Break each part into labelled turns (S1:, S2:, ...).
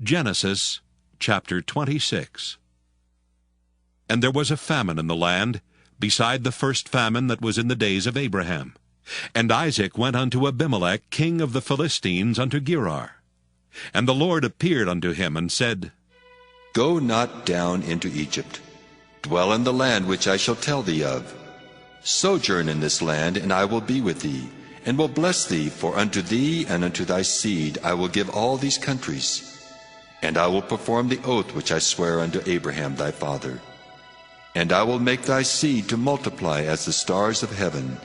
S1: Genesis chapter 26. And there was a famine in the land, beside the first famine that was in the days of Abraham. And Isaac went unto Abimelech king of the Philistines unto Gerar. And the Lord appeared unto him, and said,
S2: Go not down into Egypt. Dwell in the land which I shall tell thee of. Sojourn in this land, and I will be with thee, and will bless thee, for unto thee and unto thy seed I will give all these countries. And I will perform the oath which I sware unto Abraham thy father. And I will make thy seed to multiply as the stars of heaven,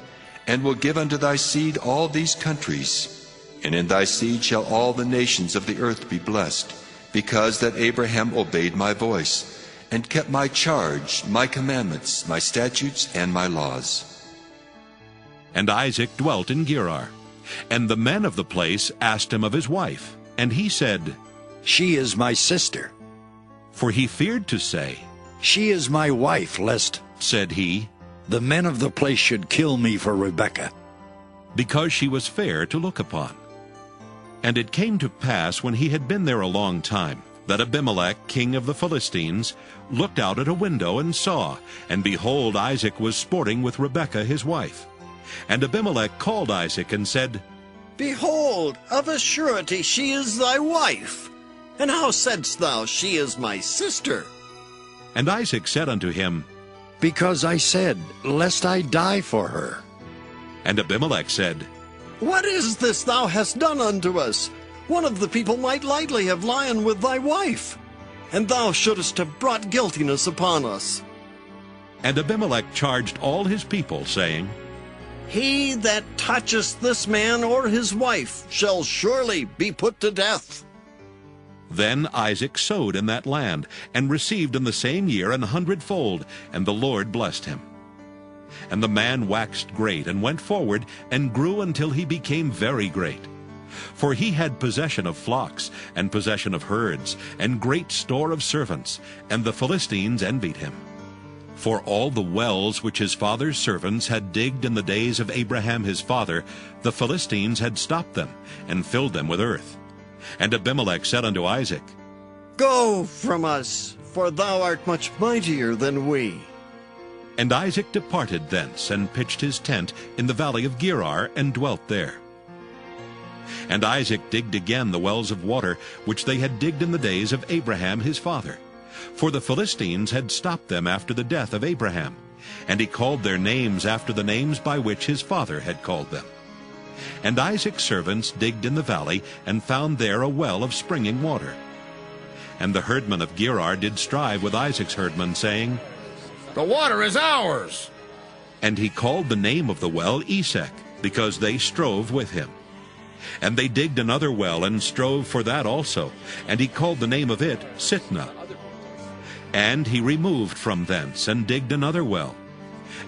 S2: and will give unto thy seed all these countries. And in thy seed shall all the nations of the earth be blessed, because that Abraham obeyed my voice, and kept my charge, my commandments, my statutes, and my laws.
S1: And Isaac dwelt in Gerar. And the men of the place asked him of his wife. And he said,
S3: She is my sister.
S1: For he feared to say,
S3: She is my wife, lest,
S1: said he,
S3: the men of the place should kill me for Rebekah.
S1: because she was fair to look upon. And it came to pass, when he had been there a long time, that Abimelech king of the Philistines looked out at a window and saw, and behold, Isaac was sporting with Rebekah his wife. And Abimelech called Isaac and said,
S4: Behold, of a surety she is thy wife. And how saidst thou, She is my sister?
S1: And Isaac said unto him,
S3: Because I said, lest I die for her.
S1: And Abimelech said,
S4: What is this thou hast done unto us? One of the people might lightly have lion with thy wife, and thou shouldest have brought guiltiness upon us.
S1: And Abimelech charged all his people, saying,
S4: He that toucheth this man or his wife shall surely be put to death.
S1: Then Isaac sowed in that land, and received in the same year 100-fold, and the Lord blessed him. And the man waxed great, and went forward, and grew until he became very great. For he had possession of flocks, and possession of herds, and great store of servants, and the Philistines envied him. For all the wells which his father's servants had digged in the days of Abraham his father, the Philistines had stopped them, and filled them with earth. And Abimelech said unto Isaac,
S4: Go from us, for thou art much mightier than we.
S1: And Isaac departed thence, and pitched his tent in the valley of Gerar, and dwelt there. And Isaac digged again the wells of water, which they had digged in the days of Abraham his father. For the Philistines had stopped them after the death of Abraham, and he called their names after the names by which his father had called them. And Isaac's servants digged in the valley, and found there a well of springing water. And the herdmen of Gerar did strive with Isaac's herdmen, saying,
S5: The water is ours.
S1: And he called the name of the well Esek, because they strove with him. And they digged another well, and strove for that also, and he called the name of it Sitnah. And he removed from thence, and digged another well,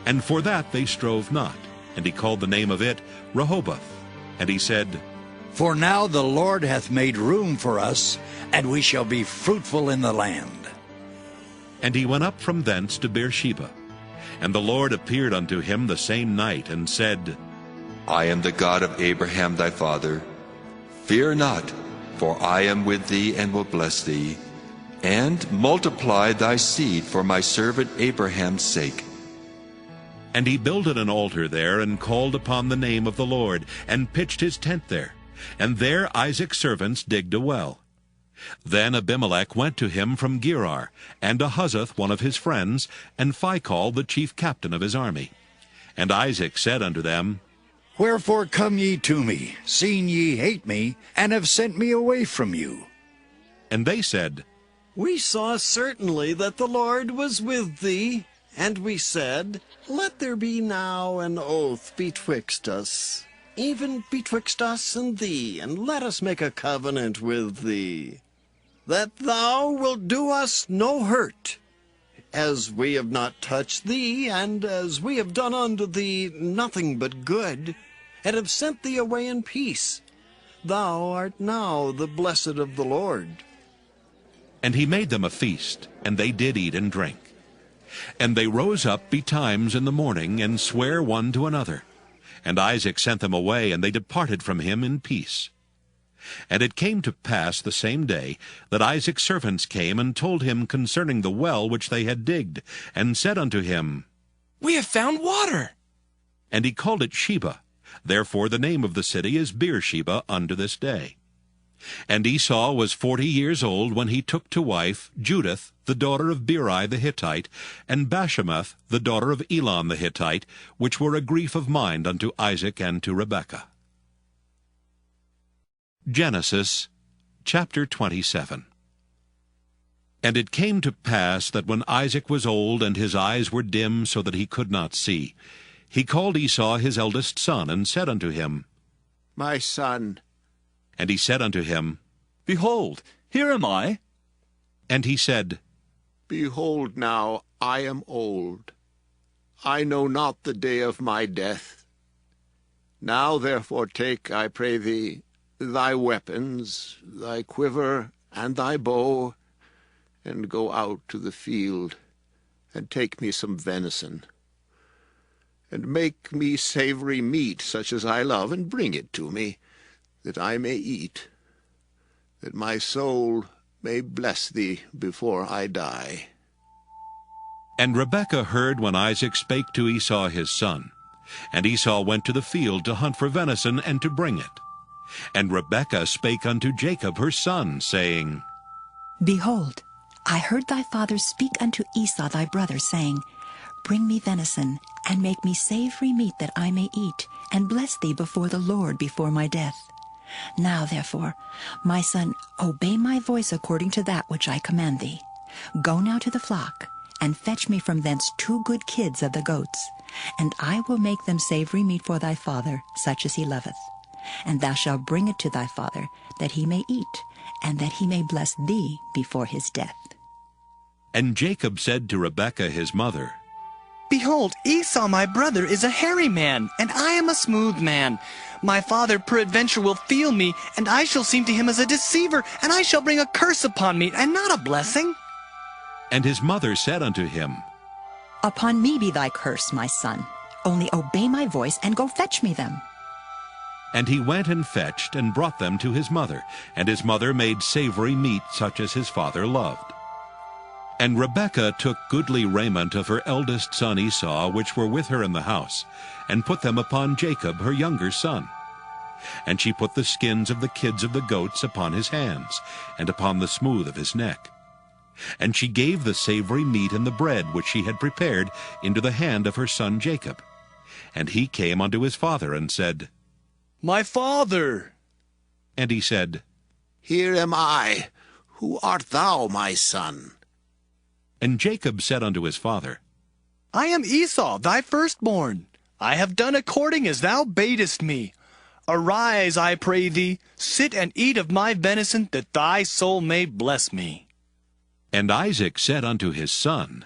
S1: and for that they strove not, and he called the name of it Rehoboth. And he said,
S3: For now the Lord hath made room for us, and we shall be fruitful in the land.
S1: And he went up from thence to Beersheba. And the Lord appeared unto him the same night, and said,
S2: I am the God of Abraham thy father. Fear not, for I am with thee, and will bless thee, and multiply thy seed for my servant Abraham's sake.
S1: And he builded an altar there, and called upon the name of the Lord, and pitched his tent there. And there Isaac's servants digged a well. Then Abimelech went to him from Gerar, and Ahuzath one of his friends, and Phicol the chief captain of his army. And Isaac said unto them,
S3: Wherefore come ye to me, seeing ye hate me, and have sent me away from you?
S1: And they said,
S4: We saw certainly that the Lord was with thee, and we said, Let there be now an oath betwixt us, even betwixt us and thee, and let us make a covenant with thee, that thou wilt do us no hurt, as we have not touched thee, and as we have done unto thee nothing but good, and have sent thee away in peace. Thou art now the blessed of the Lord.
S1: And he made them a feast, and they did eat and drink. And they rose up betimes in the morning, and sware one to another. And Isaac sent them away, and they departed from him in peace. And it came to pass the same day that Isaac's servants came and told him concerning the well which they had digged, and said unto him,
S6: We have found water.
S1: And he called it Sheba. Therefore the name of the city is Beersheba unto this day. And Esau was 40 years old when he took to wife Judith, the daughter of Beri the Hittite, and Bashemath, the daughter of Elon the Hittite, which were a grief of mind unto Isaac and to Rebekah. Genesis chapter 27. And it came to pass that when Isaac was old, and his eyes were dim, so that he could not see, he called Esau his eldest son, and said unto him,
S7: My son.
S1: And he said unto him,
S8: Behold, here am I.
S1: And he said,
S7: Behold now, I am old. I know not the day of my death. Now therefore take, I pray thee, thy weapons, thy quiver, and thy bow, and go out to the field, and take me some venison, and make me savory meat such as I love, and bring it to me, that I may eat, that my soul may bless thee before I die.
S1: And Rebekah heard when Isaac spake to Esau his son. And Esau went to the field to hunt for venison, and to bring it. And Rebekah spake unto Jacob her son, saying,
S9: Behold, I heard thy father speak unto Esau thy brother, saying, Bring me venison, and make me savory meat that I may eat, and bless thee before the Lord before my death. Now therefore, my son, obey my voice according to that which I command thee. Go now to the flock, and fetch me from thence 2 good kids of the goats, and I will make them savory meat for thy father, such as he loveth. And thou shalt bring it to thy father, that he may eat, and that he may bless thee before his death.
S1: And Jacob said to Rebekah his mother,
S6: Behold, Esau my brother is a hairy man, and I am a smooth man. My father peradventure will feel me, and I shall seem to him as a deceiver, and I shall bring a curse upon me, and not a blessing.
S1: And his mother said unto him,
S9: Upon me be thy curse, my son. Only obey my voice, and go fetch me them.
S1: And he went and fetched, and brought them to his mother. And his mother made savory meat such as his father loved. And Rebekah took goodly raiment of her eldest son Esau, which were with her in the house, and put them upon Jacob her younger son. And she put the skins of the kids of the goats upon his hands, and upon the smooth of his neck. And she gave the savory meat and the bread which she had prepared into the hand of her son Jacob. And he came unto his father, and said,
S6: My father.
S1: And he said,
S7: Here am I. Who art thou, my son?
S1: And Jacob said unto his father,
S6: I am Esau, thy firstborn. I have done according as thou badest me. Arise, I pray thee, sit and eat of my venison, that thy soul may bless me.
S1: And Isaac said unto his son,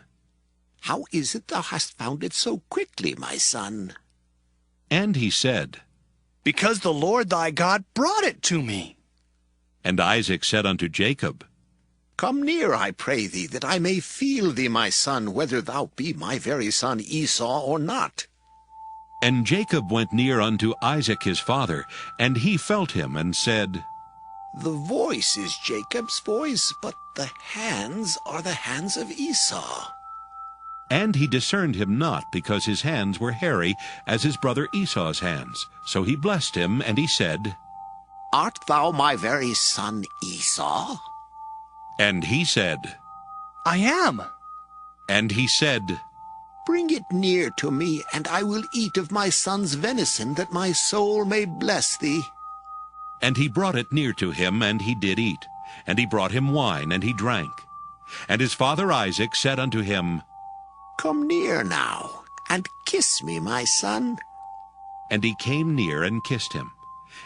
S7: How is it thou hast found it so quickly, my son?
S1: And he said,
S6: Because the Lord thy God brought it to me.
S1: And Isaac said unto Jacob,
S7: Come near, I pray thee, that I may feel thee, my son, whether thou be my very son Esau or not.
S1: And Jacob went near unto Isaac his father, and he felt him, and said,
S7: The voice is Jacob's voice, but the hands are the hands of Esau.
S1: And he discerned him not, because his hands were hairy, as his brother Esau's hands. So he blessed him, and he said,
S7: Art thou my very son Esau?
S1: And he said,
S6: I am.
S1: And he said,
S7: Bring it near to me, and I will eat of my son's venison, that my soul may bless thee.
S1: And he brought it near to him, and he did eat. And he brought him wine, and he drank. And his father Isaac said unto him,
S7: Come near now, and kiss me, my son.
S1: And he came near and kissed him.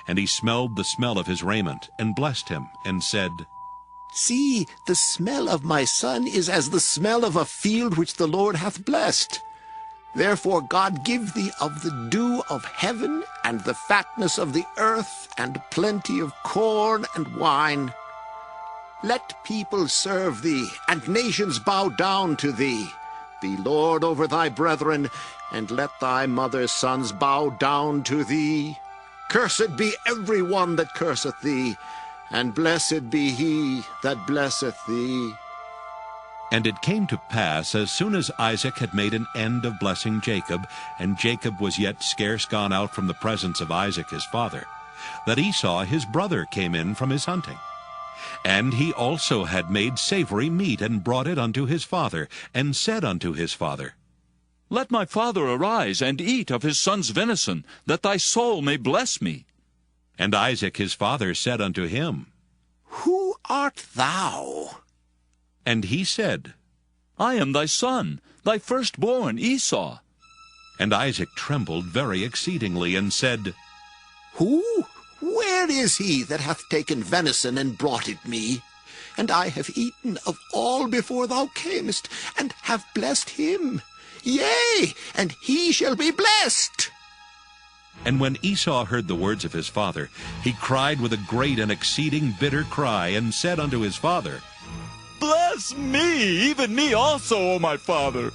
S1: And he smelled the smell of his raiment, and blessed him, and said,
S7: See, the smell of my son is as the smell of a field which the Lord hath blessed. Therefore God give thee of the dew of heaven, and the fatness of the earth, and plenty of corn and wine. Let people serve thee, and nations bow down to thee. Be Lord over thy brethren, and let thy mother's sons bow down to thee. Cursed be every one that curseth thee, and blessed be he that blesseth thee.
S1: And it came to pass, as soon as Isaac had made an end of blessing Jacob, and Jacob was yet scarce gone out from the presence of Isaac his father, that Esau his brother came in from his hunting. And he also had made savory meat, and brought it unto his father, and said unto his father,
S8: Let my father arise, and eat of his son's venison, that thy soul may bless me.
S1: And Isaac his father said unto him,
S7: Who art thou?
S1: And he said,
S8: I am thy son, thy firstborn Esau.
S1: And Isaac trembled very exceedingly, and said,
S7: Who? Where is he that hath taken venison and brought it me? And I have eaten of all before thou camest, and have blessed him. Yea, and he shall be blessed.
S1: And when Esau heard the words of his father, he cried with a great and exceeding bitter cry, and said unto his father,
S8: Bless me, even me also, O my father.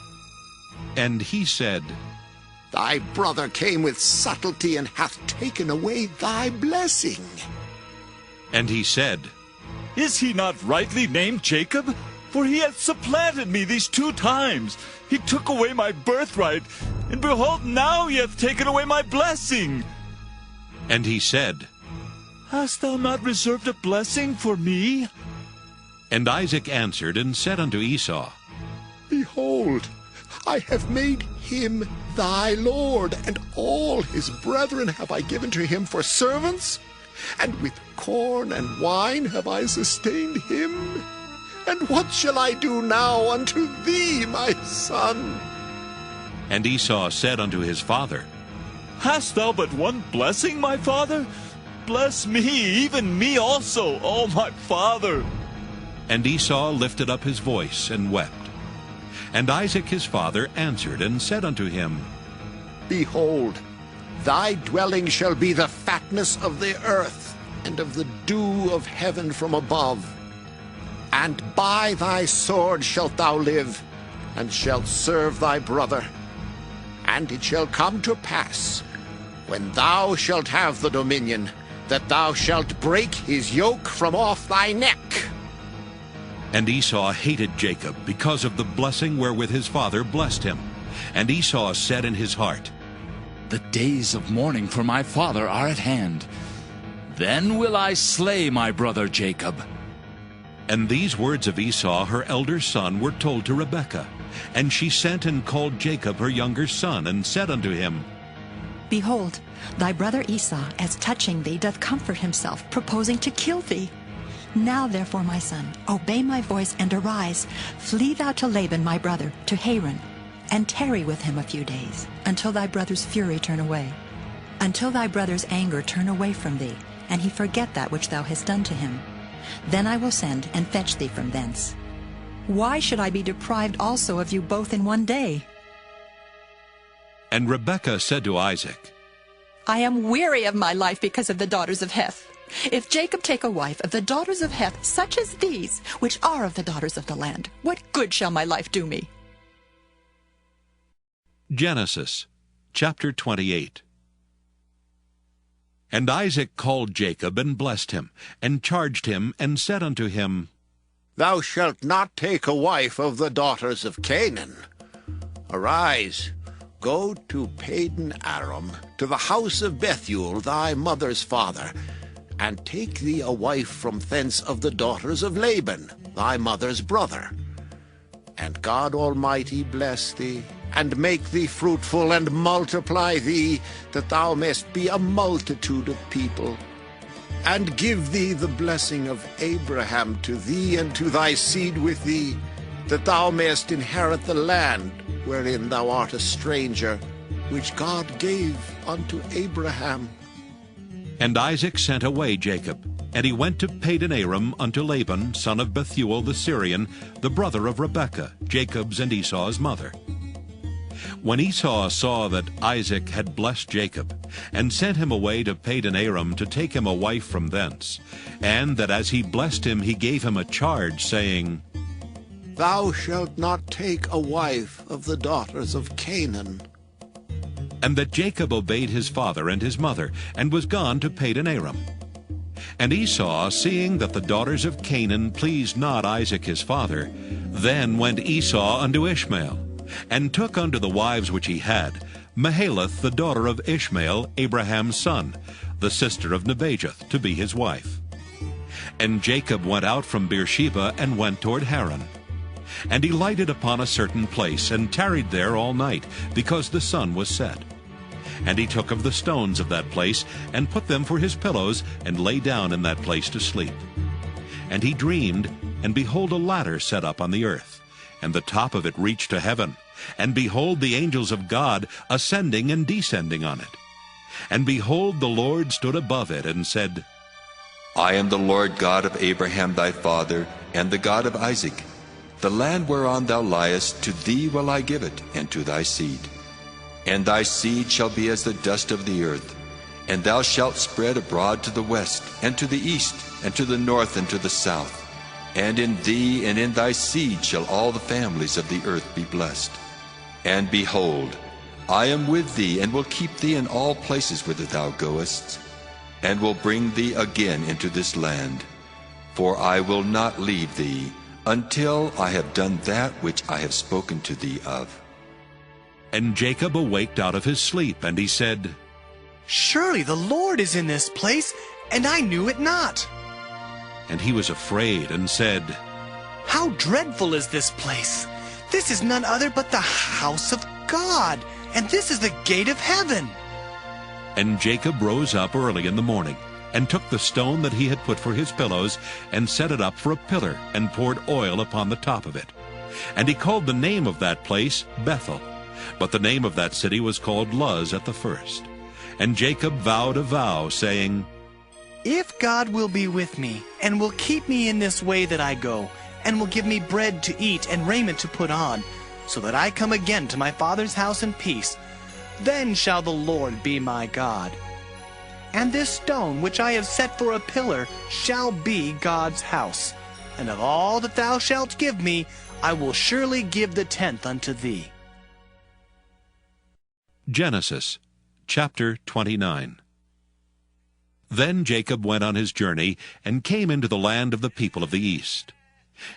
S1: And he said,
S7: Thy brother came with subtlety, and hath taken away thy blessing.
S1: And he said,
S8: Is he not rightly named Jacob? For he hath supplanted me these 2 times. He took away my birthright, and behold, now he hath taken away my blessing.
S1: And he said,
S8: Hast thou not reserved a blessing for me?
S1: And Isaac answered and said unto Esau,
S7: Behold, I have made him thy lord, and all his brethren have I given to him for servants, and with corn and wine have I sustained him. And what shall I do now unto thee, my son?
S1: And Esau said unto his father,
S8: Hast thou but one blessing, my father? Bless me, even me also, O my father.
S1: And Esau lifted up his voice and wept. And Isaac his father answered and said unto him,
S7: Behold, thy dwelling shall be the fatness of the earth, and of the dew of heaven from above. And by thy sword shalt thou live, and shalt serve thy brother. And it shall come to pass, when thou shalt have the dominion, that thou shalt break his yoke from off thy neck.
S1: And Esau hated Jacob because of the blessing wherewith his father blessed him. And Esau said in his heart,
S10: The days of mourning for my father are at hand. Then will I slay my brother Jacob.
S1: And these words of Esau her elder son were told to Rebekah. And she sent and called Jacob her younger son, and said unto him,
S9: Behold, thy brother Esau, as touching thee, doth comfort himself, proposing to kill thee. Now therefore, my son, obey my voice, and arise. Flee thou to Laban my brother, to Haran, and tarry with him a few days, until thy brother's fury turn away, until thy brother's anger turn away from thee, and he forget that which thou hast done to him. Then I will send and fetch thee from thence. Why should I be deprived also of you both in one day?
S1: And Rebekah said to Isaac,
S9: I am weary of my life because of the daughters of Heth. If Jacob take a wife of the daughters of Heth, such as these, which are of the daughters of the land, what good shall my life do me?
S1: Genesis chapter 28. And Isaac called Jacob, and blessed him, and charged him, and said unto him,
S7: Thou shalt not take a wife of the daughters of Canaan. Arise, go to Padan Aram, to the house of Bethuel thy mother's father, and take thee a wife from thence of the daughters of Laban, thy mother's brother. And God Almighty bless thee, and make thee fruitful, and multiply thee, that thou mayst be a multitude of people. And give thee the blessing of Abraham to thee and to thy seed with thee, that thou mayst inherit the land wherein thou art a stranger, which God gave unto Abraham.
S1: And Isaac sent away Jacob, and he went to Padan Aram unto Laban, son of Bethuel the Syrian, the brother of Rebekah, Jacob's and Esau's mother. When Esau saw that Isaac had blessed Jacob, and sent him away to Padan Aram to take him a wife from thence, and that as he blessed him he gave him a charge, saying,
S7: Thou shalt not take a wife of the daughters of Canaan.
S1: and that Jacob obeyed his father and his mother, and was gone to Padan Aram. And Esau, seeing that the daughters of Canaan pleased not Isaac his father, then went Esau unto Ishmael, and took unto the wives which he had Mahalath the daughter of Ishmael, Abraham's son, the sister of Nebajoth, to be his wife. And Jacob went out from Beersheba, and went toward Haran. And he lighted upon a certain place, and tarried there all night, because the sun was set. And he took of the stones of that place, and put them for his pillows, and lay down in that place to sleep. And he dreamed, and behold, a ladder set up on the earth, and the top of it reached to heaven. And behold, the angels of God ascending and descending on it. And behold, the Lord stood above it, and said,
S2: I am the Lord God of Abraham thy father, and the God of Isaac. The land whereon thou liest, to thee will I give it, and to thy seed. And thy seed shall be as the dust of the earth, and thou shalt spread abroad to the west, and to the east, and to the north, and to the south. And in thee and in thy seed shall all the families of the earth be blessed. And behold, I am with thee, and will keep thee in all places whither thou goest, and will bring thee again into this land. For I will not leave thee, until I have done that which I have spoken to thee of.
S1: And Jacob awaked out of his sleep, and he said,
S6: Surely the Lord is in this place, and I knew it not.
S1: And he was afraid, and said,
S6: How dreadful is this place! This is none other but the house of God, and this is the gate of heaven.
S1: And Jacob rose up early in the morning, and took the stone that he had put for his pillows, and set it up for a pillar, and poured oil upon the top of it. And he called the name of that place Bethel. But the name of that city was called Luz at the first. And Jacob vowed a vow, saying,
S6: If God will be with me, and will keep me in this way that I go, and will give me bread to eat and raiment to put on, so that I come again to my father's house in peace, then shall the Lord be my God. And this stone which I have set for a pillar shall be God's house. And of all that thou shalt give me, I will surely give the tenth unto thee.
S1: Genesis chapter 29. Then Jacob went on his journey, and came into the land of the people of the east.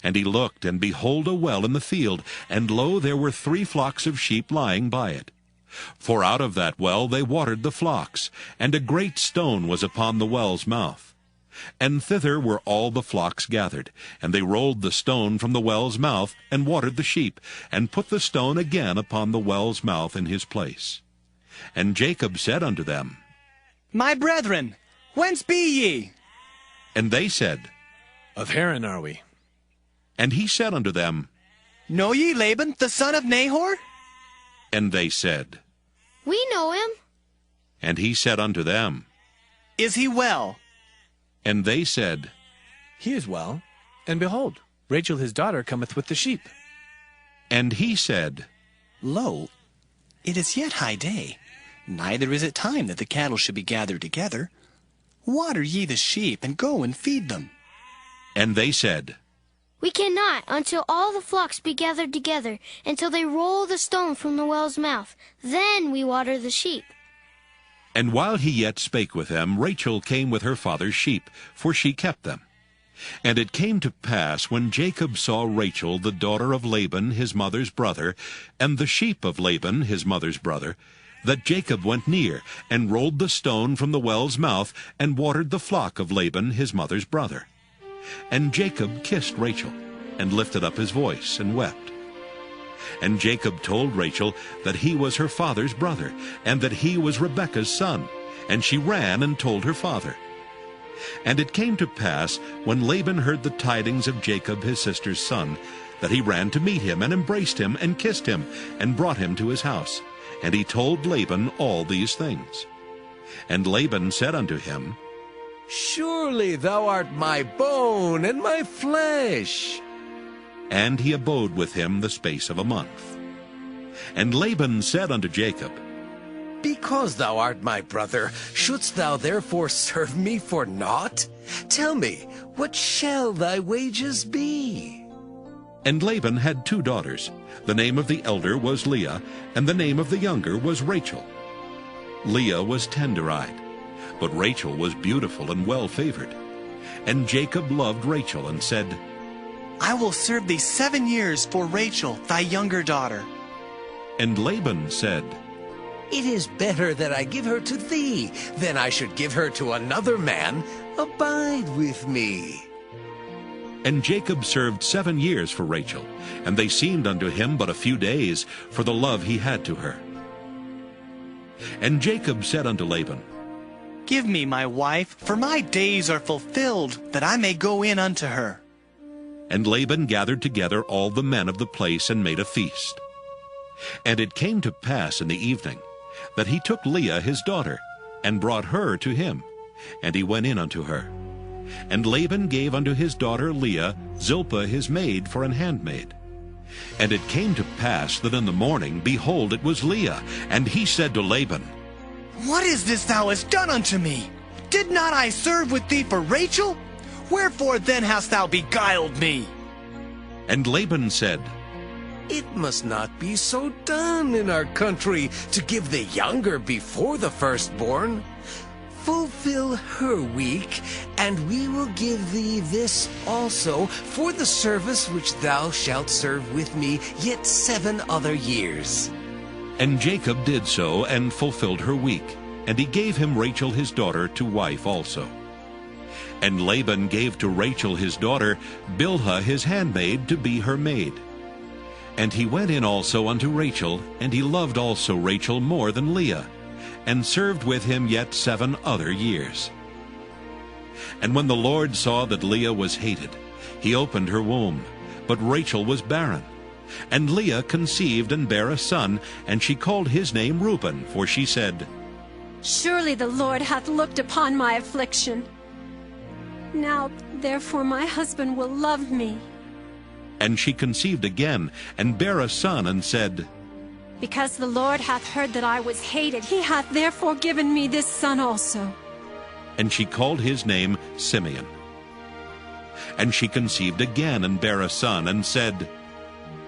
S1: And he looked, and behold, a well in the field, and lo, there were 3 flocks of sheep lying by it. For out of that well they watered the flocks, and a great stone was upon the well's mouth. And thither were all the flocks gathered, and they rolled the stone from the well's mouth, and watered the sheep, and put the stone again upon the well's mouth in his place. And Jacob said unto them,
S6: My brethren, whence be ye?
S1: And they said,
S11: Of Haran are we.
S1: And he said unto them,
S6: Know ye Laban, the son of Nahor?
S1: And they said,
S12: We know him.
S1: And he said unto them,
S6: Is he well?
S1: And they said,
S11: He is well, and behold, Rachel his daughter cometh with the sheep.
S1: And he said,
S6: Lo, it is yet high day, neither is it time that the cattle should be gathered together. Water ye the sheep, and go and feed them.
S1: And they said,
S12: We cannot, until all the flocks be gathered together, until they roll the stone from the well's mouth. Then we water the sheep.
S1: And while he yet spake with them, Rachel came with her father's sheep, for she kept them. And it came to pass, when Jacob saw Rachel, the daughter of Laban his mother's brother, and the sheep of Laban his mother's brother, that Jacob went near, and rolled the stone from the well's mouth, and watered the flock of Laban his mother's brother. And Jacob kissed Rachel, and lifted up his voice, and wept. And Jacob told Rachel that he was her father's brother, and that he was Rebekah's son. And she ran and told her father. And it came to pass, when Laban heard the tidings of Jacob his sister's son, that he ran to meet him, and embraced him, and kissed him, and brought him to his house. And he told Laban all these things. And Laban said unto him,
S13: Surely thou art my bone and my flesh.
S1: And he abode with him the space of a month. And Laban said unto Jacob,
S13: Because thou art my brother, shouldst thou therefore serve me for naught? Tell me, what shall thy wages be?
S1: And Laban had 2 daughters. The name of the elder was Leah, and the name of the younger was Rachel. Leah was tender-eyed, but Rachel was beautiful and well-favored. And Jacob loved Rachel and said,
S6: I will serve thee 7 years for Rachel, thy younger daughter.
S1: And Laban said,
S13: It is better that I give her to thee than I should give her to another man. Abide with me.
S1: And Jacob served 7 years for Rachel, and they seemed unto him but a few days, for the love he had to her. And Jacob said unto Laban,
S6: Give me my wife, for my days are fulfilled, that I may go in unto her.
S1: And Laban gathered together all the men of the place and made a feast. And it came to pass in the evening that he took Leah his daughter, and brought her to him, and he went in unto her. And Laban gave unto his daughter Leah Zilpah his maid for an handmaid. And it came to pass that in the morning, behold, it was Leah. And he said to Laban,
S6: What is this thou hast done unto me? Did not I serve with thee for Rachel? Wherefore then hast thou beguiled me?
S1: And Laban said,
S13: It must not be so done in our country to give the younger before the firstborn. Fulfill her week, and we will give thee this also for the service which thou shalt serve with me yet 7 other years.
S1: And Jacob did so, and fulfilled her week, and he gave him Rachel his daughter to wife also. And Laban gave to Rachel his daughter Bilhah his handmaid to be her maid. And he went in also unto Rachel, and he loved also Rachel more than Leah, and served with him yet 7 other years. And when the Lord saw that Leah was hated, he opened her womb, but Rachel was barren. And Leah conceived and bare a son, and she called his name Reuben, for she said,
S14: Surely the Lord hath looked upon my affliction. Now therefore my husband will love me.
S1: And she conceived again, and bare a son, and said,
S14: Because the Lord hath heard that I was hated, he hath therefore given me this son also.
S1: And she called his name Simeon. And she conceived again, and bare a son, and said,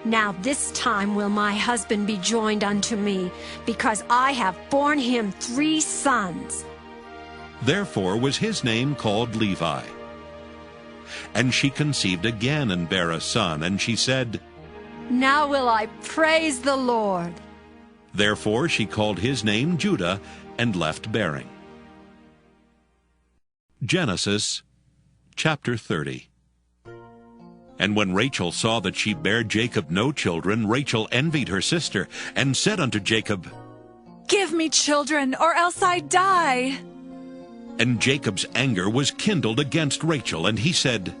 S14: Now this time will my husband be joined unto me, because I have borne him 3 sons.
S1: Therefore was his name called Levi. And she conceived again, and bare a son, and she said,
S14: Now will I praise the Lord.
S1: Therefore she called his name Judah, and left bearing. Genesis chapter 30. And when Rachel saw that she bare Jacob no children, Rachel envied her sister, and said unto Jacob,
S15: Give me children, or else I die.
S1: And Jacob's anger was kindled against Rachel, and he said,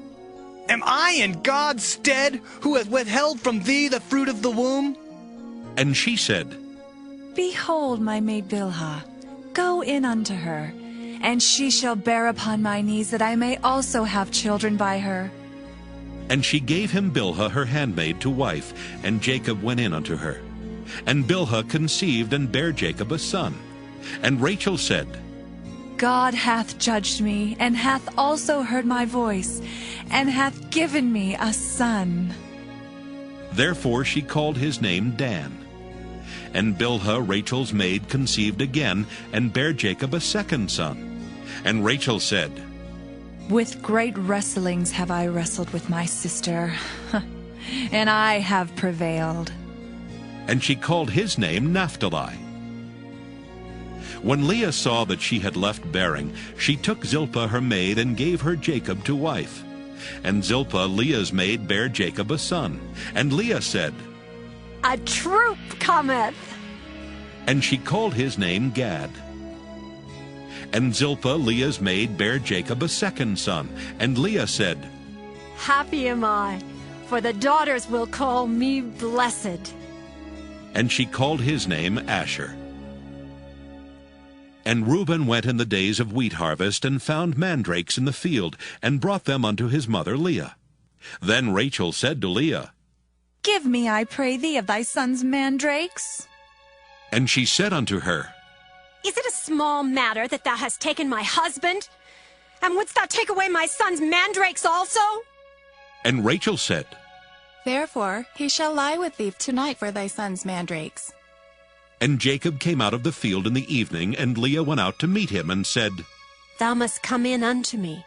S6: Am I in God's stead, who hath withheld from thee the fruit of the womb?
S1: And she said,
S15: Behold my maid Bilhah, go in unto her, and she shall bear upon my knees, that I may also have children by her.
S1: And she gave him Bilhah her handmaid to wife, and Jacob went in unto her. And Bilhah conceived and bare Jacob a son. And Rachel said,
S15: God hath judged me, and hath also heard my voice, and hath given me a son.
S1: Therefore she called his name Dan. And Bilhah Rachel's maid conceived again, and bare Jacob a second son. And Rachel said,
S15: With great wrestlings have I wrestled with my sister, and I have prevailed.
S1: And she called his name Naphtali. When Leah saw that she had left bearing, she took Zilpah her maid, and gave her Jacob to wife. And Zilpah Leah's maid bare Jacob a son. And Leah said,
S14: A troop cometh.
S1: And she called his name Gad. And Zilpah Leah's maid bare Jacob a second son. And Leah said,
S14: Happy am I, for the daughters will call me blessed.
S1: And she called his name Asher. And Reuben went in the days of wheat harvest, and found mandrakes in the field, and brought them unto his mother Leah. Then Rachel said to Leah,
S15: Give me, I pray thee, of thy son's mandrakes.
S1: And she said unto her,
S14: Is it a small matter that thou hast taken my husband? And wouldst thou take away my son's mandrakes also?
S1: And Rachel said,
S16: Therefore he shall lie with thee tonight for thy son's mandrakes.
S1: And Jacob came out of the field in the evening, and Leah went out to meet him, and said,
S14: Thou must come in unto me,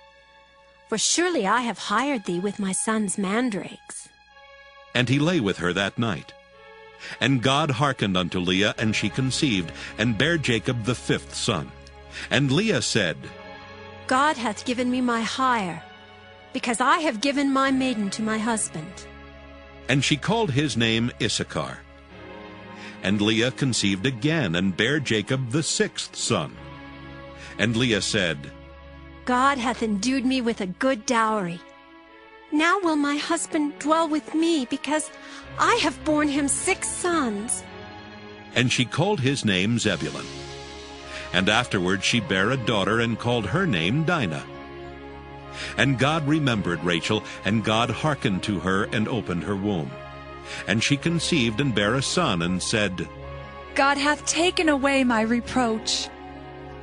S14: for surely I have hired thee with my son's mandrakes.
S1: And he lay with her that night. And God hearkened unto Leah, and she conceived, and bare Jacob the 5th son. And Leah said,
S14: God hath given me my hire, because I have given my maiden to my husband.
S1: And she called his name Issachar. And Leah conceived again, and bare Jacob the 6th son. And Leah said,
S14: God hath endued me with a good dowry. Now will my husband dwell with me, because I have borne him 6 sons.
S1: And she called his name Zebulun. And afterward she bare a daughter, and called her name Dinah. And God remembered Rachel, and God hearkened to her, and opened her womb. And she conceived, and bare a son, and said,
S15: God hath taken away my reproach.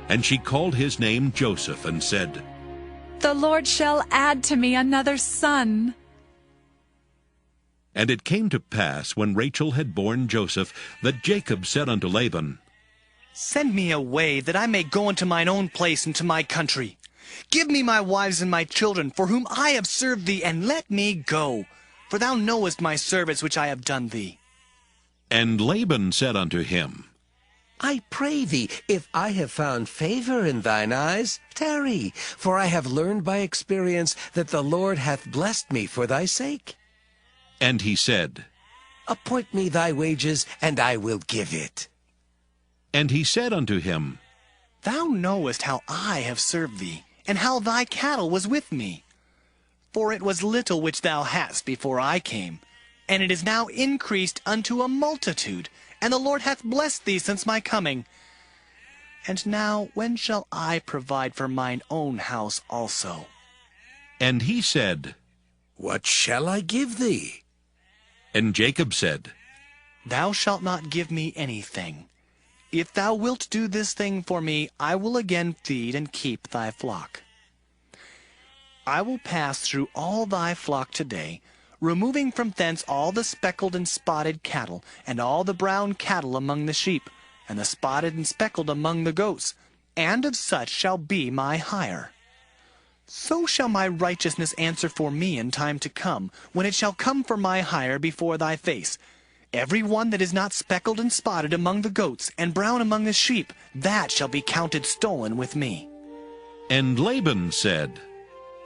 S1: And she called his name Joseph, and said,
S15: The Lord shall add to me another son.
S1: And it came to pass, when Rachel had borne Joseph, that Jacob said unto Laban,
S6: Send me away, that I may go unto mine own place and to my country. Give me my wives and my children, for whom I have served thee, and let me go. For thou knowest my service which I have done thee.
S1: And Laban said unto him,
S13: I pray thee, if I have found favor in thine eyes, tarry, for I have learned by experience that the Lord hath blessed me for thy sake.
S1: And he said,
S13: Appoint me thy wages, and I will give it.
S1: And he said unto him,
S6: Thou knowest how I have served thee, and how thy cattle was with me. For it was little which thou hadst before I came, and it is now increased unto a multitude, and the Lord hath blessed thee since my coming. And now when shall I provide for mine own house also?
S1: And he said,
S13: What shall I give thee?
S1: And Jacob said,
S6: Thou shalt not give me anything. If thou wilt do this thing for me, I will again feed and keep thy flock. I will pass through all thy flock today, removing from thence all the speckled and spotted cattle, and all the brown cattle among the sheep, and the spotted and speckled among the goats, and of such shall be my hire. So shall my righteousness answer for me in time to come, when it shall come for my hire before thy face. Every one that is not speckled and spotted among the goats, and brown among the sheep, that shall be counted stolen with me.
S1: And Laban said,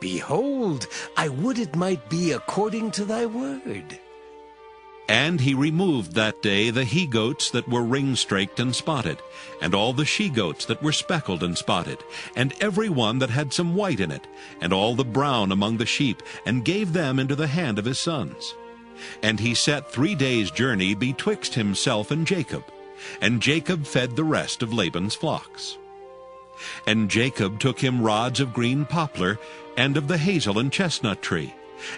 S13: Behold, I would it might be according to thy word.
S1: And he removed that day the he-goats that were ring-straked and spotted, and all the she-goats that were speckled and spotted, and every one that had some white in it, and all the brown among the sheep, and gave them into the hand of his sons. And he set 3 days' journey betwixt himself and Jacob, and Jacob fed the rest of Laban's flocks. And Jacob took him rods of green poplar, and of the hazel and chestnut tree,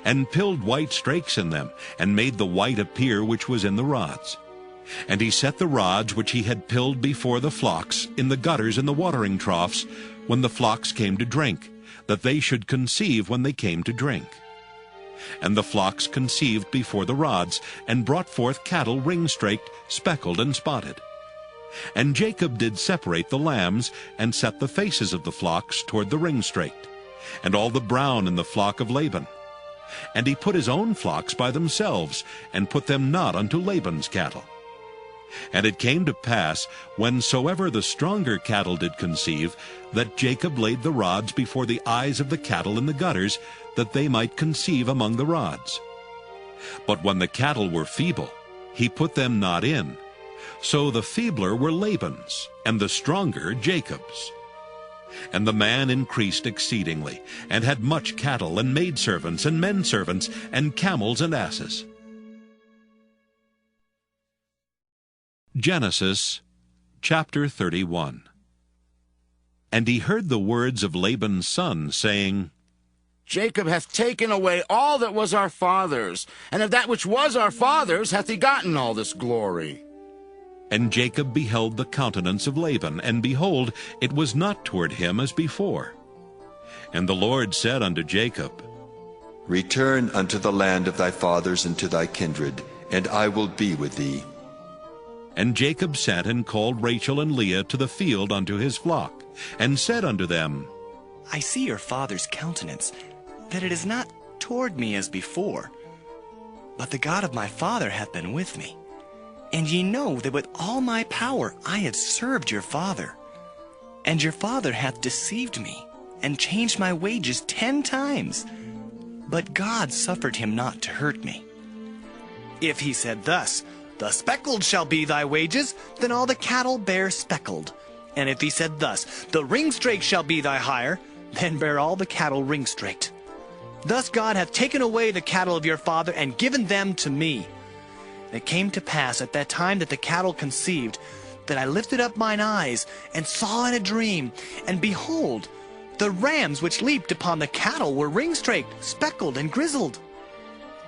S1: and pilled white strakes in them, and made the white appear which was in the rods. And he set the rods which he had pilled before the flocks in the gutters and the watering troughs, when the flocks came to drink, that they should conceive when they came to drink. And the flocks conceived before the rods, and brought forth cattle ring-straked, speckled, and spotted. And Jacob did separate the lambs, and set the faces of the flocks toward the ring-straked, and all the brown in the flock of Laban. And he put his own flocks by themselves, and put them not unto Laban's cattle. And it came to pass, whensoever the stronger cattle did conceive, that Jacob laid the rods before the eyes of the cattle in the gutters, that they might conceive among the rods. But when the cattle were feeble, he put them not in. So the feebler were Laban's, and the stronger Jacob's. And the man increased exceedingly, and had much cattle, and maidservants, and menservants, and camels and asses. Genesis chapter 31. And he heard the words of Laban's son, saying,
S5: Jacob hath taken away all that was our father's, and of that which was our father's hath he gotten all this glory.
S1: And Jacob beheld the countenance of Laban, and behold, it was not toward him as before. And the Lord said unto Jacob,
S2: Return unto the land of thy fathers and to thy kindred, and I will be with thee.
S1: And Jacob sent and called Rachel and Leah to the field unto his flock, and said unto them,
S6: I see your father's countenance, that it is not toward me as before. But the God of my father hath been with me. And ye know that with all my power I have served your father. And your father hath deceived me, and changed my wages 10 times. But God suffered him not to hurt me. If he said thus, The speckled shall be thy wages, then all the cattle bear speckled. And if he said thus, The ringstraked shall be thy hire, then bear all the cattle ringstraked. Thus God hath taken away the cattle of your father, and given them to me. And it came to pass at that time that the cattle conceived, that I lifted up mine eyes, and saw in a dream, and behold, the rams which leaped upon the cattle were ringstraked, speckled, and grizzled.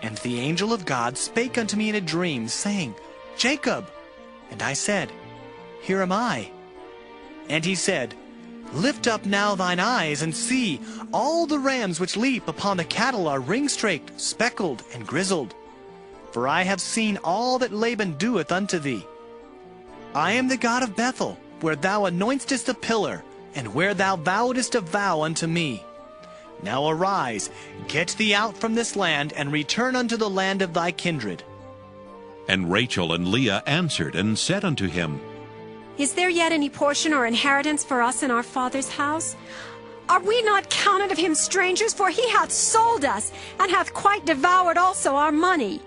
S6: And the angel of God spake unto me in a dream, saying, Jacob. And I said, Here am I. And he said, Lift up now thine eyes, and see, all the rams which leap upon the cattle are ringstraked, speckled, and grizzled. For I have seen all that Laban doeth unto thee. I am the God of Bethel, where thou anointest a pillar, and where thou vowedest a vow unto me. Now arise, get thee out from this land, and return unto the land of thy kindred.
S1: And Rachel and Leah answered and said unto him,
S14: Is there yet any portion or inheritance for us in our father's house? Are we not counted of him strangers? For he hath sold us, and hath quite devoured also our money.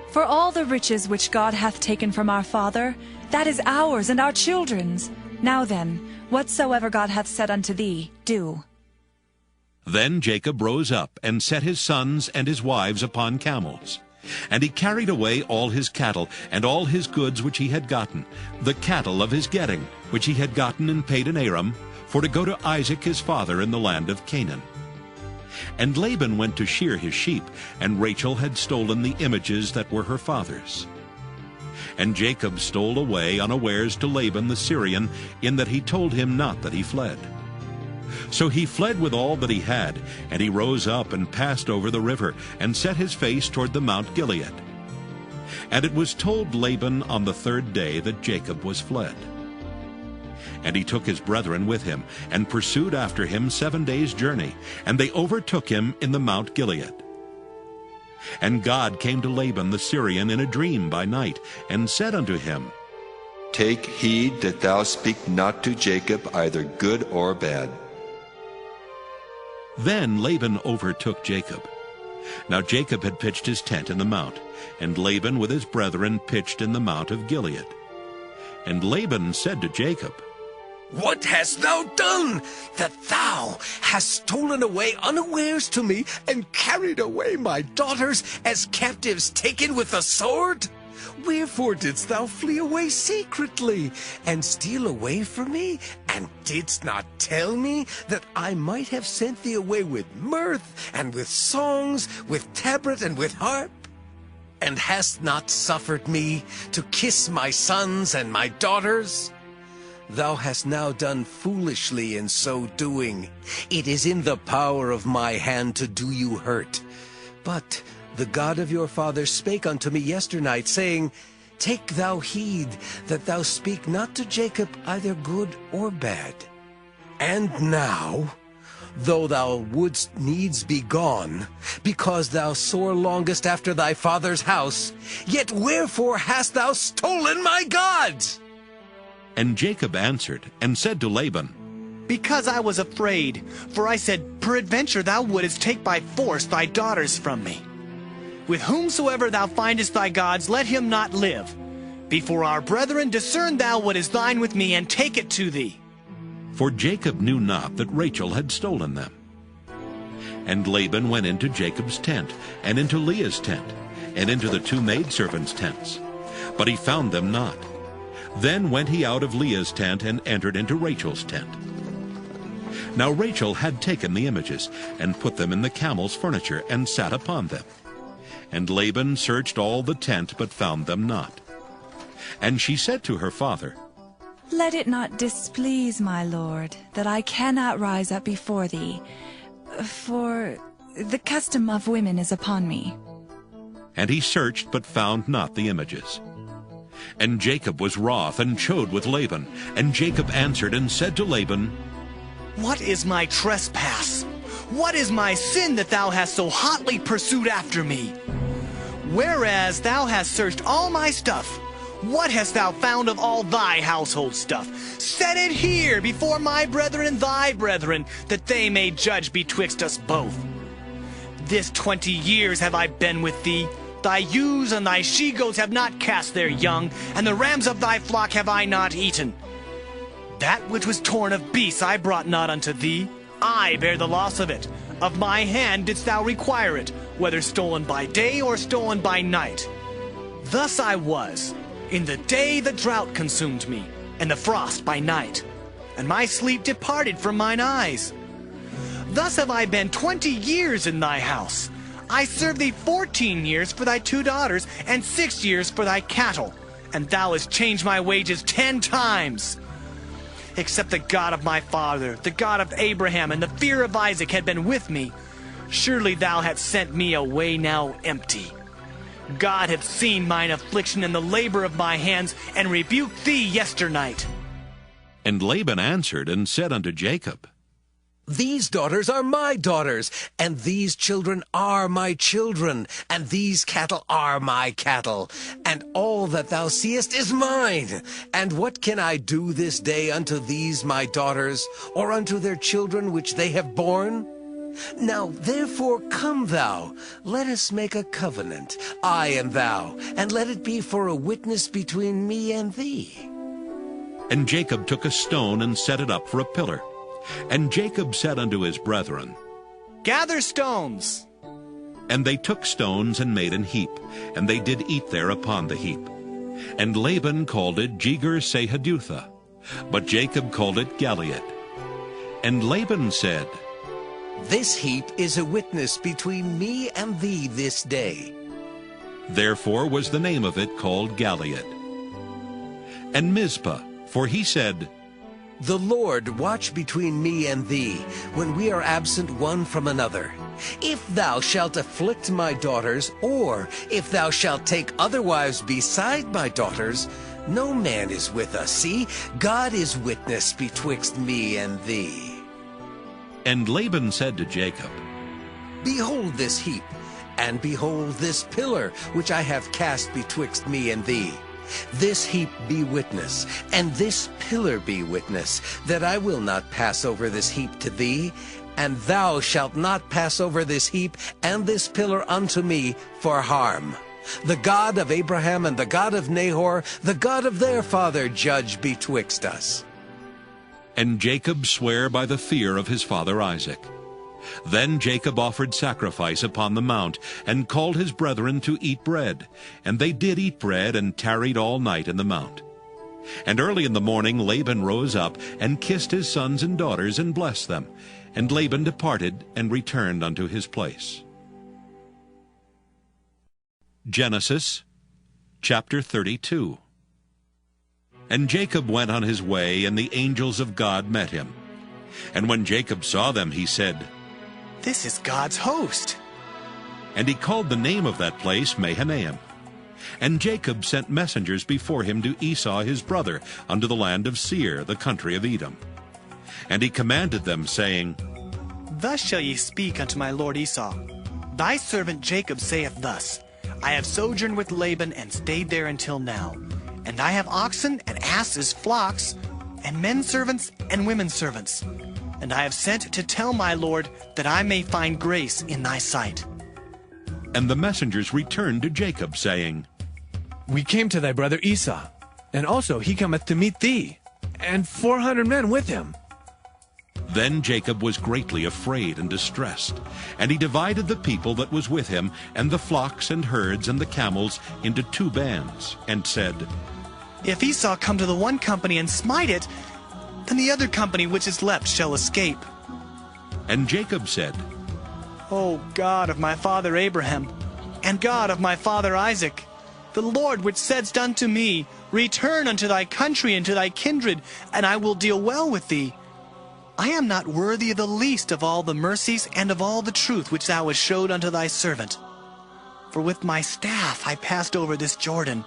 S15: For all the riches which God hath taken from our father, that is ours and our children's. Now then, whatsoever God hath said unto thee, do.
S1: Then Jacob rose up, and set his sons and his wives upon camels. And he carried away all his cattle, and all his goods which he had gotten, the cattle of his getting, which he had gotten in Padan Aram, for to go to Isaac his father in the land of Canaan. And Laban went to shear his sheep, and Rachel had stolen the images that were her father's. And Jacob stole away unawares to Laban the Syrian, in that he told him not that he fled. So he fled with all that he had, and he rose up and passed over the river, and set his face toward the Mount Gilead. And it was told Laban on the 3rd day that Jacob was fled. And he took his brethren with him, and pursued after him 7 days' journey, and they overtook him in the Mount Gilead. And God came to Laban the Syrian in a dream by night, and said unto him,
S2: Take heed that thou speak not to Jacob either good or bad.
S1: Then Laban overtook Jacob. Now Jacob had pitched his tent in the mount, and Laban with his brethren pitched in the mount of Gilead. And Laban said to Jacob,
S13: What hast thou done, that thou hast stolen away unawares to me, and carried away my daughters as captives taken with the sword? Wherefore didst thou flee away secretly, and steal away from me, and didst not tell me that I might have sent thee away with mirth, and with songs, with tabret, and with harp? And hast not suffered me to kiss my sons and my daughters? Thou hast now done foolishly in so doing. It is in the power of my hand to do you hurt. But the God of your father spake unto me yesternight, saying, Take thou heed that thou speak not to Jacob either good or bad. And now, though thou wouldst needs be gone, because thou sore longest after thy father's house, yet wherefore hast thou stolen my gods?
S1: And Jacob answered and said to Laban,
S6: Because I was afraid, for I said, Peradventure thou wouldest take by force thy daughters from me. With whomsoever thou findest thy gods, let him not live. Before our brethren, discern thou what is thine with me, and take it to thee.
S1: For Jacob knew not that Rachel had stolen them. And Laban went into Jacob's tent, and into Leah's tent, and into the 2 maidservants' tents. But he found them not. Then went he out of Leah's tent, and entered into Rachel's tent. Now Rachel had taken the images, and put them in the camel's furniture, and sat upon them. And Laban searched all the tent, but found them not. And she said to her father,
S15: Let it not displease my lord, that I cannot rise up before thee, for the custom of women is upon me.
S1: And he searched, but found not the images. And Jacob was wroth and chode with Laban. And Jacob answered and said to Laban,
S6: What is my trespass? What is my sin that thou hast so hotly pursued after me? Whereas thou hast searched all my stuff, what hast thou found of all thy household stuff? Set it here before my brethren and thy brethren, that they may judge betwixt us both. This 20 years have I been with thee. Thy ewes and thy she-goats have not cast their young, and the rams of thy flock have I not eaten. That which was torn of beasts I brought not unto thee. I bear the loss of it. Of my hand didst thou require it, whether stolen by day or stolen by night. Thus I was. In the day the drought consumed me, and the frost by night, and my sleep departed from mine eyes. Thus have I been 20 years in thy house. I served thee 14 years for thy 2 daughters, and 6 years for thy cattle, and thou hast changed my wages 10 times. Except the God of my father, the God of Abraham, and the fear of Isaac had been with me, surely thou hadst sent me away now empty. God hath seen mine affliction and the labor of my hands, and rebuked thee yesternight.
S1: And Laban answered and said unto Jacob,
S13: These daughters are my daughters, and these children are my children, and these cattle are my cattle, and all that thou seest is mine. And what can I do this day unto these my daughters, or unto their children which they have borne? Now therefore come thou, let us make a covenant, I and thou, and let it be for a witness between me and thee.
S1: And Jacob took a stone and set it up for a pillar. And Jacob said unto his brethren,
S6: Gather stones.
S1: And they took stones and made an heap, and they did eat there upon the heap. And Laban called it Jegar-sahadutha, but Jacob called it Galeed. And Laban said,
S13: This heap is a witness between me and thee this day.
S1: Therefore was the name of it called Galeed. And Mizpah, for he said,
S13: The Lord watch between me and thee, when we are absent one from another. If thou shalt afflict my daughters, or if thou shalt take other wives beside my daughters, no man is with us. See, God is witness betwixt me and thee.
S1: And Laban said to Jacob,
S13: Behold this heap, and behold this pillar, which I have cast betwixt me and thee. This heap be witness, and this pillar be witness, that I will not pass over this heap to thee, and thou shalt not pass over this heap and this pillar unto me for harm. The God of Abraham and the God of Nahor, the God of their father, judge betwixt us.
S1: And Jacob sware by the fear of his father Isaac. Then Jacob offered sacrifice upon the mount, and called his brethren to eat bread. And they did eat bread, and tarried all night in the mount. And early in the morning Laban rose up, and kissed his sons and daughters, and blessed them. And Laban departed, and returned unto his place. Genesis chapter 32. And Jacob went on his way, and the angels of God met him. And when Jacob saw them, he said,
S6: This is God's host.
S1: And he called the name of that place Mahanaim. And Jacob sent messengers before him to Esau his brother, unto the land of Seir, the country of Edom. And he commanded them, saying,
S6: Thus shall ye speak unto my lord Esau. Thy servant Jacob saith thus, I have sojourned with Laban, and stayed there until now. And I have oxen and asses, flocks, and men servants and women servants. And I have sent to tell my lord, that I may find grace in thy sight.
S1: And the messengers returned to Jacob, saying,
S11: We came to thy brother Esau, and also he cometh to meet thee, and 400 men with him.
S1: Then Jacob was greatly afraid and distressed, and he divided the people that was with him, and the flocks and herds and the camels, into 2 bands, and said,
S6: If Esau come to the one company and smite it, then the other company which is left shall escape.
S1: And Jacob said,
S6: O God of my father Abraham, and God of my father Isaac, the Lord which saidst unto me, Return unto thy country and to thy kindred, and I will deal well with thee. I am not worthy of the least of all the mercies and of all the truth which thou hast showed unto thy servant. For with my staff I passed over this Jordan,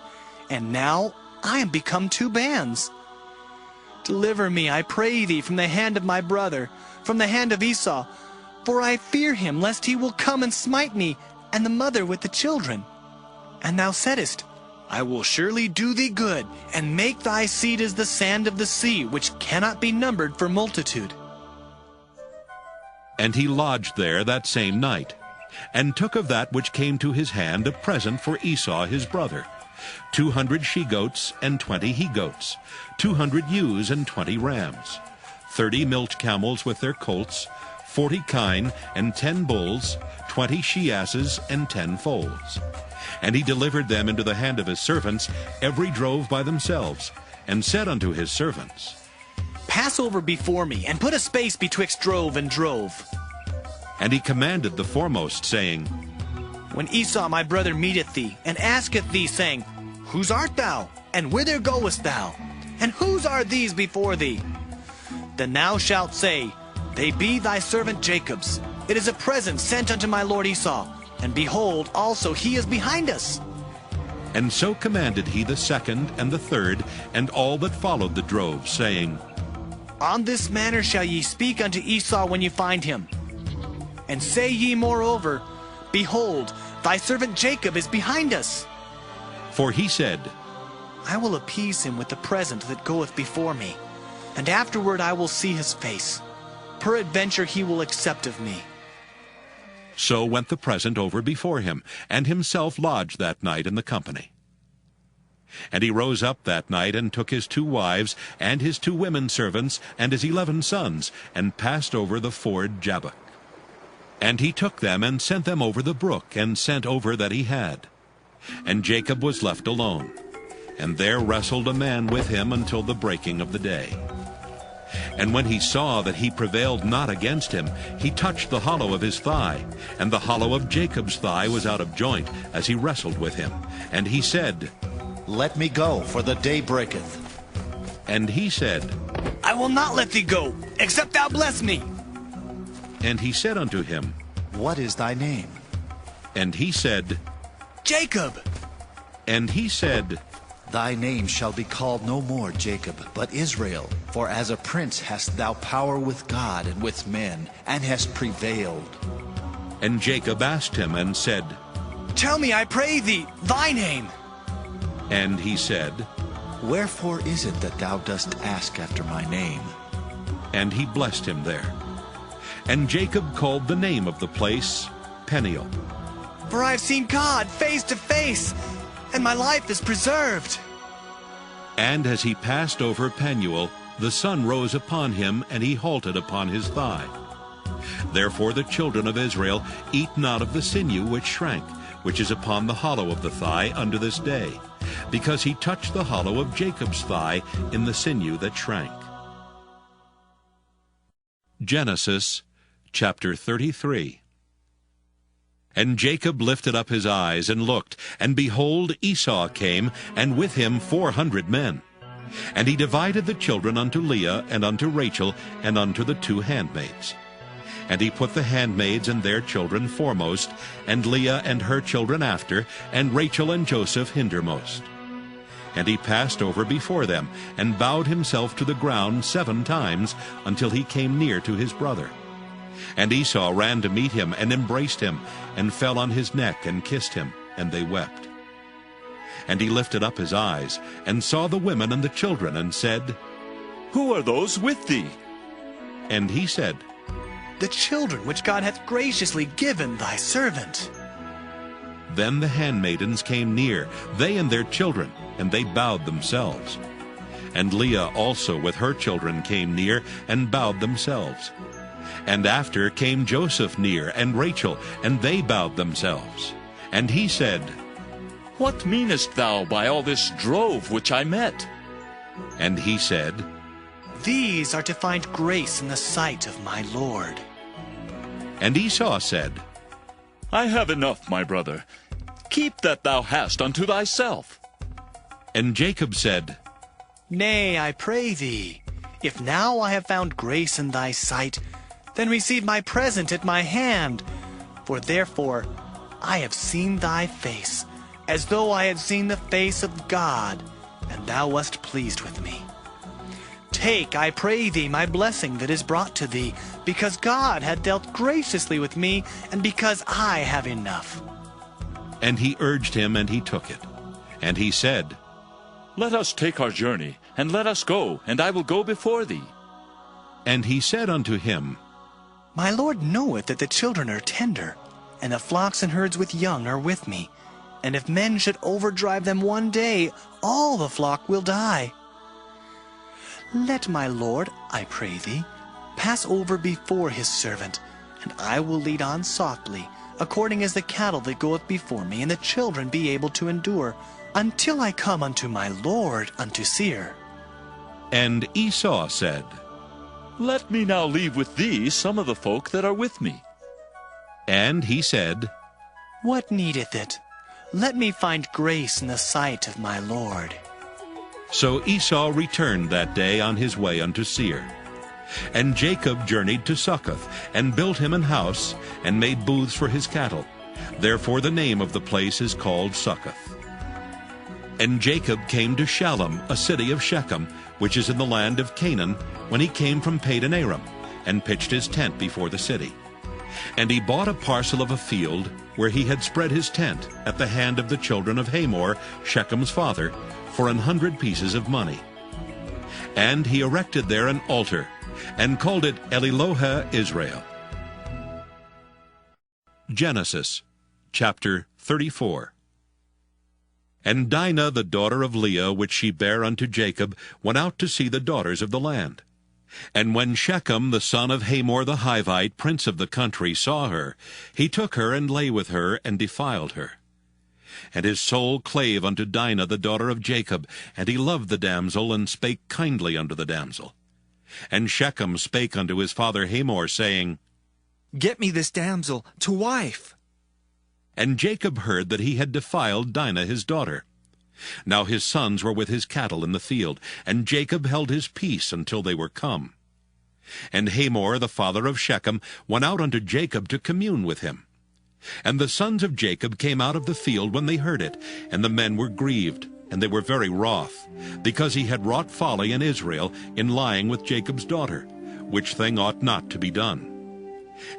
S6: and now I am become two bands. Deliver me, I pray thee, from the hand of my brother, from the hand of Esau, for I fear him, lest he will come and smite me, and the mother with the children. And thou saidst, I will surely do thee good, and make thy seed as the sand of the sea, which cannot be numbered for multitude.
S1: And he lodged there that same night, and took of that which came to his hand a present for Esau his brother, 200 she-goats and 20 he-goats, 200 ewes and 20 rams, 30 milch camels with their colts, 40 kine and 10 bulls, 20 she-asses and 10 foals. And he delivered them into the hand of his servants, every drove by themselves, and said unto his servants,
S6: Pass over before me, and put a space betwixt drove and drove.
S1: And he commanded the foremost, saying,
S6: When Esau my brother meeteth thee, and asketh thee, saying, Whose art thou? And whither goest thou? And whose are these before thee? Then thou shalt say, They be thy servant Jacob's. It is a present sent unto my lord Esau. And behold, also he is behind us.
S1: And so commanded he the second and the third, and all that followed the drove, saying,
S6: On this manner shall ye speak unto Esau when you find him. And say ye moreover, Behold, thy servant Jacob is behind us.
S1: For he said,
S6: I will appease him with the present that goeth before me, and afterward I will see his face. Peradventure he will accept of me.
S1: So went the present over before him, and himself lodged that night in the company. And he rose up that night, and took his 2 wives, and his 2 women servants, and his 11 sons, and passed over the ford Jabbok. And he took them, and sent them over the brook, and sent over that he had. And Jacob was left alone, and there wrestled a man with him until the breaking of the day. And when he saw that he prevailed not against him, he touched the hollow of his thigh, and the hollow of Jacob's thigh was out of joint, as he wrestled with him. And he said,
S16: Let me go, for the day breaketh.
S1: And he said,
S6: I will not let thee go, except thou bless me.
S1: And he said unto him,
S16: What is thy name?
S1: And he said,
S6: Jacob.
S1: And he said,
S16: Thy name shall be called no more Jacob, but Israel. For as a prince hast thou power with God and with men, and hast prevailed.
S1: And Jacob asked him, and said,
S6: Tell me, I pray thee, thy name.
S1: And he said,
S16: Wherefore is it that thou dost ask after my name?
S1: And he blessed him there. And Jacob called the name of the place Peniel.
S6: For I have seen God face to face, and my life is preserved.
S1: And as he passed over Penuel, the sun rose upon him, and he halted upon his thigh. Therefore the children of Israel eat not of the sinew which shrank, which is upon the hollow of the thigh unto this day, because he touched the hollow of Jacob's thigh in the sinew that shrank. Genesis chapter 33. And Jacob lifted up his eyes and looked, and behold, Esau came, and with him 400 men. And he divided the children unto Leah, and unto Rachel, and unto the 2 handmaids. And he put the handmaids and their children foremost, and Leah and her children after, and Rachel and Joseph hindermost. And he passed over before them, and bowed himself to the ground 7 times, until he came near to his brother. And Esau ran to meet him, and embraced him, and fell on his neck, and kissed him, and they wept. And he lifted up his eyes, and saw the women and the children, and said,
S8: Who are those with thee?
S1: And he said,
S6: The children which God hath graciously given thy servant.
S1: Then the handmaidens came near, they and their children, and they bowed themselves. And Leah also with her children came near, and bowed themselves. And after came Joseph near, and Rachel, and they bowed themselves. And he said,
S10: What meanest thou by all this drove which I met?
S1: And he said,
S6: These are to find grace in the sight of my Lord.
S1: And Esau said,
S10: I have enough, my brother. Keep that thou hast unto thyself.
S1: And Jacob said,
S6: Nay, I pray thee, if now I have found grace in thy sight, then receive my present at my hand. For therefore I have seen thy face, as though I had seen the face of God, and thou wast pleased with me. Take, I pray thee, my blessing that is brought to thee, because God hath dealt graciously with me, and because I have enough.
S1: And he urged him, and he took it. And he said,
S10: Let us take our journey, and let us go, and I will go before thee.
S1: And he said unto him,
S6: My Lord knoweth that the children are tender, and the flocks and herds with young are with me. And if men should overdrive them one day, all the flock will die. Let my Lord, I pray thee, pass over before his servant, and I will lead on softly, according as the cattle that goeth before me, and the children be able to endure, until I come unto my Lord, unto Seir.
S1: And Esau said,
S10: Let me now leave with thee some of the folk that are with me.
S1: And he said,
S6: What needeth it? Let me find grace in the sight of my Lord.
S1: So Esau returned that day on his way unto Seir. And Jacob journeyed to Succoth, and built him an house, and made booths for his cattle. Therefore the name of the place is called Succoth. And Jacob came to Shalem, a city of Shechem, which is in the land of Canaan, when he came from Padan Aram, and pitched his tent before the city. And he bought a parcel of a field, where he had spread his tent, at the hand of the children of Hamor, Shechem's father, for 100 pieces of money. And he erected there an altar, and called it Elilohe Israel. Genesis chapter 34. And Dinah the daughter of Leah, which she bare unto Jacob, went out to see the daughters of the land. And when Shechem the son of Hamor the Hivite, prince of the country, saw her, he took her, and lay with her, and defiled her. And his soul clave unto Dinah the daughter of Jacob, and he loved the damsel, and spake kindly unto the damsel. And Shechem spake unto his father Hamor, saying,
S17: Get me this damsel to wife.
S1: And Jacob heard that he had defiled Dinah his daughter. Now his sons were with his cattle in the field, and Jacob held his peace until they were come. And Hamor the father of Shechem went out unto Jacob to commune with him. And the sons of Jacob came out of the field when they heard it, and the men were grieved, and they were very wroth, because he had wrought folly in Israel in lying with Jacob's daughter, which thing ought not to be done.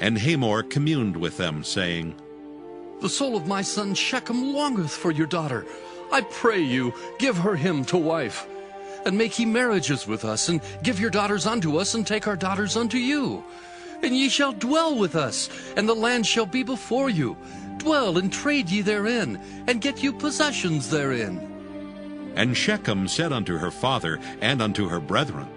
S1: And Hamor communed with them, saying,
S18: The soul of my son Shechem longeth for your daughter. I pray you, give her him to wife. And make ye marriages with us, and give your daughters unto us, and take our daughters unto you. And ye shall dwell with us, and the land shall be before you. Dwell and trade ye therein, and get you possessions therein.
S1: And Shechem said unto her father and unto her brethren,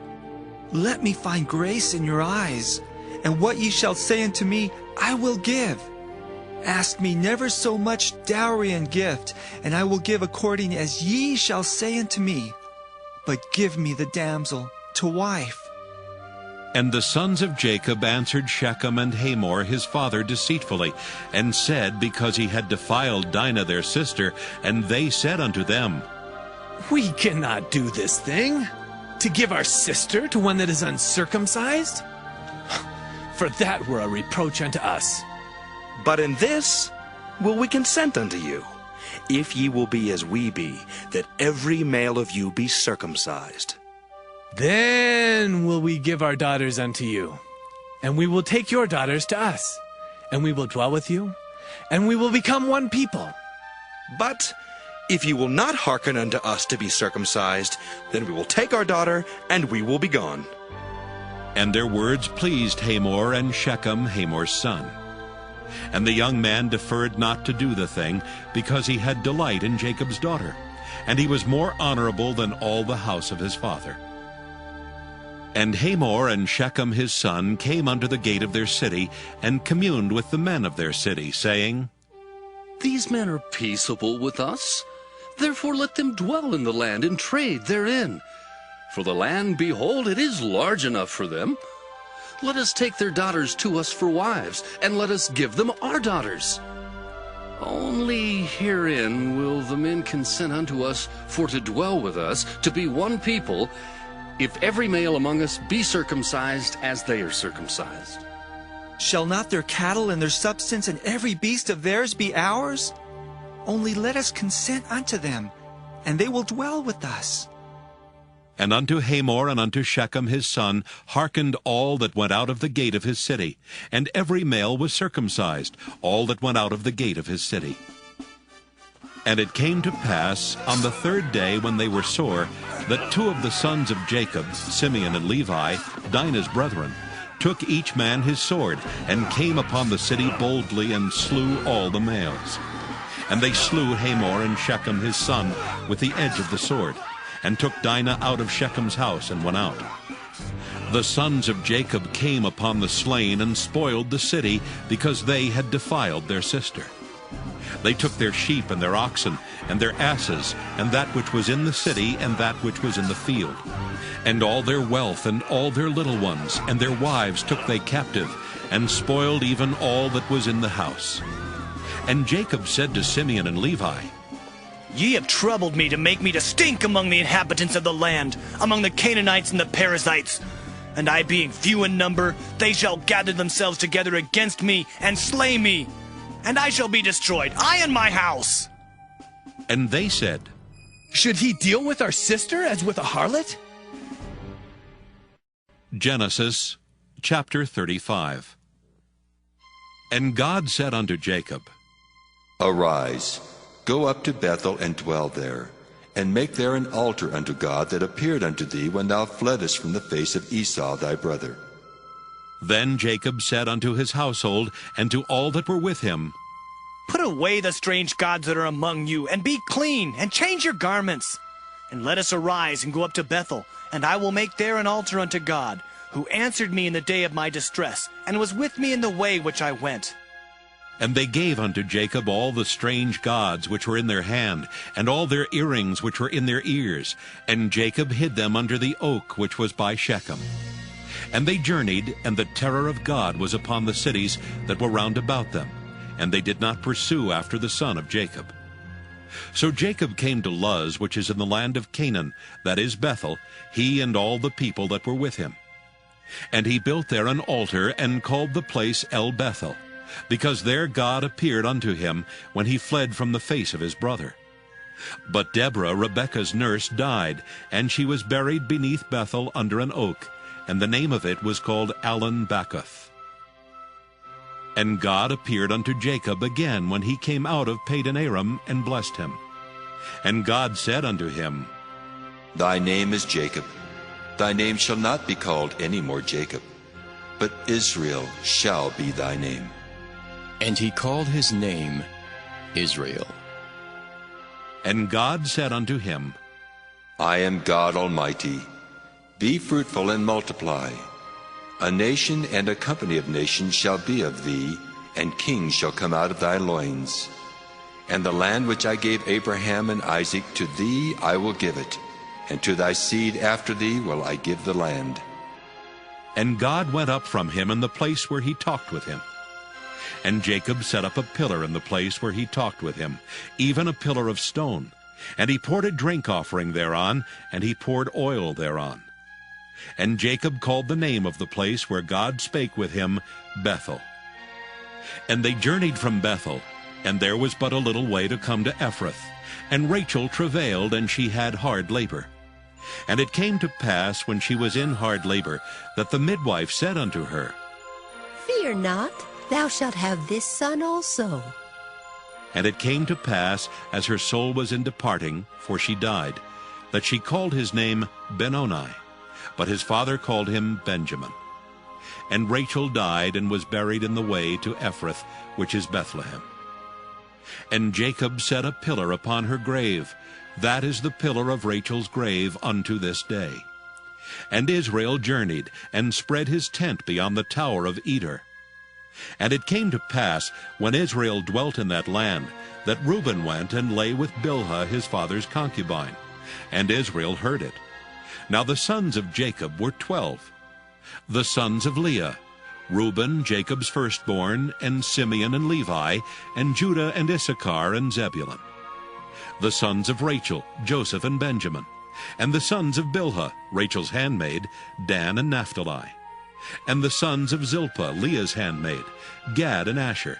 S17: Let me find grace in your eyes, and what ye shall say unto me I will give. Ask me never so much dowry and gift, and I will give according as ye shall say unto me. But give me the damsel to wife.
S1: And the sons of Jacob answered Shechem and Hamor his father deceitfully, and said, because he had defiled Dinah their sister, and they said unto them,
S11: We cannot do this thing, to give our sister to one that is uncircumcised. For that were a reproach unto us.
S19: But in this will we consent unto you, if ye will be as we be, that every male of you be circumcised.
S11: Then will we give our daughters unto you, and we will take your daughters to us, and we will dwell with you, and we will become one people.
S19: But if ye will not hearken unto us to be circumcised, then we will take our daughter, and we will be gone.
S1: And their words pleased Hamor and Shechem, Hamor's son. And the young man deferred not to do the thing, because he had delight in Jacob's daughter, and he was more honorable than all the house of his father. And Hamor and Shechem his son came unto the gate of their city, and communed with the men of their city, saying,
S18: These men are peaceable with us. Therefore let them dwell in the land, and trade therein. For the land, behold, it is large enough for them. Let us take their daughters to us for wives, and let us give them our daughters. Only herein will the men consent unto us for to dwell with us, to be one people, if every male among us be circumcised as they are circumcised.
S17: Shall not their cattle and their substance and every beast of theirs be ours? Only let us consent unto them, and they will dwell with us.
S1: And unto Hamor and unto Shechem his son hearkened all that went out of the gate of his city, and every male was circumcised, all that went out of the gate of his city. And it came to pass on the third day, when they were sore, that two of the sons of Jacob, Simeon and Levi, Dinah's brethren, took each man his sword, and came upon the city boldly, and slew all the males. And they slew Hamor and Shechem his son with the edge of the sword, and took Dinah out of Shechem's house, and went out. The sons of Jacob came upon the slain, and spoiled the city, because they had defiled their sister. They took their sheep and their oxen, and their asses, and that which was in the city, and that which was in the field. And all their wealth, and all their little ones, and their wives took they captive, and spoiled even all that was in the house. And Jacob said to Simeon and Levi,
S6: Ye have troubled me to make me to stink among the inhabitants of the land, among the Canaanites and the Perizzites. And I being few in number, they shall gather themselves together against me, and slay me. And I shall be destroyed, I and my house.
S1: And they said,
S11: Should he deal with our sister as with a harlot?
S1: Genesis chapter 35. And God said unto Jacob,
S2: Arise, go up to Bethel, and dwell there, and make there an altar unto God that appeared unto thee when thou fleddest from the face of Esau thy brother.
S1: Then Jacob said unto his household, and to all that were with him,
S6: Put away the strange gods that are among you, and be clean, and change your garments. And let us arise and go up to Bethel, and I will make there an altar unto God, who answered me in the day of my distress, and was with me in the way which I went.
S1: And they gave unto Jacob all the strange gods which were in their hand, and all their earrings which were in their ears. And Jacob hid them under the oak which was by Shechem. And they journeyed, and the terror of God was upon the cities that were round about them, and they did not pursue after the son of Jacob. So Jacob came to Luz, which is in the land of Canaan, that is Bethel, he and all the people that were with him. And he built there an altar, and called the place El Bethel, because there God appeared unto him when he fled from the face of his brother. But Deborah, Rebekah's nurse, died, and she was buried beneath Bethel under an oak, and the name of it was called Allon Bacuth. And God appeared unto Jacob again when he came out of Padan Aram, and blessed him. And God said unto him,
S2: Thy name is Jacob. Thy name shall not be called any more Jacob, but Israel shall be thy name.
S20: And he called his name Israel.
S1: And God said unto him,
S2: I am God Almighty. Be fruitful and multiply. A nation and a company of nations shall be of thee, and kings shall come out of thy loins. And the land which I gave Abraham and Isaac, to thee I will give it, and to thy seed after thee will I give the land.
S1: And God went up from him in the place where he talked with him. And Jacob set up a pillar in the place where he talked with him, even a pillar of stone. And he poured a drink offering thereon, and he poured oil thereon. And Jacob called the name of the place where God spake with him, Bethel. And they journeyed from Bethel, and there was but a little way to come to Ephrath. And Rachel travailed, and she had hard labor. And it came to pass, when she was in hard labor, that the midwife said unto her,
S21: Fear not, thou shalt have this son also.
S1: And it came to pass, as her soul was in departing, for she died, that she called his name Benoni, but his father called him Benjamin. And Rachel died, and was buried in the way to Ephrath, which is Bethlehem. And Jacob set a pillar upon her grave. That is the pillar of Rachel's grave unto this day. And Israel journeyed, and spread his tent beyond the tower of Eder. And it came to pass, when Israel dwelt in that land, that Reuben went and lay with Bilhah his father's concubine. And Israel heard it. Now the sons of Jacob were 12. The sons of Leah, Reuben, Jacob's firstborn, and Simeon and Levi, and Judah and Issachar and Zebulun. The sons of Rachel, Joseph and Benjamin. And the sons of Bilhah, Rachel's handmaid, Dan and Naphtali. And the sons of Zilpah, Leah's handmaid, Gad and Asher.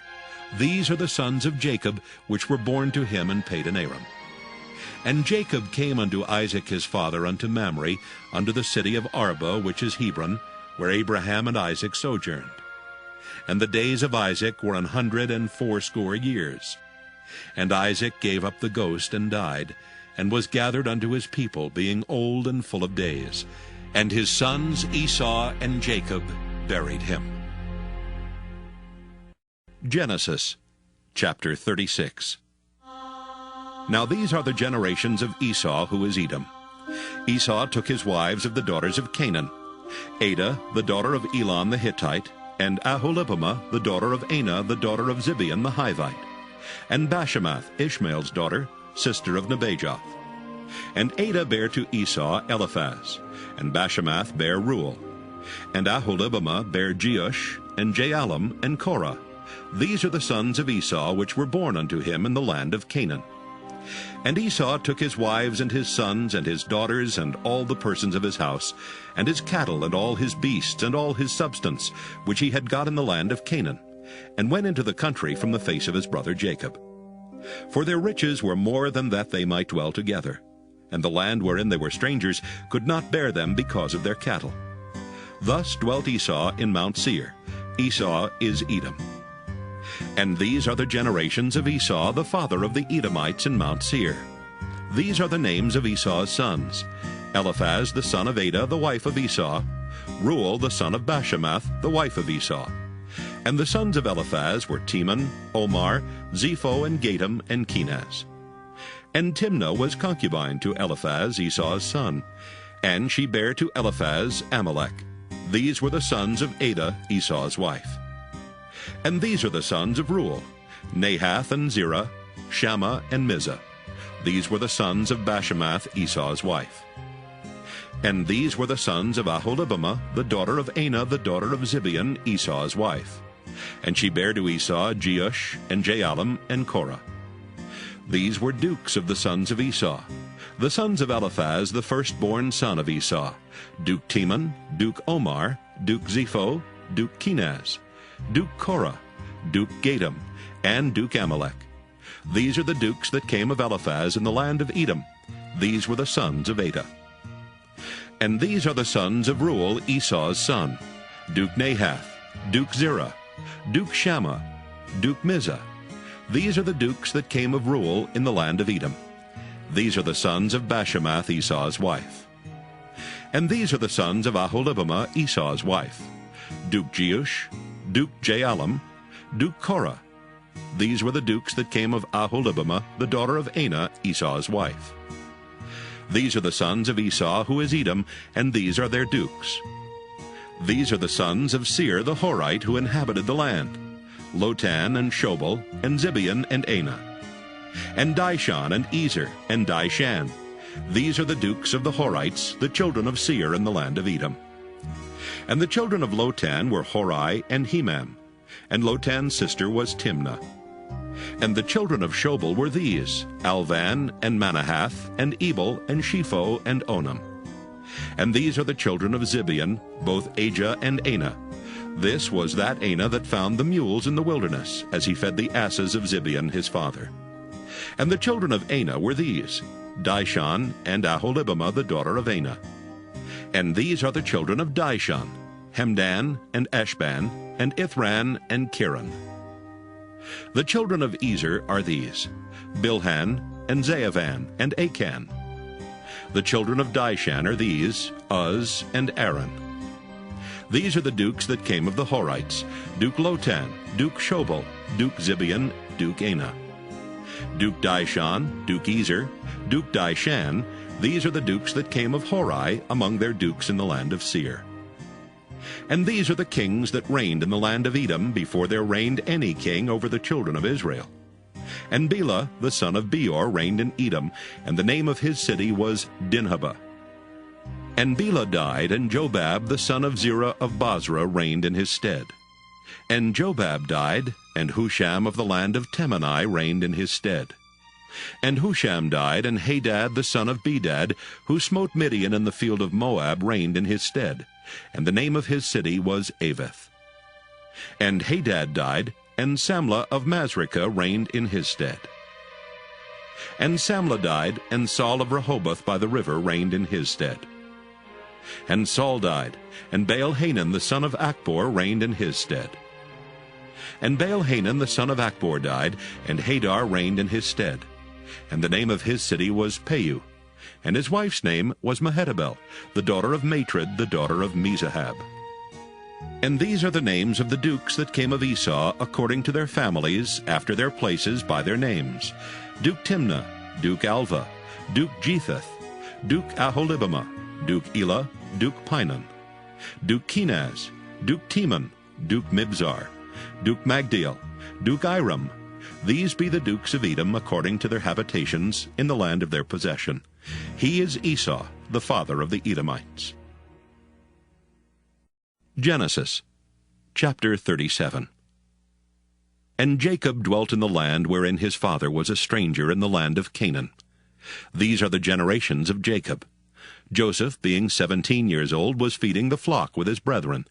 S1: These are the sons of Jacob, which were born to him in Padan Aram. And Jacob came unto Isaac his father unto Mamre, unto the city of Arba, which is Hebron, where Abraham and Isaac sojourned. And the days of Isaac were 180 years. And Isaac gave up the ghost and died, and was gathered unto his people, being old and full of days. And his sons Esau and Jacob buried him. Genesis chapter 36. Now these are the generations of Esau, who is Edom. Esau took his wives of the daughters of Canaan, Adah, the daughter of Elon the Hittite, and Aholibamah, the daughter of Anah, the daughter of Zibeon the Hivite, and Bashemath, Ishmael's daughter, sister of Nebajoth. And Adah bare to Esau Eliphaz, and Bashemath bare Reuel, and Aholibamah bare Jeush, and Jaalam, and Korah. These are the sons of Esau, which were born unto him in the land of Canaan. And Esau took his wives and his sons and his daughters and all the persons of his house, and his cattle and all his beasts and all his substance, which he had got in the land of Canaan, and went into the country from the face of his brother Jacob. For their riches were more than that they might dwell together, and the land wherein they were strangers could not bear them because of their cattle. Thus dwelt Esau in Mount Seir. Esau is Edom. And these are the generations of Esau, the father of the Edomites in Mount Seir. These are the names of Esau's sons: Eliphaz the son of Adah, the wife of Esau; Reuel the son of Bashemath, the wife of Esau. And the sons of Eliphaz were Teman, Omar, Zepho, and Gatam, and Kenaz. And Timnah was concubine to Eliphaz, Esau's son, and she bare to Eliphaz Amalek. These were the sons of Adah, Esau's wife. And these are the sons of Reuel: Nahath and Zerah, Shammah and Mizah. These were the sons of Bashemath, Esau's wife. And these were the sons of Aholibamah, the daughter of Anah, the daughter of Zibeon, Esau's wife. And she bare to Esau Jeush, and Jaalam, and Korah. These were dukes of the sons of Esau. The sons of Eliphaz, the firstborn son of Esau: Duke Teman, Duke Omar, Duke Zepho, Duke Kenaz, Duke Korah, Duke Gatam, and Duke Amalek. These are the dukes that came of Eliphaz in the land of Edom. These were the sons of Adah. And these are the sons of Reuel, Esau's son: Duke Nahath, Duke Zerah, Duke Shammah, Duke Mizah. These are the dukes that came of Reuel in the land of Edom. These are the sons of Bashemath, Esau's wife. And these are the sons of Aholibamah, Esau's wife: Duke Jeush, Duke Jaalam, Duke Korah. These were the dukes that came of Aholibamah, the daughter of Anah, Esau's wife. These are the sons of Esau, who is Edom, and these are their dukes. These are the sons of Seir the Horite, who inhabited the land: Lotan and Shobal, and Zibeon and Anah, and Dishon and Ezer and Dishan. These are the dukes of the Horites, the children of Seir in the land of Edom. And the children of Lotan were Hori and Hemam, and Lotan's sister was Timnah. And the children of Shobal were these: Alvan and Manahath, and Ebal, and Shepho, and Onam. And these are the children of Zibeon, both Ajah and Anah. This was that Anah that found the mules in the wilderness, as he fed the asses of Zibeon his father. And the children of Anah were these: Dishon and Aholibamah, the daughter of Anah. And these are the children of Dishon: Hemdan, and Eshban, and Ithran, and Kiran. The children of Ezer are these: Bilhan, and Zaavan, and Achan. The children of Dishan are these: Uz, and Aaron. These are the dukes that came of the Horites: Duke Lotan, Duke Shobal, Duke Zibeon, Duke Anah. Duke Dishon, Duke Ezer, Duke Dishan. These are the dukes that came of Hori among their dukes in the land of Seir. And these are the kings that reigned in the land of Edom before there reigned any king over the children of Israel. And Bela the son of Beor reigned in Edom, and the name of his city was Dinhabah. And Bela died, and Jobab the son of Zerah of Bozrah reigned in his stead. And Jobab died, and Husham of the land of Temani reigned in his stead. And Husham died, and Hadad the son of Bedad, who smote Midian in the field of Moab, reigned in his stead. And the name of his city was Avith. And Hadad died, and Samlah of Masrekah reigned in his stead. And Samlah died, and Saul of Rehoboth by the river reigned in his stead. And Saul died, and Baal-Hanan the son of Achbor reigned in his stead. And Baal-Hanan the son of Achbor died, and Hadar reigned in his stead. And the name of his city was Peiu, and his wife's name was Mehetabel, the daughter of Matred, the daughter of Mezahab. And these are the names of the dukes that came of Esau, according to their families, after their places, by their names: Duke Timnah, Duke Alva, Duke Jetheth, Duke Aholibamah, Duke Elah, Duke Pinon, Duke Kenaz, Duke Teman, Duke Mibzar, Duke Magdiel, Duke Iram. These be the dukes of Edom according to their habitations in the land of their possession. He is Esau, the father of the Edomites. Genesis chapter 37. And Jacob dwelt in the land wherein his father was a stranger in the land of Canaan. These are the generations of Jacob. Joseph, being 17 years old, was feeding the flock with his brethren,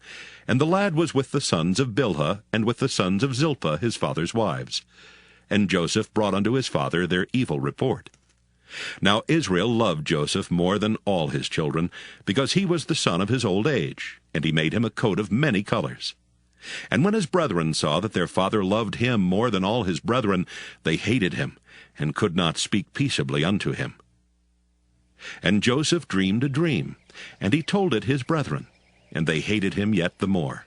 S1: and the lad was with the sons of Bilhah, and with the sons of Zilpah his father's wives. And Joseph brought unto his father their evil report. Now Israel loved Joseph more than all his children, because he was the son of his old age, and he made him a coat of many colors. And when his brethren saw that their father loved him more than all his brethren, they hated him, and could not speak peaceably unto him. And Joseph dreamed a dream, and he told it his brethren, and they hated him yet the more.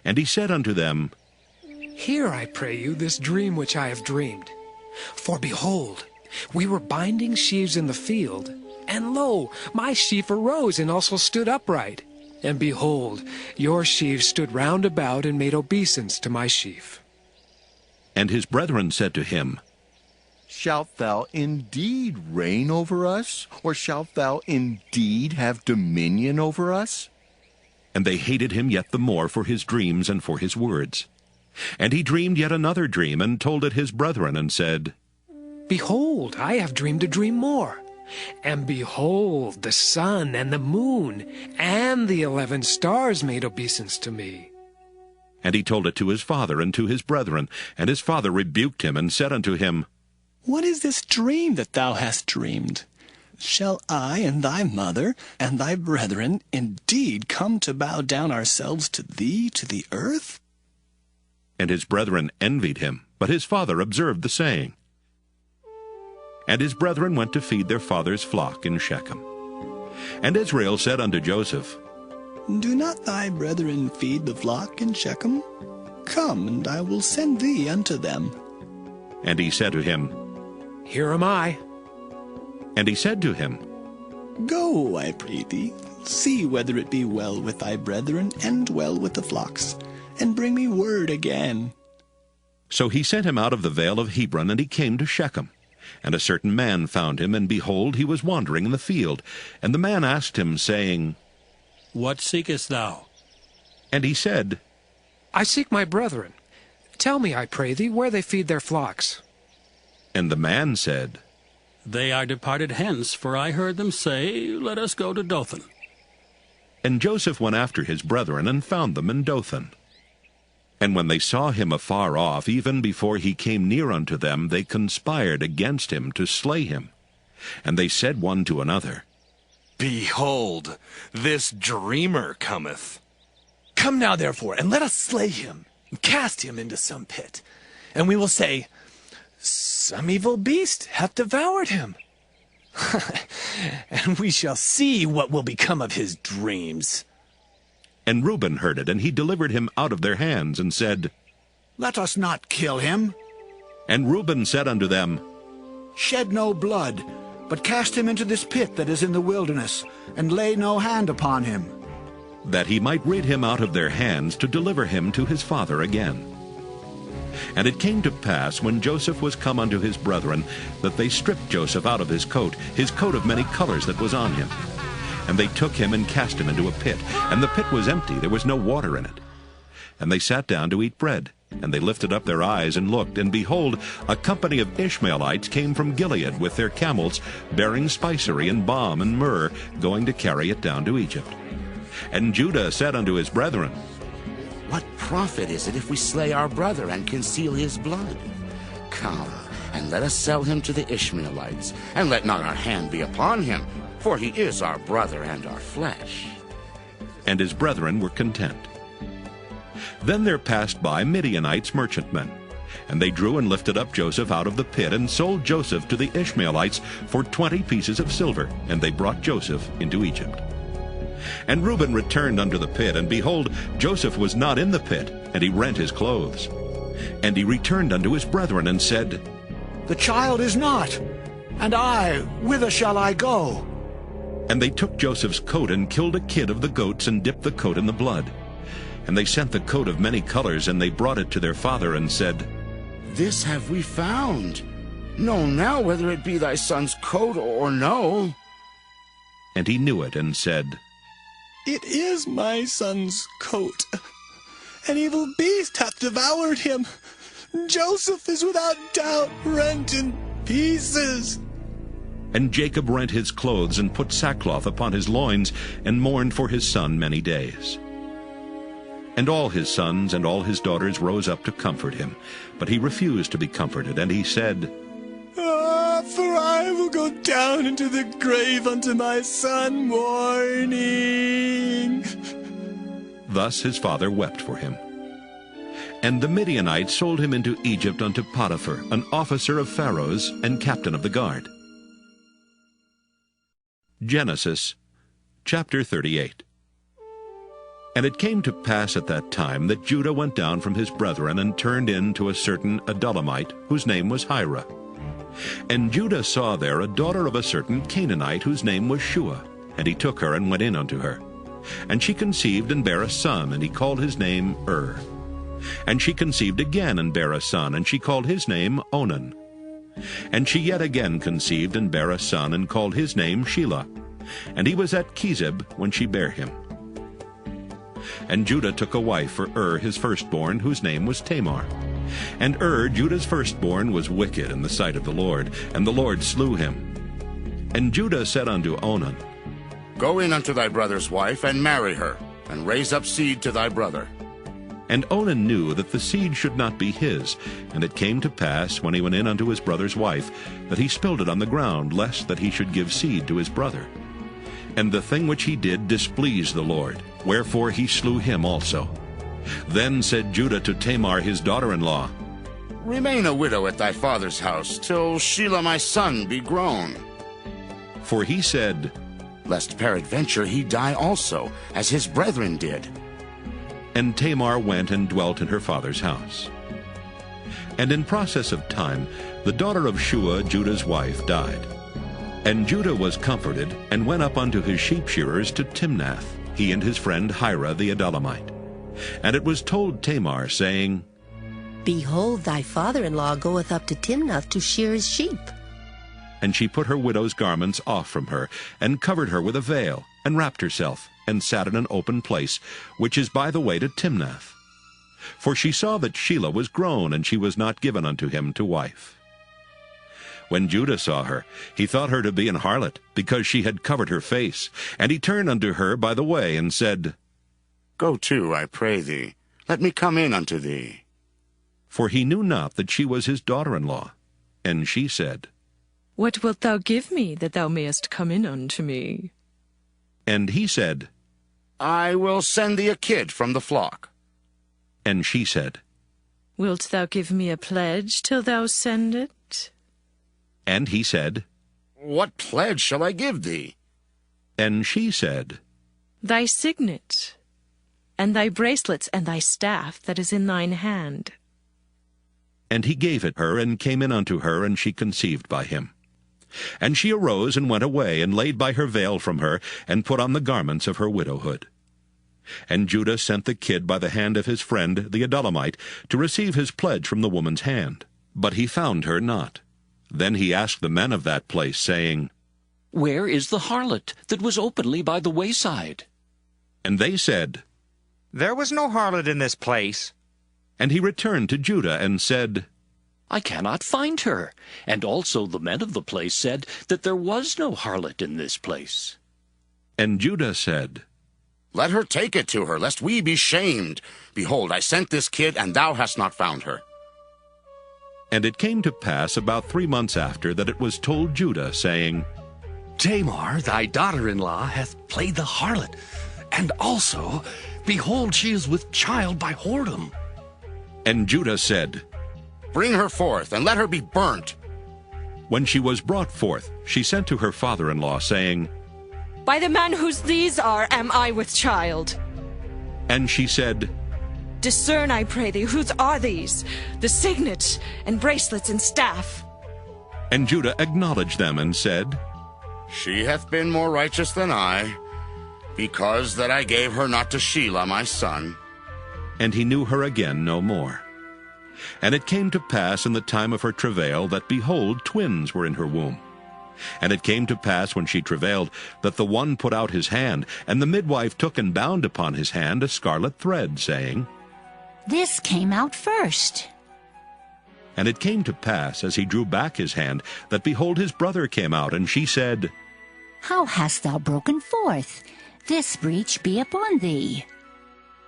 S1: And he said unto them,
S3: Hear, I pray you, this dream which I have dreamed. For behold, we were binding sheaves in the field, and lo, my sheaf arose and also stood upright. And behold, your sheaves stood round about and made obeisance to my sheaf.
S1: And his brethren said to him,
S22: Shalt thou indeed reign over us, or shalt thou indeed have dominion over us?
S1: And they hated him yet the more for his dreams and for his words. And he dreamed yet another dream, and told it his brethren, and said,
S3: Behold, I have dreamed a dream more. And behold, the sun and the moon and the 11 stars made obeisance to me.
S1: And he told it to his father and to his brethren. And his father rebuked him, and said unto him,
S6: What is this dream that thou hast dreamed? Shall I and thy mother and thy brethren indeed come to bow down ourselves to thee to the earth?
S1: And his brethren envied him, but his father observed the saying. And his brethren went to feed their father's flock in Shechem. And Israel said unto Joseph,
S6: Do not thy brethren feed the flock in Shechem? Come, and I will send thee unto them.
S1: And he said to him,
S3: Here am I.
S1: And he said to him,
S6: Go, I pray thee, see whether it be well with thy brethren, and well with the flocks, and bring me word again.
S1: So he sent him out of the vale of Hebron, and he came to Shechem. And a certain man found him, and behold, he was wandering in the field. And the man asked him, saying,
S23: What seekest thou?
S1: And he said,
S3: I seek my brethren. Tell me, I pray thee, where they feed their flocks.
S1: And the man said,
S23: They are departed hence, for I heard them say, Let us go to Dothan.
S1: And Joseph went after his brethren, and found them in Dothan. And when they saw him afar off, even before he came near unto them, they conspired against him to slay him. And they said one to another,
S19: Behold, this dreamer cometh.
S11: Come now, therefore, and let us slay him, and cast him into some pit. And we will say, Some evil beast hath devoured him. And we shall see what will become of his dreams.
S1: And Reuben heard it, and he delivered him out of their hands, and said,
S24: Let us not kill him.
S1: And Reuben said unto them,
S24: Shed no blood, but cast him into this pit that is in the wilderness, and lay no hand upon him.
S1: that he might rid him out of their hands, to deliver him to his father again. And it came to pass, when Joseph was come unto his brethren, that they stripped Joseph out of his coat of many colors that was on him. And they took him and cast him into a pit, and the pit was empty, there was no water in it. And they sat down to eat bread, and they lifted up their eyes and looked, and behold, a company of Ishmaelites came from Gilead with their camels, bearing spicery and balm and myrrh, going to carry it down to Egypt. And Judah said unto his brethren,
S5: What profit is it if we slay our brother and conceal his blood? Come, and let us sell him to the Ishmaelites, and let not our hand be upon him, for he is our brother and our flesh.
S1: And his brethren were content. Then there passed by Midianites merchantmen, and they drew and lifted up Joseph out of the pit, and sold Joseph to the Ishmaelites for 20 pieces of silver, and they brought Joseph into Egypt. And Reuben returned unto the pit, and behold, Joseph was not in the pit, and he rent his clothes. And he returned unto his brethren, and said,
S24: The child is not, and I, whither shall I go?
S1: And they took Joseph's coat, and killed a kid of the goats, and dipped the coat in the blood. And they sent the coat of many colors, and they brought it to their father, and said,
S5: This have we found. Know now whether it be thy son's coat or no.
S1: And he knew it, and said,
S6: It is my son's coat. An evil beast hath devoured him. Joseph is without doubt rent in pieces.
S1: And Jacob rent his clothes, and put sackcloth upon his loins, and mourned for his son many days. And all his sons and all his daughters rose up to comfort him. But he refused to be comforted, and he said,
S6: For I will go down into the grave unto my son mourning.
S1: Thus his father wept for him. And the Midianites sold him into Egypt unto Potiphar, an officer of Pharaoh's, and captain of the guard. Genesis chapter 38. And it came to pass at that time that Judah went down from his brethren, and turned in to a certain Adullamite, whose name was Hira. And Judah saw there a daughter of a certain Canaanite, whose name was Shua. And he took her, and went in unto her. And she conceived, and bare a son, and he called his name And she conceived again, and bare a son, and she called his name Onan. And she yet again conceived, and bare a son, and called his name Shelah. And he was at Chezib when she bare him. And Judah took a wife for his firstborn, whose name was Tamar. And Judah's firstborn, was wicked in the sight of the Lord, and the Lord slew him. And Judah said unto Onan,
S5: Go in unto thy brother's wife, and marry her, and raise up seed to thy brother.
S1: And Onan knew that the seed should not be his. And it came to pass, when he went in unto his brother's wife, that he spilled it on the ground, lest that he should give seed to his brother. And the thing which he did displeased the Lord, wherefore he slew him also. Then said Judah to Tamar his daughter-in-law,
S5: Remain a widow at thy father's house, till Shelah my son be grown.
S1: For he said,
S5: Lest peradventure he die also, as his brethren did.
S1: And Tamar went and dwelt in her father's house. And in process of time, the daughter of Shua, Judah's wife, died. And Judah was comforted, and went up unto his sheep shearers to Timnath, he and his friend Hira the Adullamite. And it was told Tamar, saying,
S21: Behold, thy father-in-law goeth up to Timnath to shear his sheep.
S1: And she put her widow's garments off from her, and covered her with a veil, and wrapped herself, and sat in an open place, which is by the way to Timnath. For she saw that Shelah was grown, and she was not given unto him to wife. When Judah saw her, he thought her to be an harlot, because she had covered her face. And he turned unto her by the way, and said,
S5: Go to, I pray thee. Let me come in unto thee.
S1: For he knew not that she was his daughter-in-law. And she said,
S4: What wilt thou give me, that thou mayest come in unto me?
S1: And he said,
S5: I will send thee a kid from the flock.
S1: And she said,
S4: Wilt thou give me a pledge till thou send it?
S1: And he said,
S5: What pledge shall I give thee?
S1: And she said,
S4: Thy signet, and thy bracelets, and thy staff that is in thine hand.
S1: And he gave it her, and came in unto her, and she conceived by him. And she arose, and went away, and laid by her veil from her, and put on the garments of her widowhood. And Judah sent the kid by the hand of his friend the Adullamite, to receive his pledge from the woman's hand. But he found her not. Then he asked the men of that place, saying,
S7: Where is the harlot that was openly by the wayside?
S1: And they said,
S9: There was no harlot in this place.
S1: And he returned to Judah, and said,
S7: I cannot find her. And also the men of the place said that there was no harlot in this place.
S1: And Judah said,
S5: Let her take it to her, lest we be shamed. Behold, I sent this kid, and thou hast not found her.
S1: And it came to pass about 3 months after that it was told Judah, saying,
S18: Tamar, thy daughter-in-law, hath played the harlot, and also, behold, she is with child by whoredom.
S1: And Judah said,
S5: Bring her forth, and let her be burnt.
S1: When she was brought forth, she sent to her father-in-law, saying,
S4: By the man whose these are am I with child.
S1: And she said,
S4: Discern, I pray thee, whose are these, the signet, and bracelets, and staff?
S1: And Judah acknowledged them, and said,
S5: She hath been more righteous than I, because that I gave her not to Shelah my son.
S1: And he knew her again no more. And it came to pass in the time of her travail that, behold, twins were in her womb. And it came to pass when she travailed that the one put out his hand, and the midwife took and bound upon his hand a scarlet thread, saying,
S12: This came out first.
S1: And it came to pass, as he drew back his hand, that, behold, his brother came out, and she said,
S12: How hast thou broken forth? This breach be upon thee.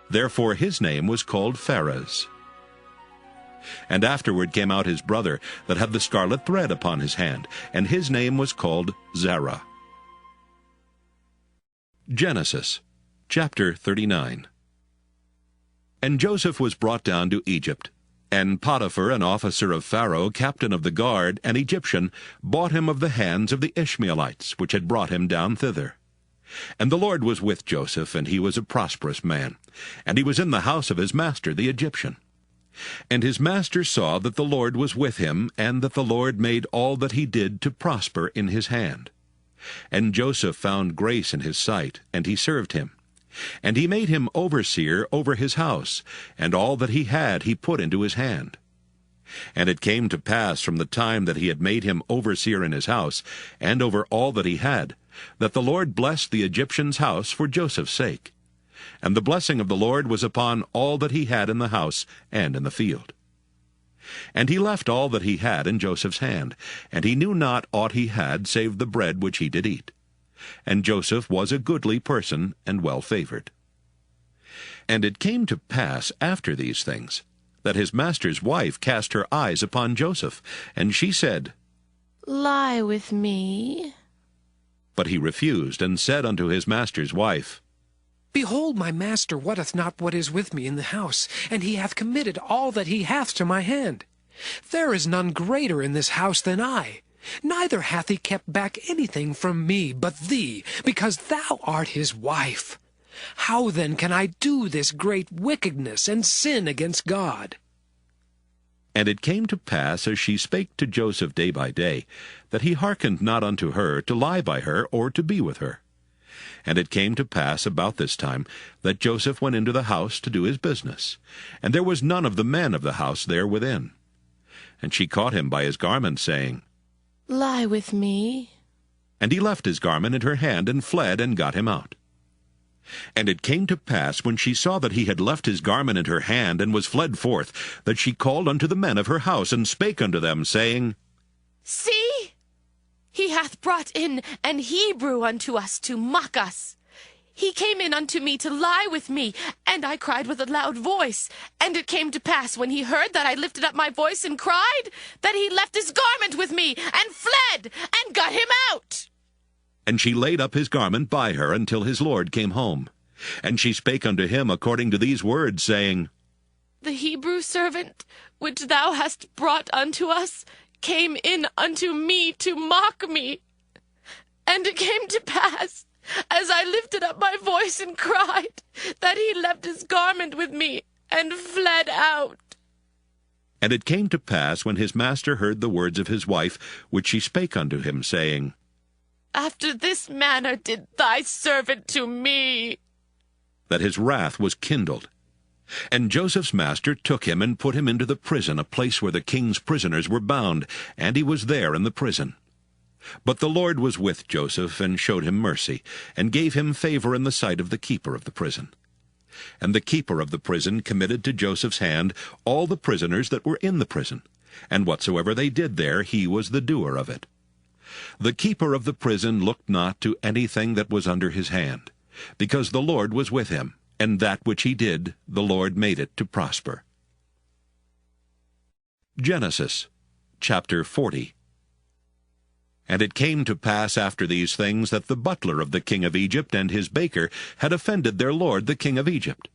S1: Therefore his name was called Pharez. And afterward came out his brother that had the scarlet thread upon his hand, and his name was called Zerah. Genesis chapter 39. And Joseph was brought down to Egypt, and Potiphar, an officer of Pharaoh, captain of the guard, an Egyptian, bought him of the hands of the Ishmaelites, which had brought him down thither. And the Lord was with Joseph, and he was a prosperous man, and he was in the house of his master the Egyptian. And his master saw that the Lord was with him, and that the Lord made all that he did to prosper in his hand. And Joseph found grace in his sight, and he served him. And he made him overseer over his house, and all that he had he put into his hand. And it came to pass from the time that he had made him overseer in his house, and over all that he had, that the Lord blessed the Egyptian's house for Joseph's sake. And the blessing of the Lord was upon all that he had in the house and in the field. And he left all that he had in Joseph's hand, and he knew not aught he had save the bread which he did eat. And Joseph was a goodly person and well-favored. And it came to pass after these things, that his master's wife cast her eyes upon Joseph, and she said,
S4: Lie with me.
S1: But he refused, and said unto his master's wife,
S3: Behold, my master wotteth not what is with me in the house, and he hath committed all that he hath to my hand. There is none greater in this house than I. Neither hath he kept back anything from me but thee, because thou art his wife. How then can I do this great wickedness and sin against God?
S1: And it came to pass, as she spake to Joseph day by day, that he hearkened not unto her to lie by her or to be with her. And it came to pass about this time that Joseph went into the house to do his business, and there was none of the men of the house there within. And she caught him by his garment, saying,
S4: Lie with me.
S1: And he left his garment in her hand, and fled, and got him out. And it came to pass, when she saw that he had left his garment in her hand, and was fled forth, that she called unto the men of her house, and spake unto them, saying,
S13: See, he hath brought in an Hebrew unto us to mock us. He came in unto me to lie with me, and I cried with a loud voice. And it came to pass, when he heard that I lifted up my voice and cried, that he left his garment with me, and fled, and got him out.
S1: And she laid up his garment by her until his lord came home. And she spake unto him according to these words, saying,
S13: The Hebrew servant, which thou hast brought unto us, came in unto me to mock me. And it came to pass, as I lifted up my voice and cried, that he left his garment with me, and fled out.
S1: And it came to pass, when his master heard the words of his wife, which she spake unto him, saying,
S13: After this manner did thy servant to me,
S1: that his wrath was kindled. And Joseph's master took him, and put him into the prison, a place where the king's prisoners were bound, and he was there in the prison. But the Lord was with Joseph, and showed him mercy, and gave him favor in the sight of the keeper of the prison. And the keeper of the prison committed to Joseph's hand all the prisoners that were in the prison, and whatsoever they did there, he was the doer of it. The keeper of the prison looked not to anything that was under his hand, because the Lord was with him, and that which he did, the Lord made it to prosper. Genesis chapter 40. And it came to pass after these things that the butler of the king of Egypt and his baker had offended their lord the king of Egypt.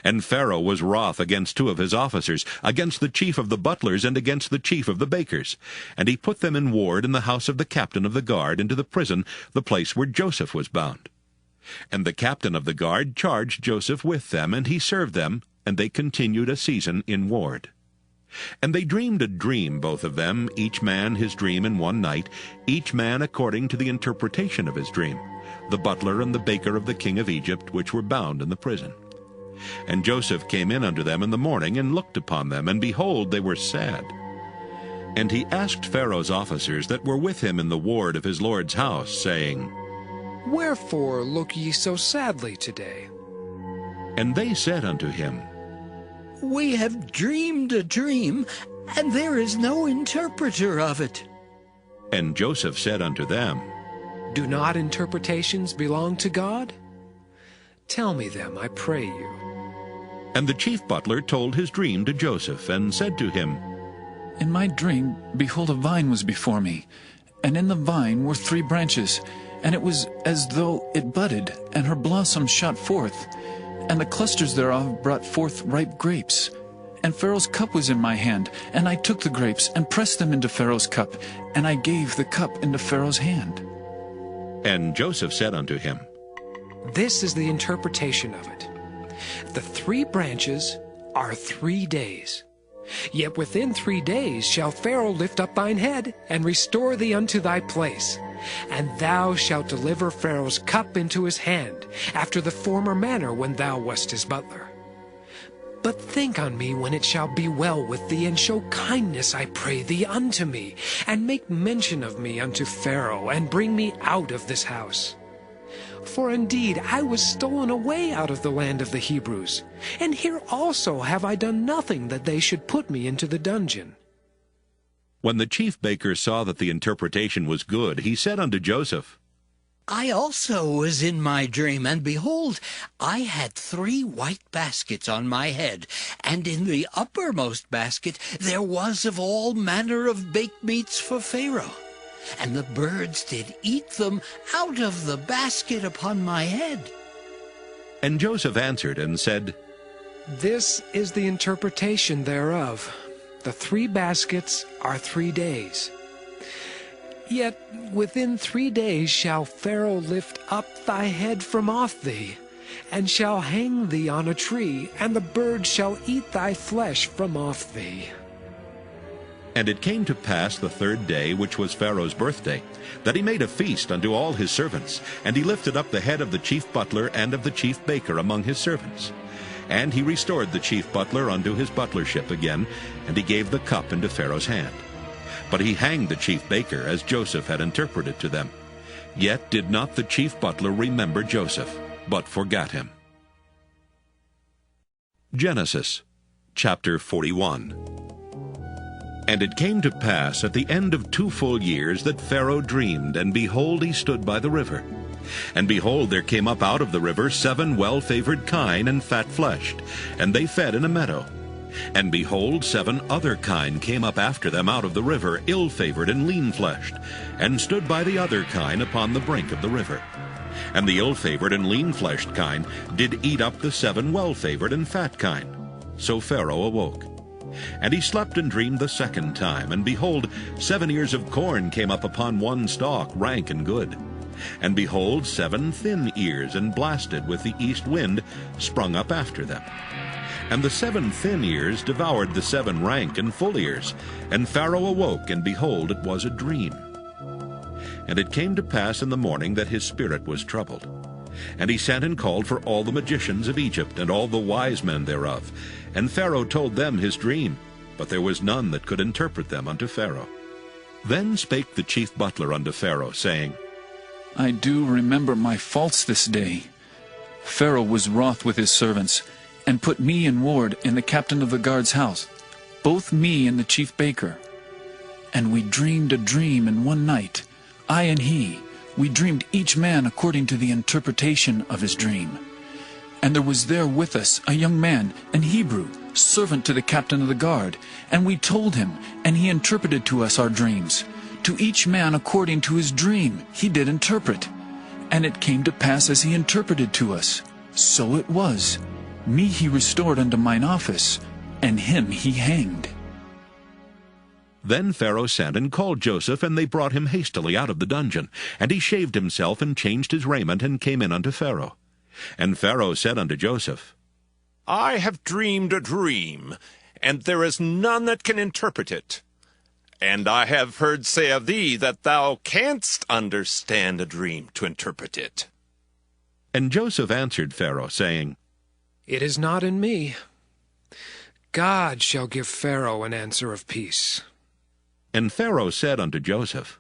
S1: And Pharaoh was wroth against two of his officers, against the chief of the butlers and against the chief of the bakers. And he put them in ward in the house of the captain of the guard into the prison, the place where Joseph was bound. And the captain of the guard charged Joseph with them, and he served them, and they continued a season in ward. And they dreamed a dream, both of them, each man his dream in one night, each man according to the interpretation of his dream, the butler and the baker of the king of Egypt, which were bound in the prison. And Joseph came in unto them in the morning, and looked upon them, and behold, they were sad. And he asked Pharaoh's officers that were with him in the ward of his lord's house, saying,
S3: Wherefore look ye so sadly today?
S1: And they said unto him,
S8: We have dreamed a dream, and there is no interpreter of it.
S1: And Joseph said unto them,
S3: Do not interpretations belong to God? Tell me them, I pray you.
S1: And the chief butler told his dream to Joseph, and said to him,
S14: In my dream, behold, a vine was before me, and in the vine were 3 branches, and it was as though it budded, and her blossoms shot forth, and the clusters thereof brought forth ripe grapes. And Pharaoh's cup was in my hand, and I took the grapes, and pressed them into Pharaoh's cup, and I gave the cup into Pharaoh's hand.
S1: And Joseph said unto him,
S3: This is the interpretation of it. The 3 branches are 3 days. Yet within 3 days shall Pharaoh lift up thine head, and restore thee unto thy place. And thou shalt deliver Pharaoh's cup into his hand, after the former manner when thou wast his butler. But think on me when it shall be well with thee, and show kindness, I pray thee, unto me, and make mention of me unto Pharaoh, and bring me out of this house. For indeed I was stolen away out of the land of the Hebrews, and here also have I done nothing that they should put me into the dungeon.
S1: When the chief baker saw that the interpretation was good, he said unto Joseph,
S8: I also was in my dream, and behold, I had 3 white baskets on my head, and in the uppermost basket there was of all manner of baked meats for Pharaoh. And the birds did eat them out of the basket upon my head.
S1: And Joseph answered and said,
S3: This is the interpretation thereof. The 3 baskets are 3 days. Yet within 3 days shall Pharaoh lift up thy head from off thee, and shall hang thee on a tree, and the birds shall eat thy flesh from off thee.
S1: And it came to pass the 3rd day, which was Pharaoh's birthday, that he made a feast unto all his servants, and he lifted up the head of the chief butler and of the chief baker among his servants. And he restored the chief butler unto his butlership again, and he gave the cup into Pharaoh's hand. But he hanged the chief baker, as Joseph had interpreted to them. Yet did not the chief butler remember Joseph, but forgat him. Genesis chapter 41. And it came to pass at the end of 2 full years that Pharaoh dreamed, and behold, he stood by the river. And behold, there came up out of the river 7 well-favored kine and fat-fleshed, and they fed in a meadow. And behold, 7 other kine came up after them out of the river, ill-favored and lean-fleshed, and stood by the other kine upon the brink of the river. And the ill-favored and lean-fleshed kine did eat up the 7 well-favored and fat kine. So Pharaoh awoke. And he slept and dreamed the 2nd time, and behold, 7 ears of corn came up upon one stalk, rank and good. And behold, 7 thin ears, and blasted with the east wind, sprung up after them. And the 7 thin ears devoured the 7 rank and full ears. And Pharaoh awoke, and behold, it was a dream. And it came to pass in the morning that his spirit was troubled. And he sent and called for all the magicians of Egypt, and all the wise men thereof. And Pharaoh told them his dream, but there was none that could interpret them unto Pharaoh. Then spake the chief butler unto Pharaoh, saying,
S14: I do remember my faults this day. Pharaoh was wroth with his servants, and put me in ward in the captain of the guard's house, both me and the chief baker. And we dreamed a dream in one night, I and he. We dreamed each man according to the interpretation of his dream. And there was there with us a young man, an Hebrew, servant to the captain of the guard, and we told him, and he interpreted to us our dreams. To each man according to his dream he did interpret. And it came to pass as he interpreted to us. So it was. Me he restored unto mine office, and him he hanged.
S1: Then Pharaoh sent and called Joseph, and they brought him hastily out of the dungeon. And he shaved himself, and changed his raiment, and came in unto Pharaoh. And Pharaoh said unto Joseph,
S10: I have dreamed a dream, and there is none that can interpret it. And I have heard say of thee that thou canst understand a dream to interpret it.
S1: And Joseph answered Pharaoh, saying,
S3: It is not in me. God shall give Pharaoh an answer of peace.
S1: And Pharaoh said unto Joseph,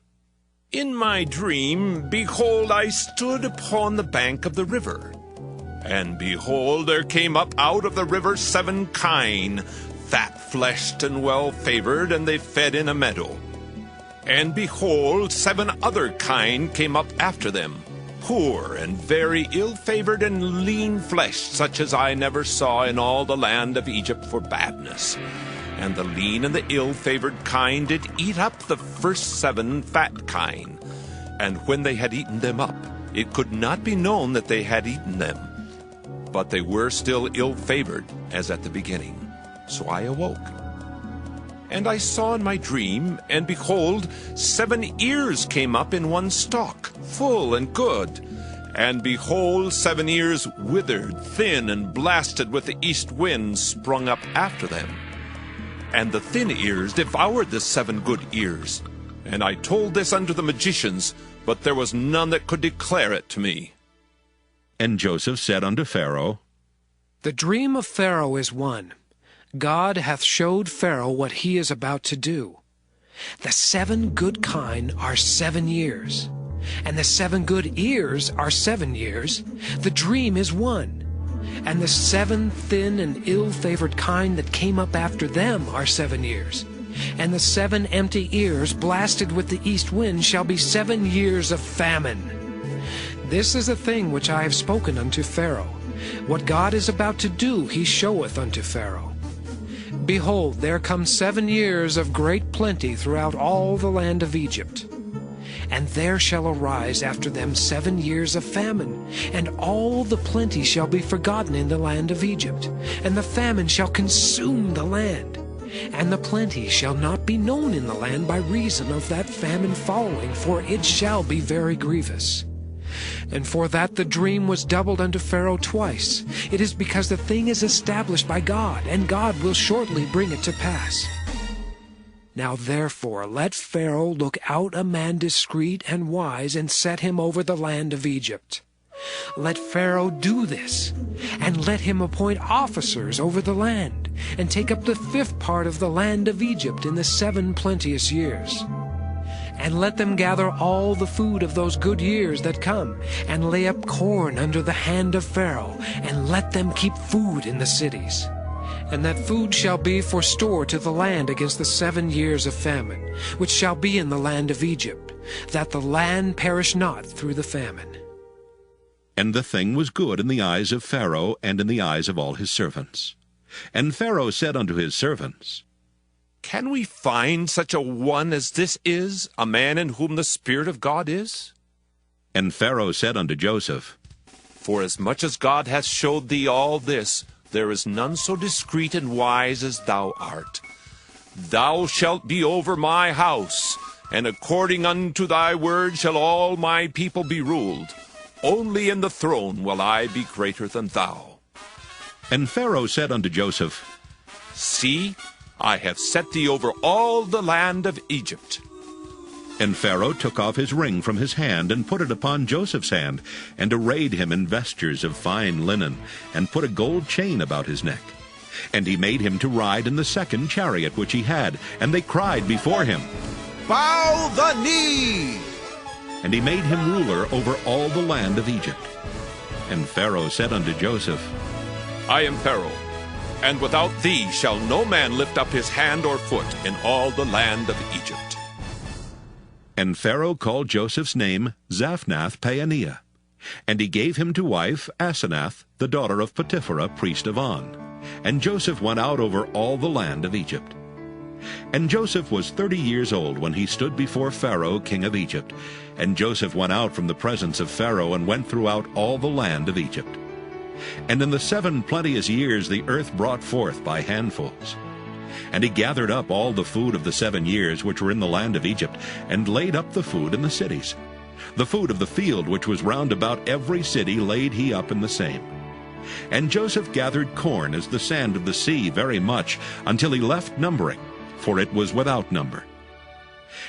S10: In my dream, behold, I stood upon the bank of the river. And behold, there came up out of the river 7 kine, fat-fleshed and well-favored, and they fed in a meadow. And behold, 7 other kine came up after them, poor and very ill-favored and lean-fleshed, such as I never saw in all the land of Egypt for badness. And the lean and the ill-favored kine did eat up the first 7 fat kine. And when they had eaten them up, it could not be known that they had eaten them. But they were still ill-favored, as at the beginning. So I awoke. And I saw in my dream, and behold, 7 ears came up in one stalk, full and good. And behold, 7 ears withered, thin, and blasted with the east wind sprung up after them. And the thin ears devoured the 7 good ears. And I told this unto the magicians, but there was none that could declare it to me.
S1: And Joseph said unto Pharaoh,
S3: The dream of Pharaoh is one. God hath showed Pharaoh what he is about to do. The 7 good kine are 7 years, and the 7 good ears are 7 years. The dream is one. And the 7 thin and ill-favored kine that came up after them are 7 years. And the 7 empty ears blasted with the east wind shall be 7 years of famine. This is a thing which I have spoken unto Pharaoh. What God is about to do he showeth unto Pharaoh. Behold, there come 7 years of great plenty throughout all the land of Egypt. And there shall arise after them 7 years of famine, and all the plenty shall be forgotten in the land of Egypt, and the famine shall consume the land. And the plenty shall not be known in the land by reason of that famine following, for it shall be very grievous. And for that the dream was doubled unto Pharaoh twice, it is because the thing is established by God, and God will shortly bring it to pass. Now therefore let Pharaoh look out a man discreet and wise, and set him over the land of Egypt. Let Pharaoh do this, and let him appoint officers over the land, and take up the 5th part of the land of Egypt in the 7 plenteous years. And let them gather all the food of those good years that come, and lay up corn under the hand of Pharaoh, and let them keep food in the cities. And that food shall be for store to the land against the 7 years of famine, which shall be in the land of Egypt, that the land perish not through the famine.
S1: And the thing was good in the eyes of Pharaoh, and in the eyes of all his servants. And Pharaoh said unto his servants,
S10: Can we find such a one as this is, a man in whom the Spirit of God is?
S1: And Pharaoh said unto Joseph,
S10: Forasmuch as God hath showed thee all this, there is none so discreet and wise as thou art. Thou shalt be over my house, and according unto thy word shall all my people be ruled. Only in the throne will I be greater than thou.
S1: And Pharaoh said unto Joseph,
S10: See, I have set thee over all the land of Egypt.
S1: And Pharaoh took off his ring from his hand, and put it upon Joseph's hand, and arrayed him in vestures of fine linen, and put a gold chain about his neck. And he made him to ride in the 2nd chariot which he had, and they cried before him,
S10: Bow the knee!
S1: And he made him ruler over all the land of Egypt. And Pharaoh said unto Joseph,
S10: I am Pharaoh, and without thee shall no man lift up his hand or foot in all the land of Egypt.
S1: And Pharaoh called Joseph's name Zaphnath-Paaneah, And he gave him to wife Asenath, the daughter of Potipherah, priest of On. And Joseph went out over all the land of Egypt. And Joseph was 30 years old when he stood before Pharaoh, king of Egypt. And Joseph went out from the presence of Pharaoh and went throughout all the land of Egypt. And in the 7 plenteous years the earth brought forth by handfuls. And he gathered up all the food of the 7 years which were in the land of Egypt, and laid up the food in the cities. The food of the field which was round about every city laid he up in the same. And Joseph gathered corn as the sand of the sea very much, until he left numbering, for it was without number.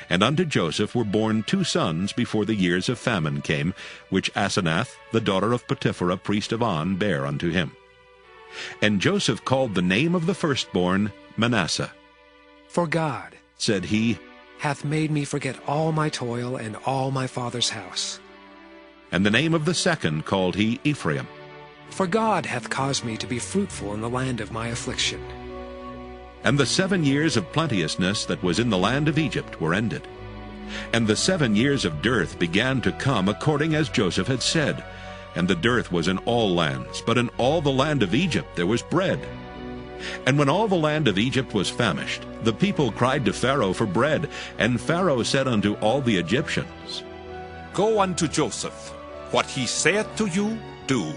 S1: And unto Joseph were born 2 sons before the years of famine came, which Asenath, the daughter of Potipherah, priest of On, bare unto him. And Joseph called the name of the firstborn Manasseh.
S3: For God,
S1: said he,
S3: hath made me forget all my toil and all my father's house.
S1: And the name of the second called he Ephraim.
S3: For God hath caused me to be fruitful in the land of my affliction.
S1: And the 7 years of plenteousness that was in the land of Egypt were ended. And the 7 years of dearth began to come according as Joseph had said. And the dearth was in all lands, but in all the land of Egypt there was bread. And when all the land of Egypt was famished, the people cried to Pharaoh for bread. And Pharaoh said unto all the Egyptians,
S10: Go unto Joseph. What he saith to you, do.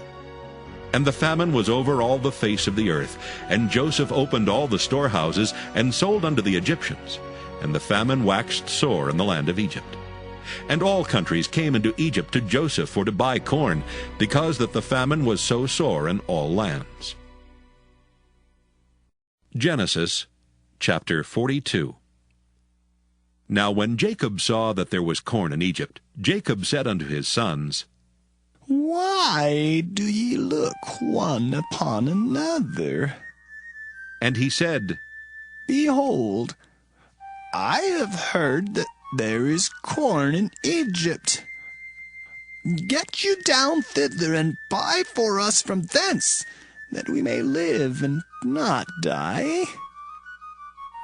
S1: And the famine was over all the face of the earth. And Joseph opened all the storehouses, and sold unto the Egyptians. And the famine waxed sore in the land of Egypt. And all countries came into Egypt to Joseph for to buy corn, because that the famine was so sore in all lands. Genesis chapter 42. Now when Jacob saw that there was corn in Egypt, Jacob said unto his sons,
S22: Why do ye look one upon another?
S1: And he said,
S22: Behold, I have heard that there is corn in Egypt. Get you down thither, and buy for us from thence, that we may live and not die.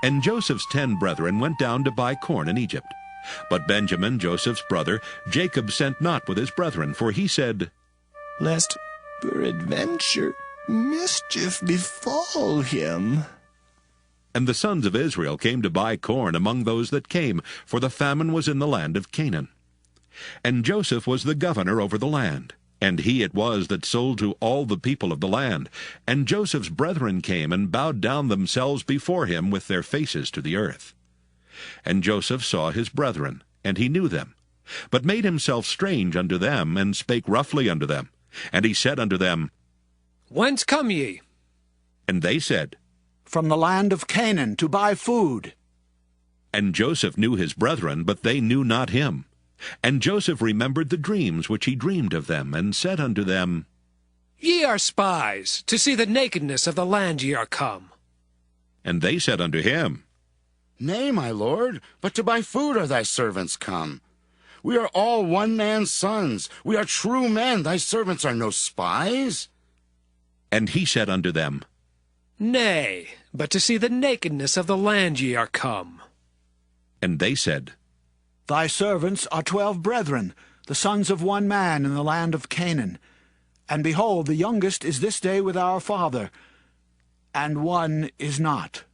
S1: And Joseph's 10 brethren went down to buy corn in Egypt. But Benjamin, Joseph's brother, Jacob sent not with his brethren, for he said,
S22: Lest peradventure mischief befall him.
S1: And the sons of Israel came to buy corn among those that came, for the famine was in the land of Canaan. And Joseph was the governor over the land, and he it was that sold to all the people of the land. And Joseph's brethren came and bowed down themselves before him with their faces to the earth. And Joseph saw his brethren, and he knew them, but made himself strange unto them, and spake roughly unto them. And he said unto them,
S3: Whence come ye?
S1: And they said,
S24: From the land of Canaan, to buy food.
S1: And Joseph knew his brethren, but they knew not him. And Joseph remembered the dreams which he dreamed of them, and said unto them,
S3: Ye are spies, to see the nakedness of the land ye are come.
S1: And they said unto him,
S5: Nay, my lord, but to buy food are thy servants come. We are all one man's sons. We are true men. Thy servants are no spies.
S1: And he said unto them,
S3: Nay, but to see the nakedness of the land ye are come.
S1: And they said,
S24: Thy servants are 12 brethren, the sons of one man in the land of Canaan. And behold, the youngest is this day with our father, and one is not.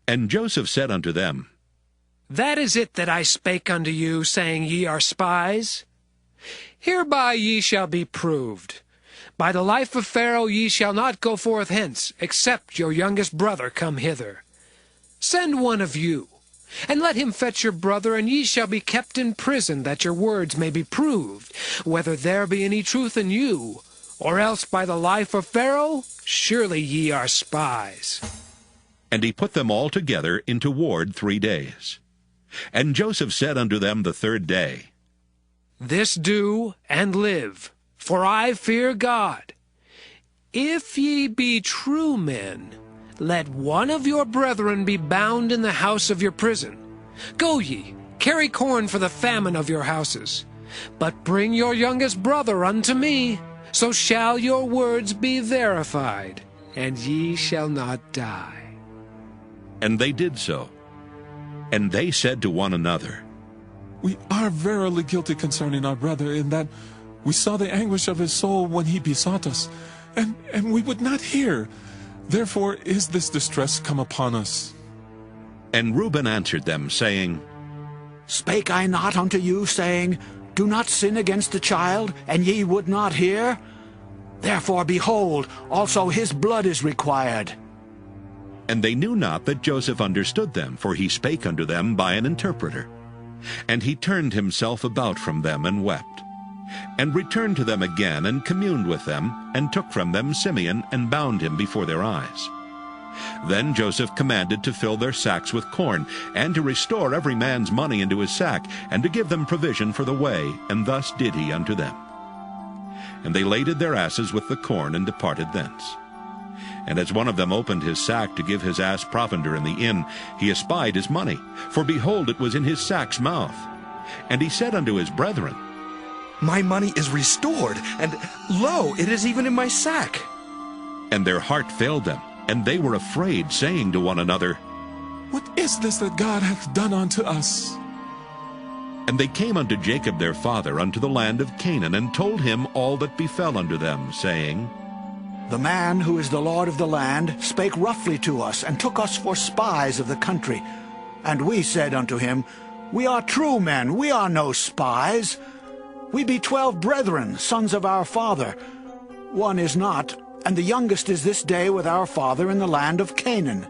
S1: And Joseph said unto them,
S3: That is it that I spake unto you, saying, Ye are spies? Hereby ye shall be proved. By the life of Pharaoh ye shall not go forth hence, except your youngest brother come hither. Send one of you, and let him fetch your brother, and ye shall be kept in prison, that your words may be proved, whether there be any truth in you, or else by the life of Pharaoh, surely ye are spies.
S1: And he put them all together into ward 3 days. And Joseph said unto them the 3rd day,
S3: This do, and live, for I fear God. If ye be true men, let one of your brethren be bound in the house of your prison. Go ye, carry corn for the famine of your houses. But bring your youngest brother unto me, so shall your words be verified, and ye shall not die.
S1: And they did so. And they said to one another,
S15: We are verily guilty concerning our brother, in that We saw the anguish of his soul when he besought us, and we would not hear. Therefore is this distress come upon us.
S1: And Reuben answered them, saying,
S24: Spake I not unto you, saying, Do not sin against the child, and ye would not hear? Therefore, behold, also his blood is required.
S1: And they knew not that Joseph understood them, for he spake unto them by an interpreter. And he turned himself about from them, and wept, and returned to them again, and communed with them, and took from them Simeon, and bound him before their eyes. Then Joseph commanded to fill their sacks with corn, and to restore every man's money into his sack, and to give them provision for the way, and thus did he unto them. And they laded their asses with the corn, and departed thence. And as one of them opened his sack to give his ass provender in the inn, he espied his money, for behold, it was in his sack's mouth. And he said unto his brethren,
S19: My money is restored, and lo, it is even in my sack.
S1: And their heart failed them, and they were afraid, saying to one another,
S15: What is this that God hath done unto us?
S1: And they came unto Jacob their father unto the land of Canaan, and told him all that befell unto them, saying,
S24: The man who is the Lord of the land spake roughly to us, and took us for spies of the country. And we said unto him, We are true men, we are no spies. We be 12 brethren, sons of our father. One is not, and the youngest is this day with our father in the land of Canaan.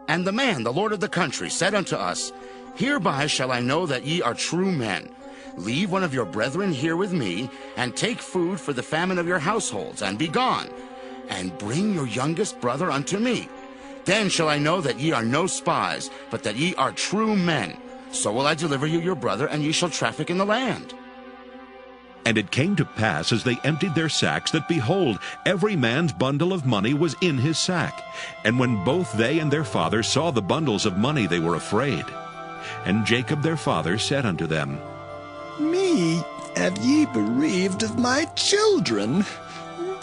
S5: And the man, the Lord of the country, said unto us, Hereby shall I know that ye are true men. Leave one of your brethren here with me, and take food for the famine of your households, and be gone, and bring your youngest brother unto me. Then shall I know that ye are no spies, but that ye are true men. So will I deliver you your brother, and ye shall traffic in the land.
S1: And it came to pass, as they emptied their sacks, that, behold, every man's bundle of money was in his sack. And when both they and their father saw the bundles of money, they were afraid. And Jacob their father said unto them,
S22: Me have ye bereaved of my children.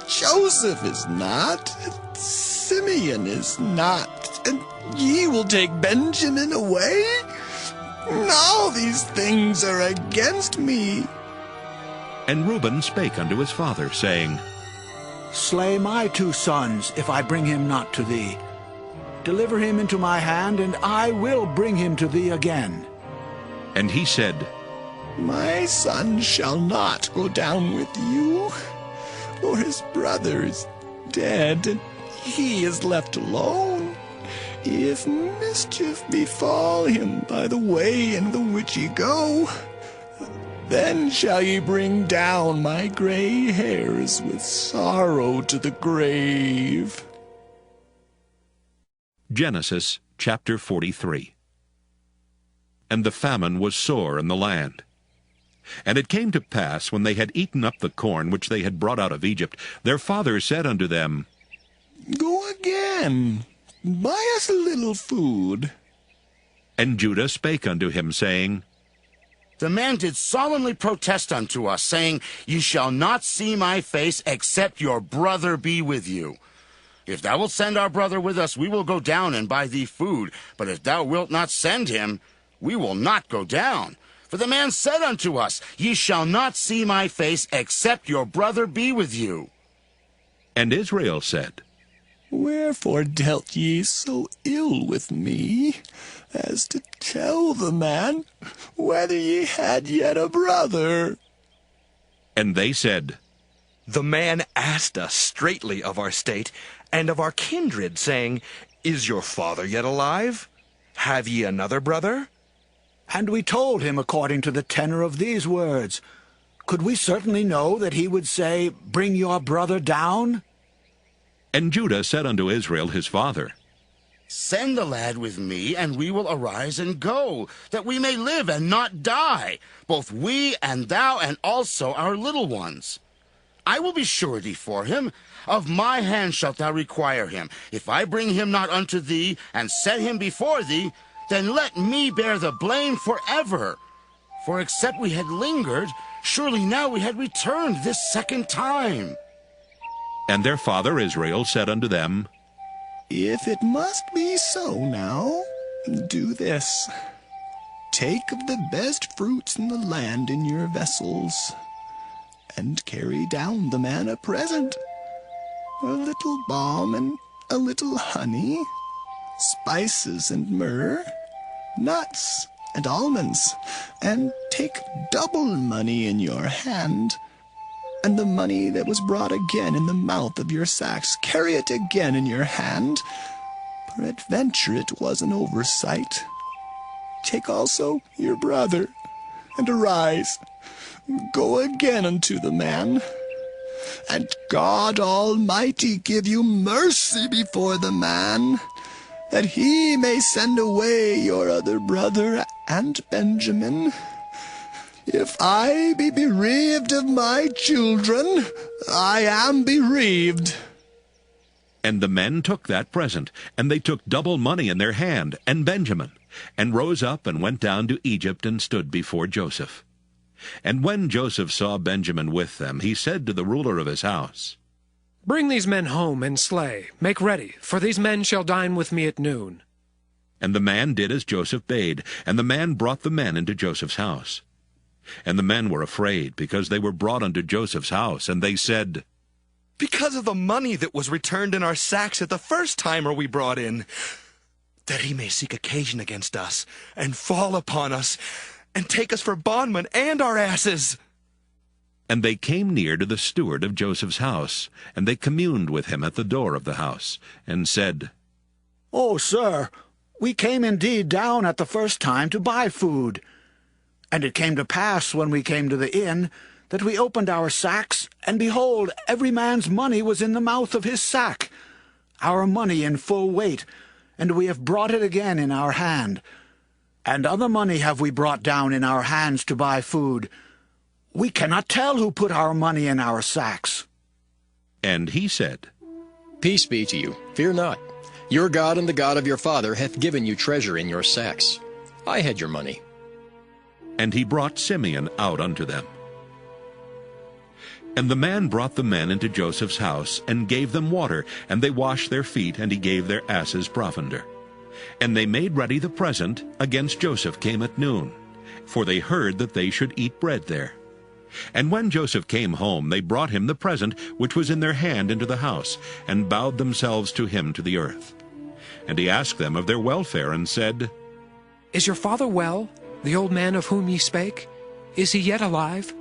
S22: Joseph is not, Simeon is not, and ye will take Benjamin away? All these things are against me.
S1: And Reuben spake unto his father, saying,
S24: Slay my 2 sons, if I bring him not to thee. Deliver him into my hand, and I will bring him to thee again.
S1: And he said,
S22: My son shall not go down with you, for his brother is dead, and he is left alone. If mischief befall him by the way in the which ye go, then shall ye bring down my gray hairs with sorrow to the grave.
S1: Genesis chapter 43. And the famine was sore in the land. And it came to pass, when they had eaten up the corn which they had brought out of Egypt, their father said unto them,
S22: Go again, buy us a little food.
S1: And Judah spake unto him, saying,
S5: The man did solemnly protest unto us, saying, Ye shall not see my face, except your brother be with you. If thou wilt send our brother with us, we will go down and buy thee food. But if thou wilt not send him, we will not go down. For the man said unto us, Ye shall not see my face, except your brother be with you.
S1: And Israel said,
S22: Wherefore dealt ye so ill with me, as to tell the man whether ye had yet a brother?
S1: And they said,
S19: The man asked us straitly of our state, and of our kindred, saying, Is your father yet alive? Have ye another brother?
S24: And we told him according to the tenor of these words. Could we certainly know that he would say, Bring your brother down?
S1: And Judah said unto Israel his father,
S5: Send the lad with me, and we will arise and go, that we may live and not die, both we and thou, and also our little ones. I will be surety for him. Of my hand shalt thou require him. If I bring him not unto thee, and set him before thee, then let me bear the blame forever. For except we had lingered, surely now we had returned this second time.
S1: And their father Israel said unto them,
S22: If it must be so now, do this. Take of the best fruits in the land in your vessels, and carry down the man a present, a little balm and a little honey, spices and myrrh, nuts and almonds, and take double money in your hand. And the money that was brought again in the mouth of your sacks, carry it again in your hand. Peradventure it was an oversight. Take also your brother, and arise, go again unto the man. And God Almighty give you mercy before the man, that he may send away your other brother and Benjamin. If I be bereaved of my children, I am bereaved.
S1: And the men took that present, and they took double money in their hand, and Benjamin, and rose up and went down to Egypt and stood before Joseph. And when Joseph saw Benjamin with them, he said to the ruler of his house,
S3: Bring these men home and slay. Make ready, for these men shall dine with me at noon.
S1: And the man did as Joseph bade, and the man brought the men into Joseph's house. And the men were afraid, because they were brought unto Joseph's house, and they said,
S19: Because of the money that was returned in our sacks at the first time are we brought in, that he may seek occasion against us, and fall upon us, and take us for bondmen and our asses.
S1: And they came near to the steward of Joseph's house, and they communed with him at the door of the house, and said,
S24: "O sir, we came indeed down at the first time to buy food. And it came to pass, when we came to the inn, that we opened our sacks, and behold, every man's money was in the mouth of his sack, our money in full weight, and we have brought it again in our hand. And other money have we brought down in our hands to buy food. We cannot tell who put our money in our sacks."
S1: And he said,
S2: Peace be to you. Fear not. Your God and the God of your father hath given you treasure in your sacks. I had your money.
S1: And he brought Simeon out unto them. And the man brought the men into Joseph's house, and gave them water, and they washed their feet, and he gave their asses provender. And they made ready the present against Joseph came at noon, for they heard that they should eat bread there. And when Joseph came home, they brought him the present which was in their hand into the house, and bowed themselves to him to the earth. And he asked them of their welfare, and said,
S3: Is your father well, the old man of whom ye spake? Is he yet alive?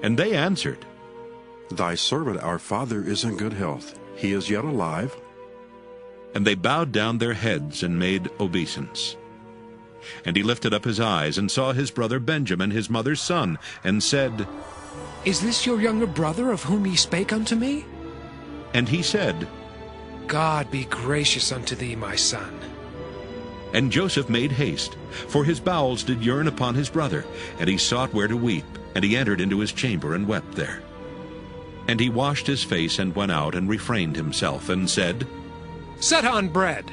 S1: And they answered,
S16: Thy servant our father is in good health. He is yet alive.
S1: And they bowed down their heads and made obeisance. And he lifted up his eyes, and saw his brother Benjamin, his mother's son, and said,
S3: Is this your younger brother of whom ye spake unto me?
S1: And he said,
S3: God be gracious unto thee, my son.
S1: And Joseph made haste, for his bowels did yearn upon his brother, and he sought where to weep, and he entered into his chamber and wept there. And he washed his face and went out and refrained himself, and said,
S3: Set on bread.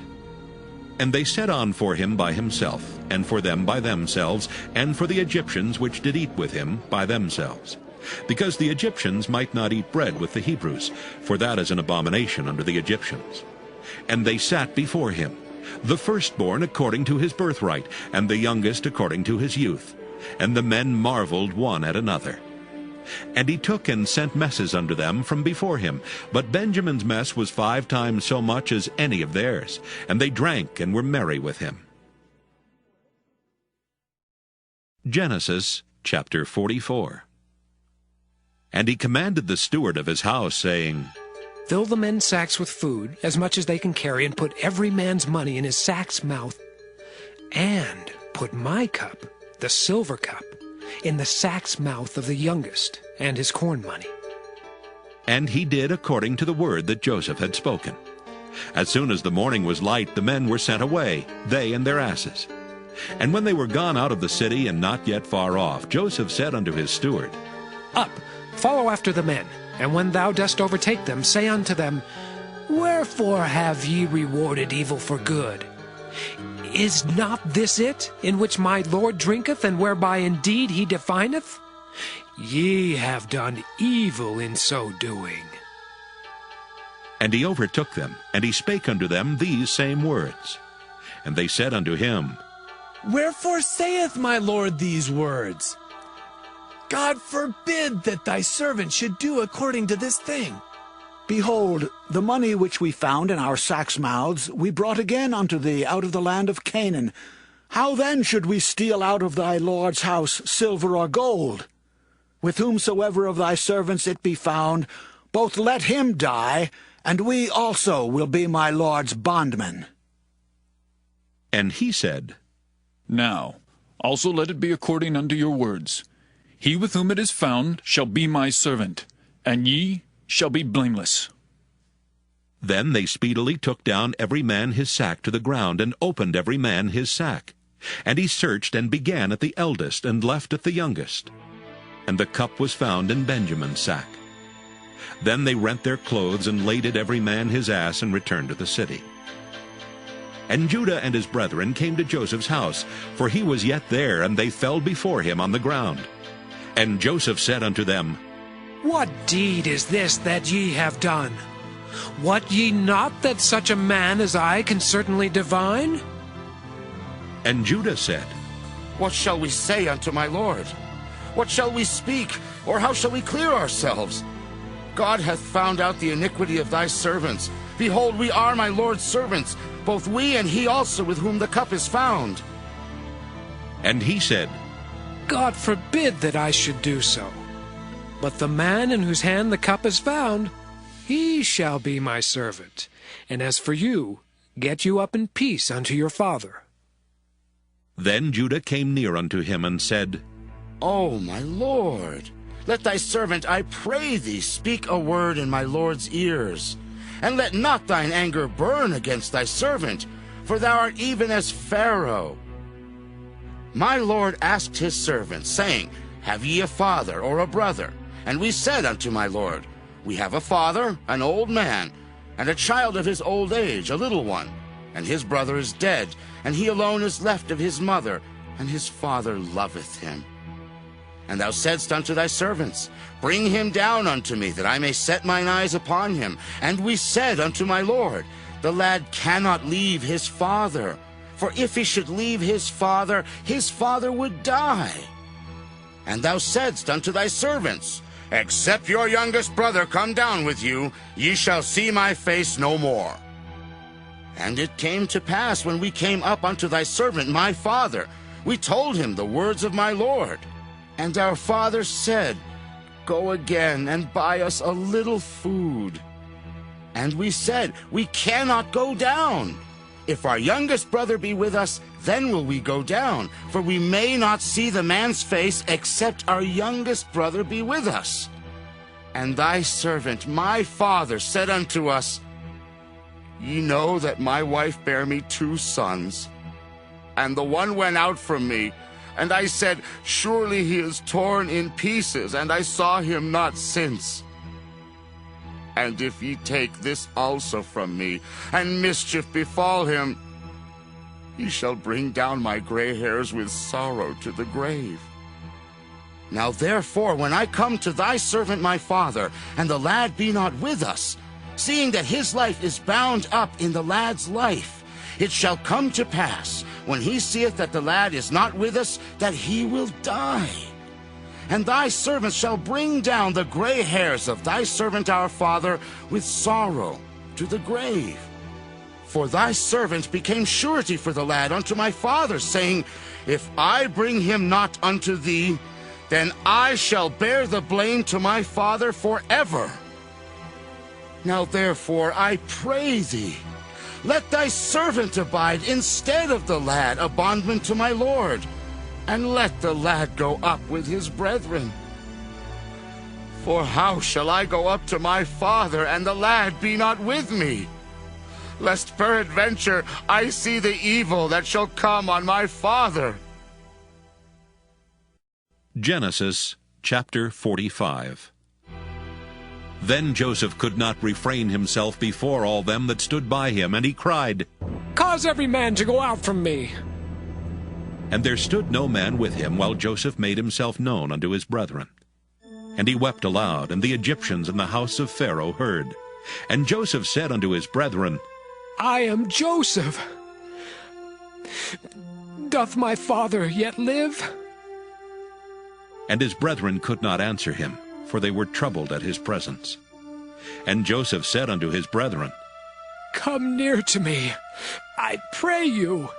S1: And they set on for him by himself, and for them by themselves, and for the Egyptians which did eat with him by themselves, because the Egyptians might not eat bread with the Hebrews, for that is an abomination unto the Egyptians. And they sat before him, the firstborn according to his birthright, and the youngest according to his youth. And the men marveled one at another. And he took and sent messes unto them from before him. But Benjamin's mess was 5 times so much as any of theirs. And they drank and were merry with him. Genesis chapter 44. And he commanded the steward of his house, saying,
S3: Fill the men's sacks with food, as much as they can carry, and put every man's money in his sack's mouth. And put my cup, the silver cup, in the sack's mouth of the youngest, and his corn money.
S1: And he did according to the word that Joseph had spoken. As soon as the morning was light, the men were sent away, they and their asses. And when they were gone out of the city, and not yet far off, Joseph said unto his steward,
S3: Up, follow after the men, and when thou dost overtake them, say unto them, Wherefore have ye rewarded evil for good? Is not this it, in which my Lord drinketh, and whereby indeed he defineth? Ye have done evil in so doing.
S1: And he overtook them, and he spake unto them these same words. And they said unto him,
S11: Wherefore saith my Lord these words? God forbid that thy servant should do according to this thing.
S24: Behold, the money which we found in our sacks' mouths we brought again unto thee out of the land of Canaan. How then should we steal out of thy Lord's house silver or gold? With whomsoever of thy servants it be found, both let him die, and we also will be my Lord's bondmen.
S1: And he said,
S14: Now also let it be according unto your words. He with whom it is found shall be my servant, and ye shall be blameless.
S1: Then they speedily took down every man his sack to the ground, and opened every man his sack. And he searched, and began at the eldest, and left at the youngest. And the cup was found in Benjamin's sack. Then they rent their clothes, and laded every man his ass, and returned to the city. And Judah and his brethren came to Joseph's house, for he was yet there, and they fell before him on the ground. And Joseph said unto them,
S3: What deed is this that ye have done? Wot ye not that such a man as I can certainly divine?
S1: And Judah said,
S5: What shall we say unto my Lord? What shall we speak, or how shall we clear ourselves? God hath found out the iniquity of thy servants. Behold, we are my Lord's servants, both we and he also with whom the cup is found.
S1: And he said,
S3: God forbid that I should do so. But the man in whose hand the cup is found, he shall be my servant. And as for you, get you up in peace unto your father.
S1: Then Judah came near unto him, and said,
S5: O my Lord, let thy servant, I pray thee, speak a word in my Lord's ears. And let not thine anger burn against thy servant, for thou art even as Pharaoh. My Lord asked his servants, saying, Have ye a father or a brother? And we said unto my Lord, We have a father, an old man, and a child of his old age, a little one. And his brother is dead, and he alone is left of his mother, and his father loveth him. And thou saidst unto thy servants, Bring him down unto me, that I may set mine eyes upon him. And we said unto my Lord, The lad cannot leave his father, for if he should leave his father would die. And thou saidst unto thy servants, Except your youngest brother come down with you, ye shall see my face no more. And it came to pass, when we came up unto thy servant my father, we told him the words of my Lord. And our father said, Go again and buy us a little food. And we said, We cannot go down. If our youngest brother be with us, then will we go down, for we may not see the man's face, except our youngest brother be with us. And thy servant, my father, said unto us, Ye know that my wife bare me 2 sons, and the one went out from me. And I said, Surely he is torn in pieces, and I saw him not since. And if ye take this also from me, and mischief befall him, he shall bring down my gray hairs with sorrow to the grave. Now therefore, when I come to thy servant my father, and the lad be not with us, seeing that his life is bound up in the lad's life, it shall come to pass, when he seeth that the lad is not with us, that he will die. And thy servant shall bring down the gray hairs of thy servant our father with sorrow to the grave. For thy servant became surety for the lad unto my father, saying, If I bring him not unto thee, then I shall bear the blame to my father forever. Now therefore I pray thee, let thy servant abide instead of the lad, a bondman to my lord, and let the lad go up with his brethren. For how shall I go up to my father, and the lad be not with me? Lest peradventure I see the evil that shall come on my father.
S1: Genesis chapter 45. Then Joseph could not refrain himself before all them that stood by him, and he cried,
S3: Cause every man to go out from me.
S1: And there stood no man with him, while Joseph made himself known unto his brethren. And he wept aloud, and the Egyptians in the house of Pharaoh heard. And Joseph said unto his brethren,
S3: I am Joseph. Doth my father yet live?
S1: And his brethren could not answer him, for they were troubled at his presence. And Joseph said unto his brethren,
S3: Come near to me, I pray you.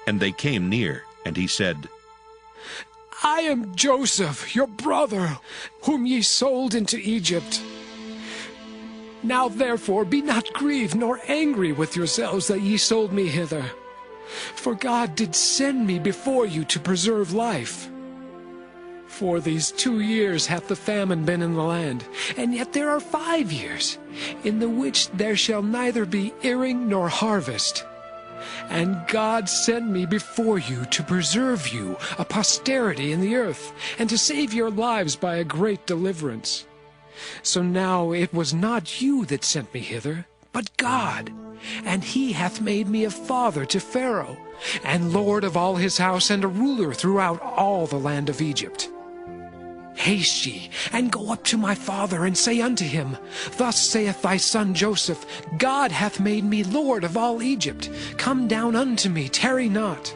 S1: And they came near, and he said,
S3: I am Joseph, your brother, whom ye sold into Egypt. Now therefore be not grieved nor angry with yourselves that ye sold me hither. For God did send me before you to preserve life. For these 2 years hath the famine been in the land, and yet there are 5 years, in the which there shall neither be earing nor harvest. And God sent me before you to preserve you a posterity in the earth, and to save your lives by a great deliverance. So now it was not you that sent me hither, but God. And he hath made me a father to Pharaoh, and lord of all his house, and a ruler throughout all the land of Egypt. Haste ye, and go up to my father, and say unto him, Thus saith thy son Joseph, God hath made me lord of all Egypt. Come down unto me, tarry not.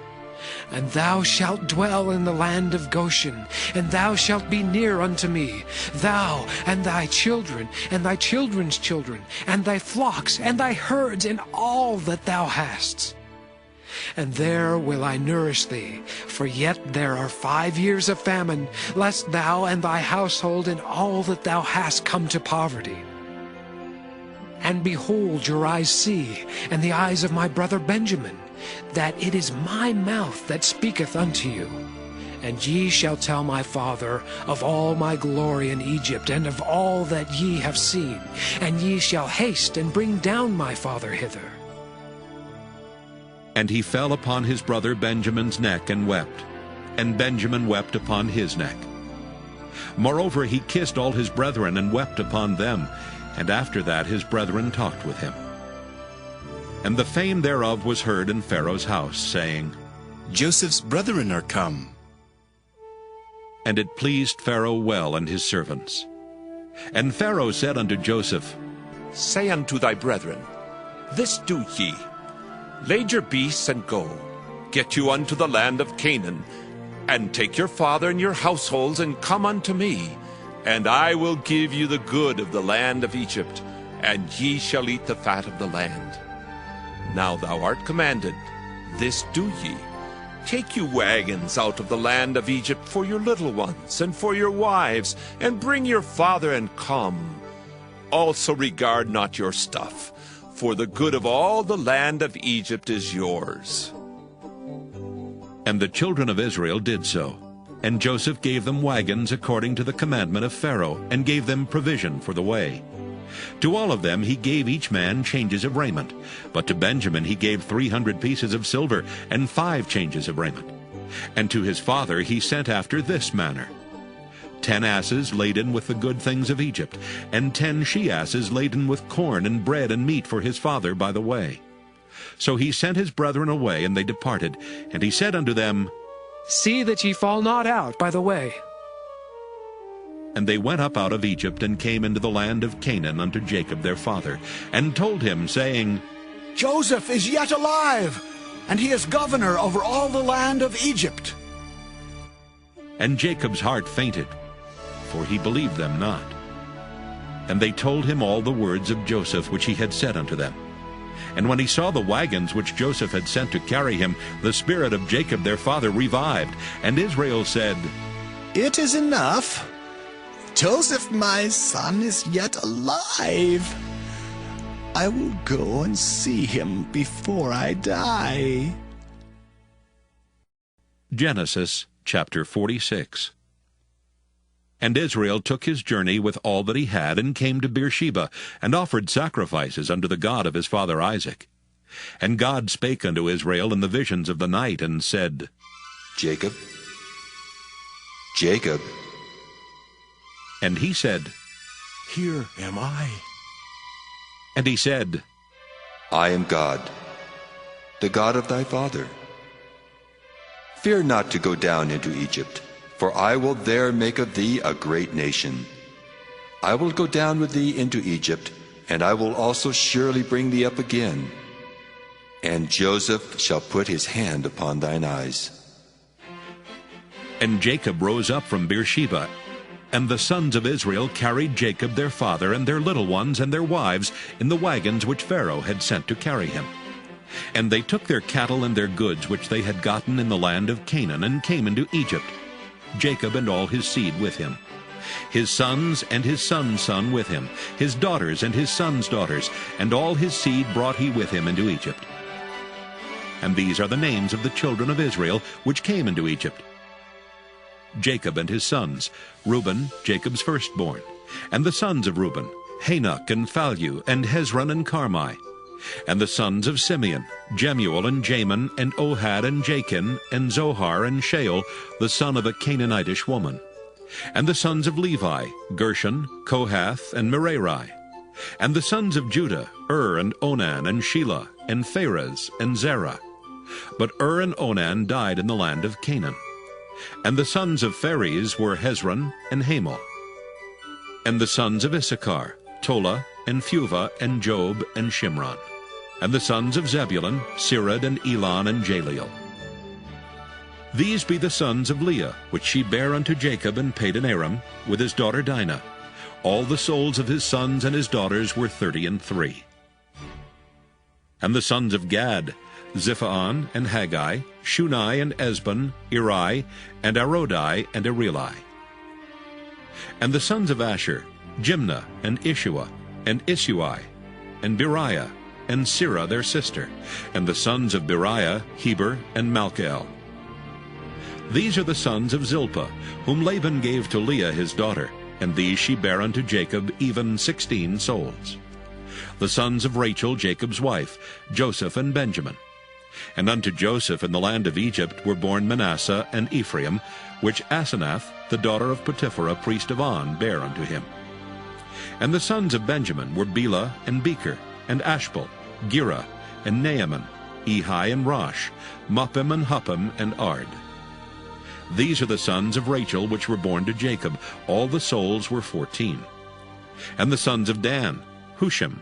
S3: And thou shalt dwell in the land of Goshen, and thou shalt be near unto me, thou and thy children, and thy children's children, and thy flocks, and thy herds, and all that thou hast. And there will I nourish thee, for yet there are 5 years of famine, lest thou and thy household and all that thou hast come to poverty. And behold, your eyes see, and the eyes of my brother Benjamin, that it is my mouth that speaketh unto you. And ye shall tell my father of all my glory in Egypt, and of all that ye have seen, and ye shall haste and bring down my father hither.
S1: And he fell upon his brother Benjamin's neck and wept, and Benjamin wept upon his neck. Moreover, he kissed all his brethren and wept upon them, and after that his brethren talked with him. And the fame thereof was heard in Pharaoh's house, saying,
S6: Joseph's brethren are come.
S1: And it pleased Pharaoh well and his servants. And Pharaoh said unto Joseph,
S10: Say unto thy brethren, This do ye, Lade your beasts and go, get you unto the land of Canaan, and take your father and your households, and come unto me, and I will give you the good of the land of Egypt, and ye shall eat the fat of the land. Now thou art commanded, this do ye. Take you wagons out of the land of Egypt for your little ones, and for your wives, and bring your father, and come. Also regard not your stuff, for the good of all the land of Egypt is yours.
S1: And the children of Israel did so. And Joseph gave them wagons according to the commandment of Pharaoh, and gave them provision for the way. To all of them he gave each man changes of raiment. But to Benjamin he gave 300 pieces of silver, and 5 changes of raiment. And to his father he sent after this manner: 10 asses laden with the good things of Egypt, and 10 she-asses laden with corn and bread and meat for his father by the way. So he sent his brethren away, and they departed. And he said unto them,
S3: See that ye fall not out by the way.
S1: And they went up out of Egypt, and came into the land of Canaan unto Jacob their father, and told him, saying,
S24: Joseph is yet alive, and he is governor over all the land of Egypt.
S1: And Jacob's heart fainted, for he believed them not. And they told him all the words of Joseph which he had said unto them. And when he saw the wagons which Joseph had sent to carry him, the spirit of Jacob their father revived. And Israel said,
S22: It is enough. Joseph my son is yet alive. I will go and see him before I die.
S1: Genesis chapter 46. And Israel took his journey with all that he had, and came to Beersheba, and offered sacrifices unto the God of his father Isaac. And God spake unto Israel in the visions of the night, and said,
S6: Jacob, Jacob.
S1: And he said,
S6: Here am I.
S1: And he said,
S6: I am God, the God of thy father. Fear not to go down into Egypt, for I will there make of thee a great nation. I will go down with thee into Egypt, and I will also surely bring thee up again. And Joseph shall put his hand upon thine eyes.
S1: And Jacob rose up from Beersheba, and the sons of Israel carried Jacob their father and their little ones and their wives in the wagons which Pharaoh had sent to carry him. And they took their cattle and their goods which they had gotten in the land of Canaan, and came into Egypt, Jacob and all his seed with him, his sons and his son's son with him, his daughters and his sons' daughters, and all his seed brought he with him into Egypt. And these are the names of the children of Israel which came into Egypt: Jacob and his sons, Reuben, Jacob's firstborn, and the sons of Reuben, Hanok and Phallu, and Hezron and Carmi. And the sons of Simeon, Jemuel and Jamin, and Ohad and Jachin, and Zohar and Shaul, the son of a Canaanitish woman. And the sons of Levi, Gershon, Kohath, and Merari. And the sons of Judah, and Onan, and Shelah, and Pharez, and Zerah. But and Onan died in the land of Canaan. And the sons of Pharez were Hezron and Hamul. And the sons of Issachar, Tola, and Phuvah, and Job, and Shimron. And the sons of Zebulun, Sirad, and Elon, and Jaleel. These be the sons of Leah, which she bare unto Jacob in Padan Aram, with his daughter Dinah. All the souls of his sons and his daughters were 33. And the sons of Gad, Ziphaon, and Haggai, Shunai, and Esbon, Eri, and Arodai, and Areli. And the sons of Asher, Jimnah, and Ishua, and Isui, and Beriah, and Sirah their sister, and the sons of Beriah, Heber, and Malchel. These are the sons of Zilpah, whom Laban gave to Leah his daughter, and these she bare unto Jacob, even 16 souls. The sons of Rachel, Jacob's wife, Joseph and Benjamin. And unto Joseph in the land of Egypt were born Manasseh and Ephraim, which Asenath, the daughter of Potipherah, priest of On, bare unto him. And the sons of Benjamin were Bela and Becher, and Ashbel, Gera, and Naaman, Ehi and Rosh, Muppim and Huppim, and Ard. These are the sons of Rachel which were born to Jacob. All the souls were 14. And the sons of Dan, Hushim.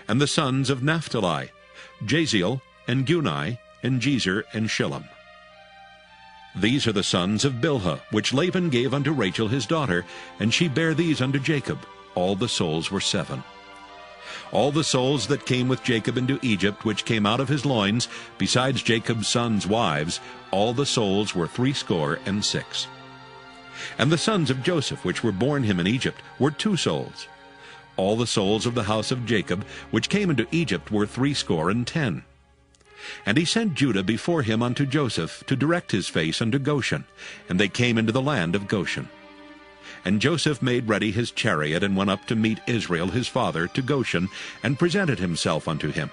S1: And the sons of Naphtali, Jaziel, and Guni, and Jezer, and Shillem. These are the sons of Bilhah, which Laban gave unto Rachel his daughter, and she bare these unto Jacob. All the souls were 7. All the souls that came with Jacob into Egypt, which came out of his loins, besides Jacob's sons' wives, all the souls were 66. And the sons of Joseph, which were born him in Egypt, were 2 souls. All the souls of the house of Jacob, which came into Egypt, were 70. And he sent Judah before him unto Joseph, to direct his face unto Goshen, and they came into the land of Goshen. And Joseph made ready his chariot, and went up to meet Israel his father to Goshen, and presented himself unto him.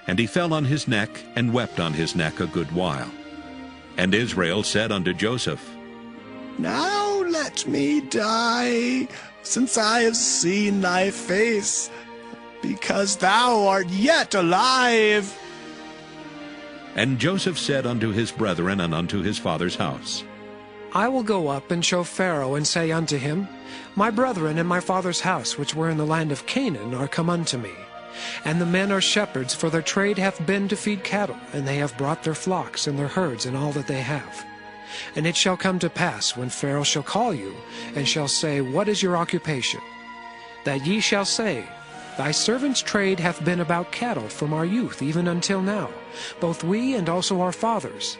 S1: And he fell on his neck, and wept on his neck a good while. And Israel said unto Joseph,
S22: Now let me die, since I have seen thy face, because thou art yet alive.
S1: And Joseph said unto his brethren and unto his father's house,
S3: I will go up and show Pharaoh, and say unto him, My brethren and my father's house, which were in the land of Canaan, are come unto me. And the men are shepherds, for their trade hath been to feed cattle, and they have brought their flocks and their herds and all that they have. And it shall come to pass, when Pharaoh shall call you, and shall say, What is your occupation? That ye shall say, Thy servant's trade hath been about cattle from our youth even until now, both we and also our fathers,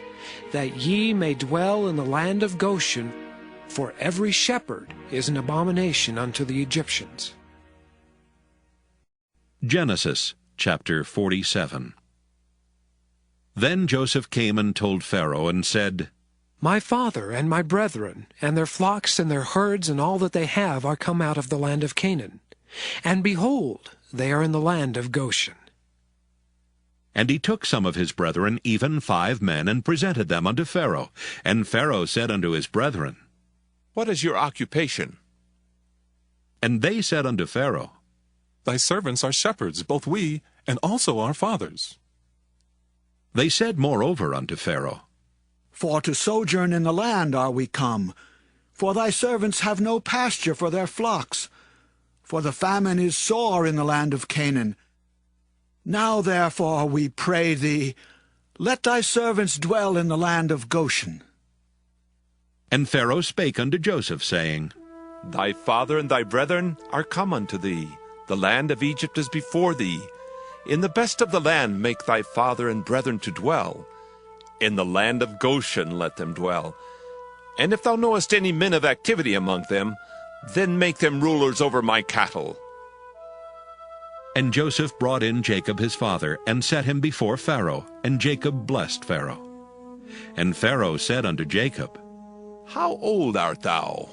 S3: that ye may dwell in the land of Goshen, for every shepherd is an abomination unto the Egyptians.
S1: Genesis chapter 47. Then Joseph came and told Pharaoh, and said,
S3: My father and my brethren, and their flocks and their herds and all that they have are come out of the land of Canaan. And behold, they are in the land of Goshen.
S1: And he took some of his brethren, even 5 men, and presented them unto Pharaoh. And Pharaoh said unto his brethren,
S10: What is your occupation?
S1: And they said unto Pharaoh,
S15: Thy servants are shepherds, both we, and also our fathers.
S1: They said moreover unto Pharaoh,
S24: For to sojourn in the land are we come, for thy servants have no pasture for their flocks, for the famine is sore in the land of Canaan. Now therefore, we pray thee, let thy servants dwell in the land of Goshen.
S1: And Pharaoh spake unto Joseph, saying,
S10: Thy father and thy brethren are come unto thee. The land of Egypt is before thee. In the best of the land make thy father and brethren to dwell. In the land of Goshen let them dwell. And if thou knowest any men of activity among them, then make them rulers over my cattle.
S1: And Joseph brought in Jacob his father, and set him before Pharaoh, and Jacob blessed Pharaoh. And Pharaoh said unto Jacob,
S10: How old art thou?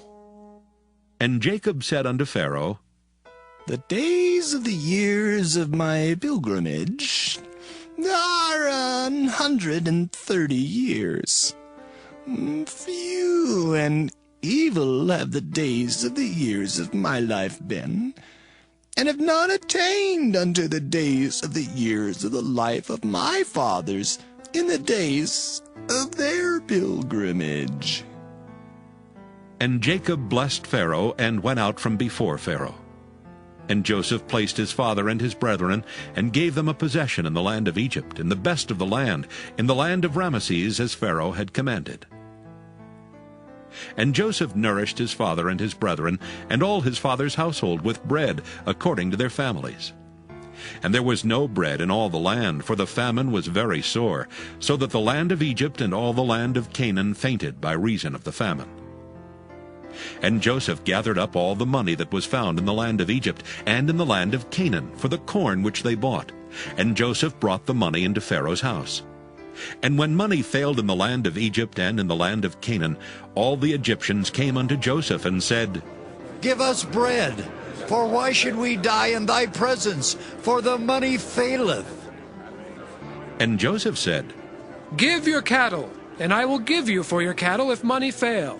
S1: And Jacob said unto Pharaoh,
S22: The days of the years of my pilgrimage are 130 years. Few and evil have the days of the years of my life been, and have not attained unto the days of the years of the life of my fathers in the days of their pilgrimage.
S1: And Jacob blessed Pharaoh, and went out from before Pharaoh. And Joseph placed his father and his brethren, and gave them a possession in the land of Egypt, in the best of the land, in the land of Ramesses, as Pharaoh had commanded. And Joseph nourished his father and his brethren, and all his father's household, with bread, according to their families. And there was no bread in all the land, for the famine was very sore, so that the land of Egypt and all the land of Canaan fainted by reason of the famine. And Joseph gathered up all the money that was found in the land of Egypt and in the land of Canaan for the corn which they bought. And Joseph brought the money into Pharaoh's house. And when money failed in the land of Egypt and in the land of Canaan, all the Egyptians came unto Joseph and said,
S8: Give us bread, for why should we die in thy presence? For the money faileth.
S1: And Joseph said,
S3: Give your cattle, and I will give you for your cattle if money fail.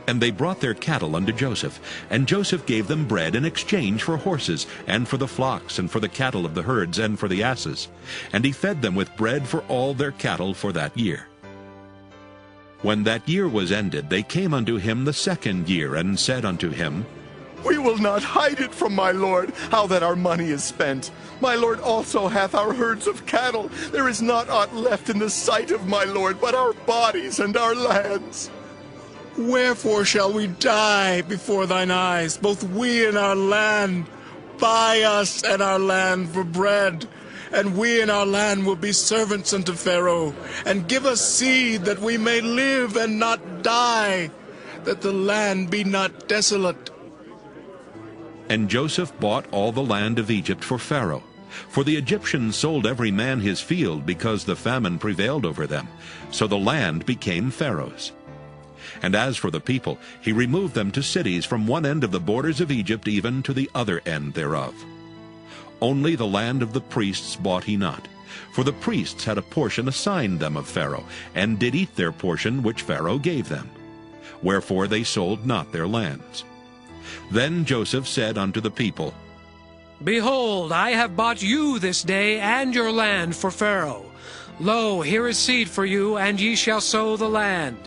S1: And they brought their cattle unto Joseph, and Joseph gave them bread in exchange for horses, and for the flocks, and for the cattle of the herds, and for the asses. And he fed them with bread for all their cattle for that year. When that year was ended, they came unto him the second year, and said unto him,
S17: We will not hide it from my lord, how that our money is spent. My lord also hath our herds of cattle. There is not aught left in the sight of my lord, but our bodies and our lands.
S22: Wherefore shall we die before thine eyes, both we and our land? Buy us and our land for bread, and we and our land will be servants unto Pharaoh, and give us seed that we may live and not die, that the land be not desolate.
S1: And Joseph bought all the land of Egypt for Pharaoh. For the Egyptians sold every man his field, because the famine prevailed over them. So the land became Pharaoh's. And as for the people, he removed them to cities from one end of the borders of Egypt even to the other end thereof. Only the land of the priests bought he not, for the priests had a portion assigned them of Pharaoh, and did eat their portion which Pharaoh gave them. Wherefore they sold not their lands. Then Joseph said unto the people,
S3: Behold, I have bought you this day and your land for Pharaoh. Lo, here is seed for you, and ye shall sow the land.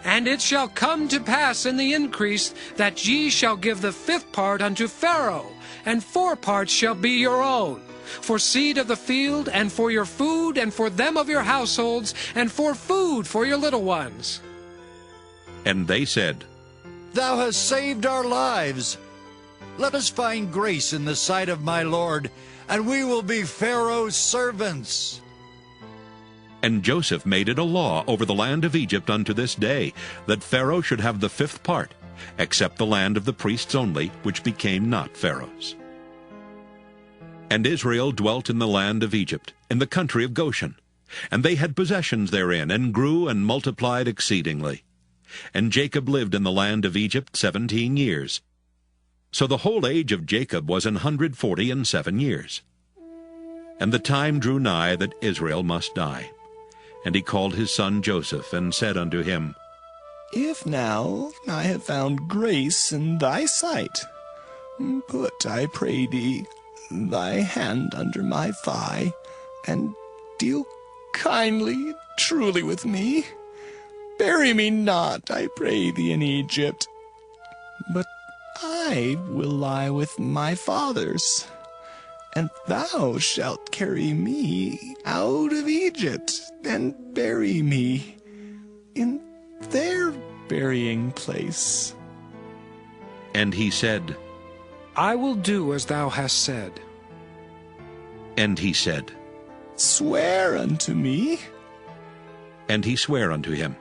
S3: And it shall come to pass in the increase that ye shall give the 5th part unto Pharaoh, and 4 parts shall be your own, for seed of the field, and for your food, and for them of your households, and for food for your little ones.
S1: And they said,
S8: Thou hast saved our lives. Let us find grace in the sight of my lord, and we will be Pharaoh's servants.
S1: And Joseph made it a law over the land of Egypt unto this day, that Pharaoh should have the 5th part, except the land of the priests only, which became not Pharaoh's. And Israel dwelt in the land of Egypt, in the country of Goshen. And they had possessions therein, and grew and multiplied exceedingly. And Jacob lived in the land of Egypt 17 years. So the whole age of Jacob was 147 years. And the time drew nigh that Israel must die. And he called his son Joseph, and said unto him,
S22: If now I have found grace in thy sight, put, I pray thee, thy hand under my thigh, and deal kindly, truly with me. Bury me not, I pray thee, in Egypt, but I will lie with my fathers, and thou shalt carry me out of Egypt, and bury me in their burying place.
S1: And he said,
S3: I will do as thou hast said.
S1: And he said,
S22: Swear unto me.
S1: And he sware unto him.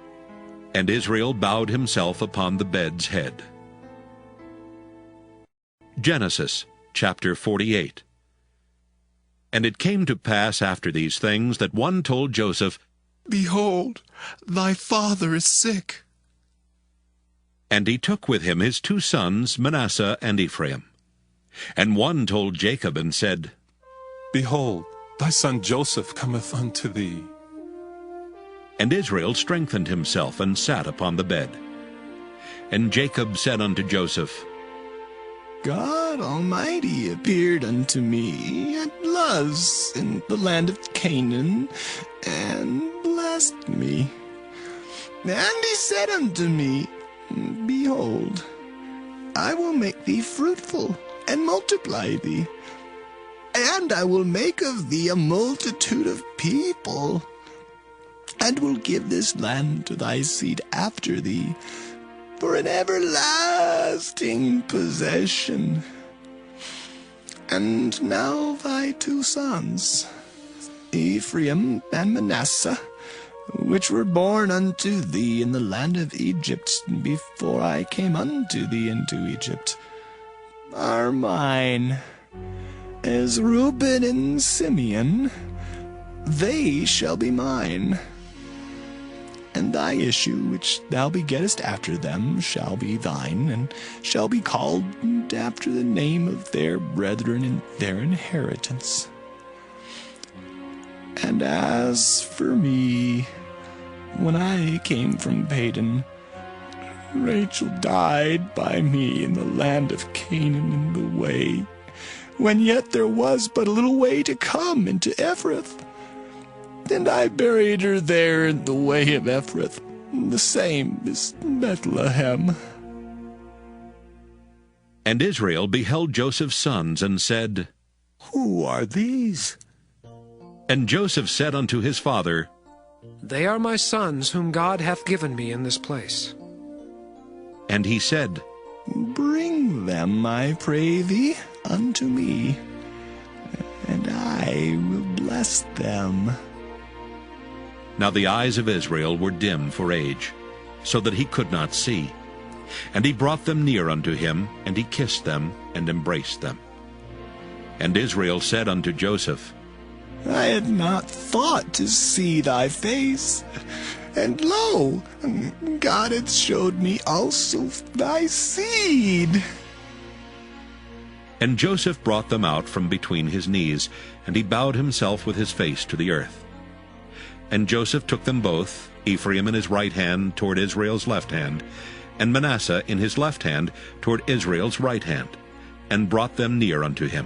S1: And Israel bowed himself upon the bed's head. Genesis chapter 48. And it came to pass after these things that one told Joseph,
S22: Behold, thy father is sick.
S1: And he took with him his 2 sons, Manasseh and Ephraim. And one told Jacob and said,
S15: Behold, thy son Joseph cometh unto thee.
S1: And Israel strengthened himself and sat upon the bed. And Jacob said unto Joseph,
S22: God Almighty appeared unto me at Luz in the land of Canaan, and blessed me. And he said unto me, Behold, I will make thee fruitful, and multiply thee, and I will make of thee a multitude of people, and will give this land to thy seed after thee, for an everlasting possession. And now thy 2 sons, Ephraim and Manasseh, which were born unto thee in the land of Egypt before I came unto thee into Egypt, are mine. As Reuben and Simeon, they shall be mine. And thy issue which thou begettest after them shall be thine, and shall be called after the name of their brethren in their inheritance. And as for me, when I came from Padan, Rachel died by me in the land of Canaan in the way, when yet there was but a little way to come into Ephrath. And I buried her there in the way of Ephrath, the same as Bethlehem.
S1: And Israel beheld Joseph's sons, and said,
S22: Who are these?
S1: And Joseph said unto his father,
S3: They are my sons whom God hath given me in this place.
S1: And he said,
S22: Bring them, I pray thee, unto me, and I will bless them.
S1: Now the eyes of Israel were dim for age, so that he could not see. And he brought them near unto him, and he kissed them, and embraced them. And Israel said unto Joseph,
S22: I had not thought to see thy face, and lo, God hath showed me also thy seed.
S1: And Joseph brought them out from between his knees, and he bowed himself with his face to the earth. And Joseph took them both, Ephraim in his right hand toward Israel's left hand, and Manasseh in his left hand toward Israel's right hand, and brought them near unto him.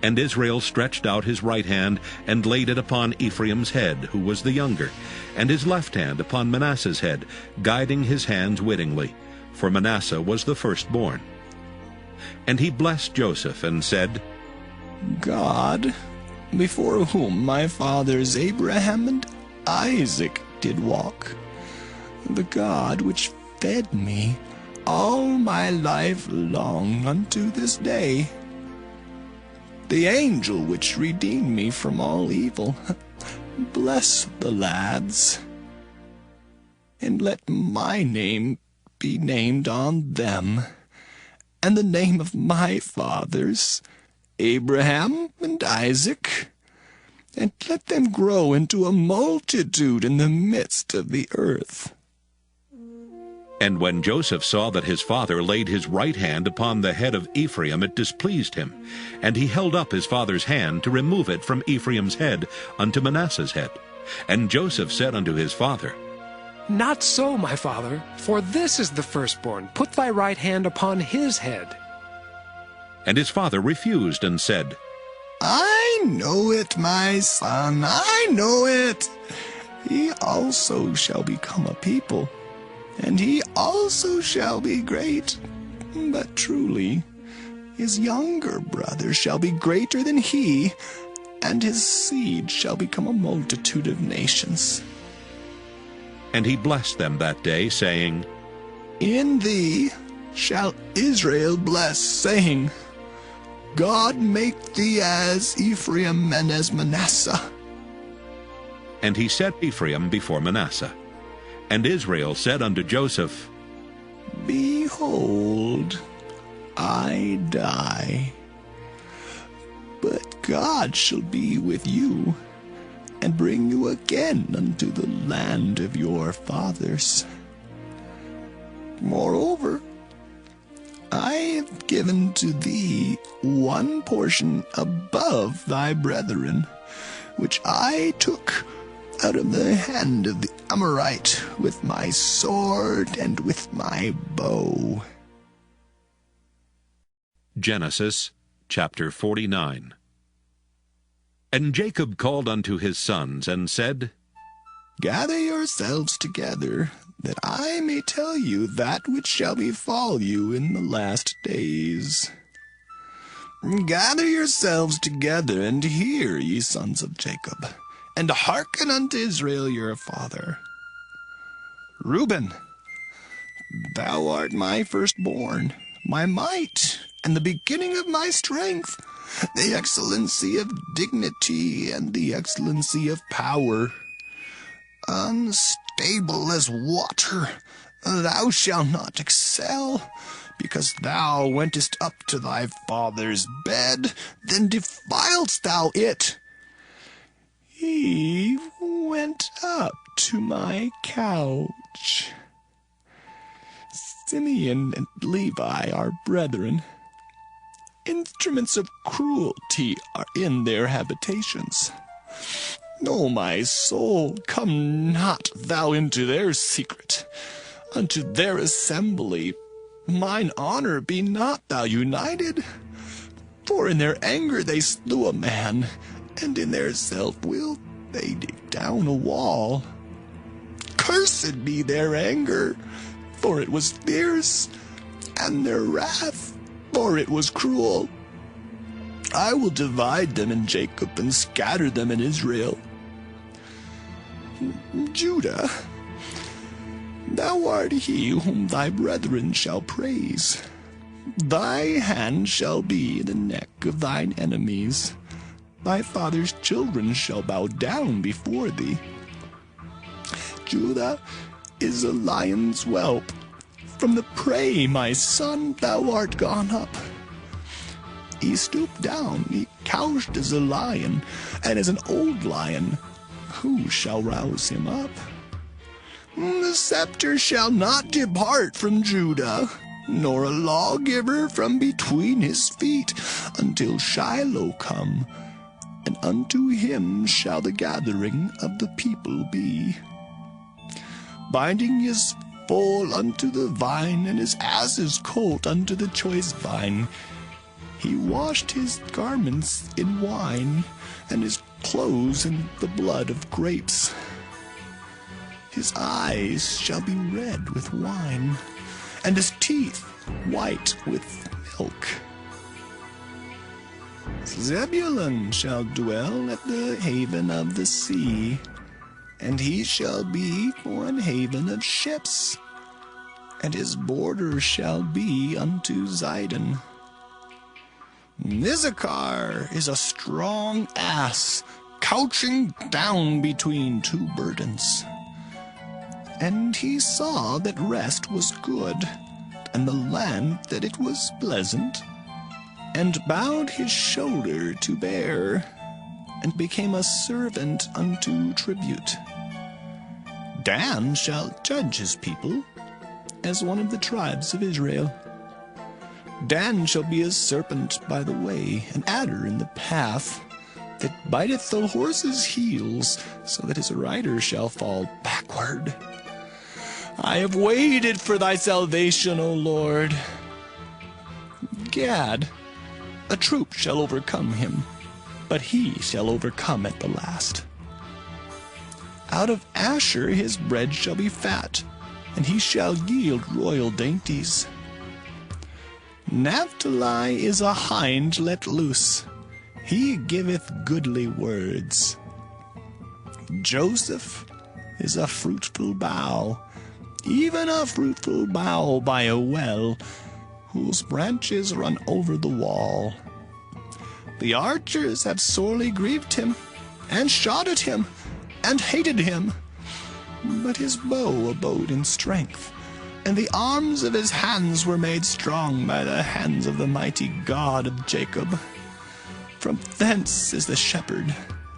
S1: And Israel stretched out his right hand, and laid it upon Ephraim's head, who was the younger, and his left hand upon Manasseh's head, guiding his hands wittingly, for Manasseh was the firstborn. And he blessed Joseph, and said,
S22: God, before whom my fathers Abraham and Isaac did walk, the God which fed me all my life long unto this day, the angel which redeemed me from all evil, bless the lads, and let my name be named on them, and the name of my fathers, Abraham and Isaac, and let them grow into a multitude in the midst of the earth.
S1: And when Joseph saw that his father laid his right hand upon the head of Ephraim, it displeased him, and he held up his father's hand to remove it from Ephraim's head unto Manasseh's head. And Joseph said unto his father,
S3: Not so, my father, for this is the firstborn. Put thy right hand upon his head.
S1: And his father refused, and said,
S22: I know it, my son, I know it. He also shall become a people, and he also shall be great. But truly, his younger brother shall be greater than he, and his seed shall become a multitude of nations.
S1: And he blessed them that day, saying,
S22: In thee shall Israel bless, saying, God make thee as Ephraim and as Manasseh.
S1: And he set Ephraim before Manasseh. And Israel said unto Joseph,
S22: Behold, I die, but God shall be with you, and bring you again unto the land of your fathers. Moreover, I have given to thee one portion above thy brethren, which I took out of the hand of the Amorite with my sword and with my bow.
S1: Genesis chapter 49. And Jacob called unto his sons, and said,
S22: Gather yourselves together, that I may tell you that which shall befall you in the last days. Gather yourselves together, and hear, ye sons of Jacob, and hearken unto Israel your father. Reuben, thou art my firstborn, my might, and the beginning of my strength, the excellency of dignity and the excellency of power. Unstable as water, thou shalt not excel, because thou wentest up to thy father's bed, then defiledst thou it. He went up to my couch. Simeon and Levi are brethren. Instruments of cruelty are in their habitations. O my soul, come not thou into their secret, unto their assembly. Mine honor be not thou united. For in their anger they slew a man, and in their self-will they dig down a wall. Cursed be their anger, for it was fierce, and their wrath, for it was cruel. I will divide them in Jacob and scatter them in Israel. Judah, thou art he whom thy brethren shall praise. Thy hand shall be in the neck of thine enemies. Thy father's children shall bow down before thee. Judah is a lion's whelp. From the prey, my son, thou art gone up. He stooped down, he couched as a lion, and as an old lion. Who shall rouse him up? The scepter shall not depart from Judah, nor a lawgiver from between his feet, until Shiloh come, and unto him shall the gathering of the people be. Binding his foal unto the vine, and his ass's colt unto the choice vine. He washed his garments in wine, and his clothes in the blood of grapes. His eyes shall be red with wine, and his teeth white with milk. Zebulun shall dwell at the haven of the sea, and he shall be for an haven of ships, and his border shall be unto Zidon. Issachar is a strong ass, couching down between two burdens. And he saw that rest was good, and the land that it was pleasant, and bowed his shoulder to bear, and became a servant unto tribute. Dan shall judge his people, as one of the tribes of Israel. Dan shall be a serpent by the way, an adder in the path, that biteth the horse's heels, so that his rider shall fall backward. I have waited for thy salvation, O Lord. Gad, a troop shall overcome him, but he shall overcome at the last. Out of Asher his bread shall be fat, and he shall yield royal dainties. Naphtali is a hind let loose, he giveth goodly words. Joseph is a fruitful bough, even a fruitful bough by a well, whose branches run over the wall. The archers have sorely grieved him, and shot at him, and hated him. But his bow abode in strength, and the arms of his hands were made strong by the hands of the mighty God of Jacob. From thence is the shepherd,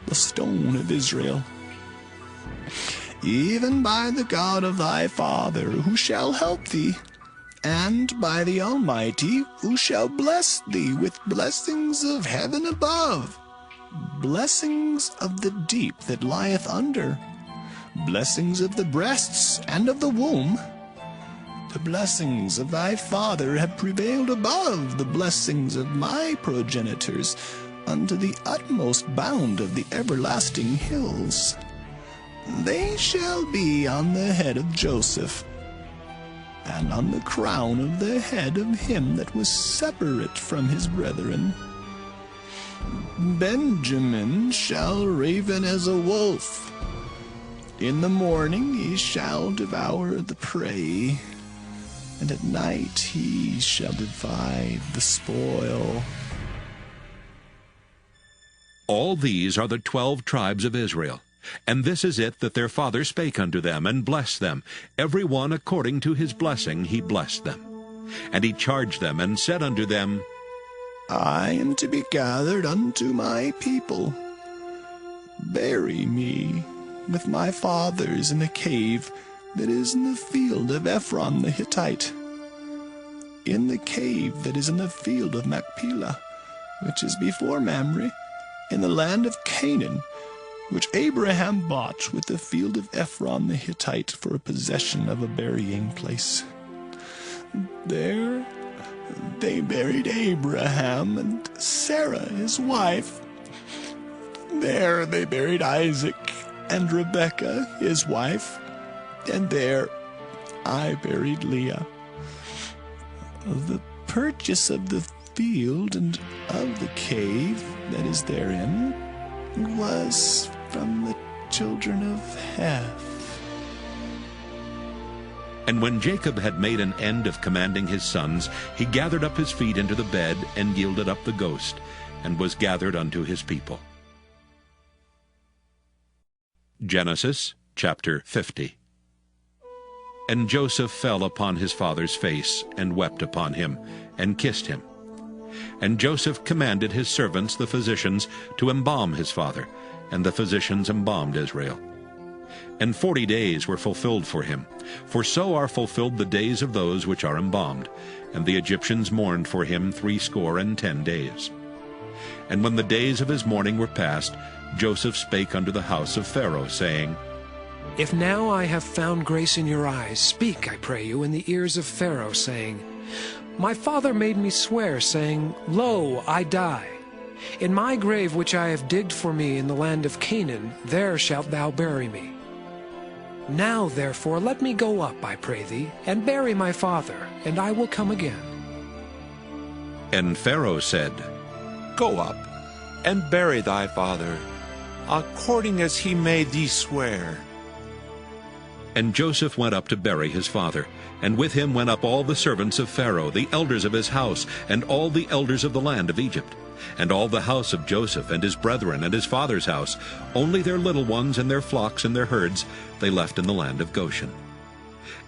S22: the stone of Israel. Even by the God of thy father, who shall help thee, and by the Almighty, who shall bless thee with blessings of heaven above, blessings of the deep that lieth under, blessings of the breasts and of the womb. The blessings of thy father have prevailed above the blessings of my progenitors unto the utmost bound of the everlasting hills. They shall be on the head of Joseph, and on the crown of the head of him that was separate from his brethren. Benjamin shall raven as a wolf. In the morning he shall devour the prey, and at night he shall divide the spoil.
S1: All these are the 12 tribes of Israel. And this is it that their father spake unto them, and blessed them. Every one according to his blessing he blessed them. And he charged them, and said unto them,
S22: I am to be gathered unto my people. Bury me with my fathers in the cave that is in the field of Ephron the Hittite, in the cave that is in the field of Machpelah, which is before Mamre, in the land of Canaan, which Abraham bought with the field of Ephron the Hittite for a possession of a burying place. There they buried Abraham and Sarah his wife. There they buried Isaac and Rebekah his wife, and there I buried Leah. The purchase of the field and of the cave that is therein was from the children of Heth.
S1: And when Jacob had made an end of commanding his sons, he gathered up his feet into the bed, and yielded up the ghost, and was gathered unto his people. Genesis chapter 50. And Joseph fell upon his father's face, and wept upon him, and kissed him. And Joseph commanded his servants the physicians to embalm his father, and the physicians embalmed Israel. And 40 days were fulfilled for him, for so are fulfilled the days of those which are embalmed. And the Egyptians mourned for him 60 days. And when the days of his mourning were past, Joseph spake unto the house of Pharaoh, saying,
S3: If now I have found grace in your eyes, speak, I pray you, in the ears of Pharaoh, saying, My father made me swear, saying, Lo, I die. In my grave which I have digged for me in the land of Canaan, there shalt thou bury me. Now therefore let me go up, I pray thee, and bury my father, and I will come again.
S1: And Pharaoh said,
S10: Go up, and bury thy father, according as he made thee swear.
S1: And Joseph went up to bury his father, and with him went up all the servants of Pharaoh, the elders of his house, and all the elders of the land of Egypt, and all the house of Joseph, and his brethren, and his father's house. Only their little ones, and their flocks, and their herds, they left in the land of Goshen.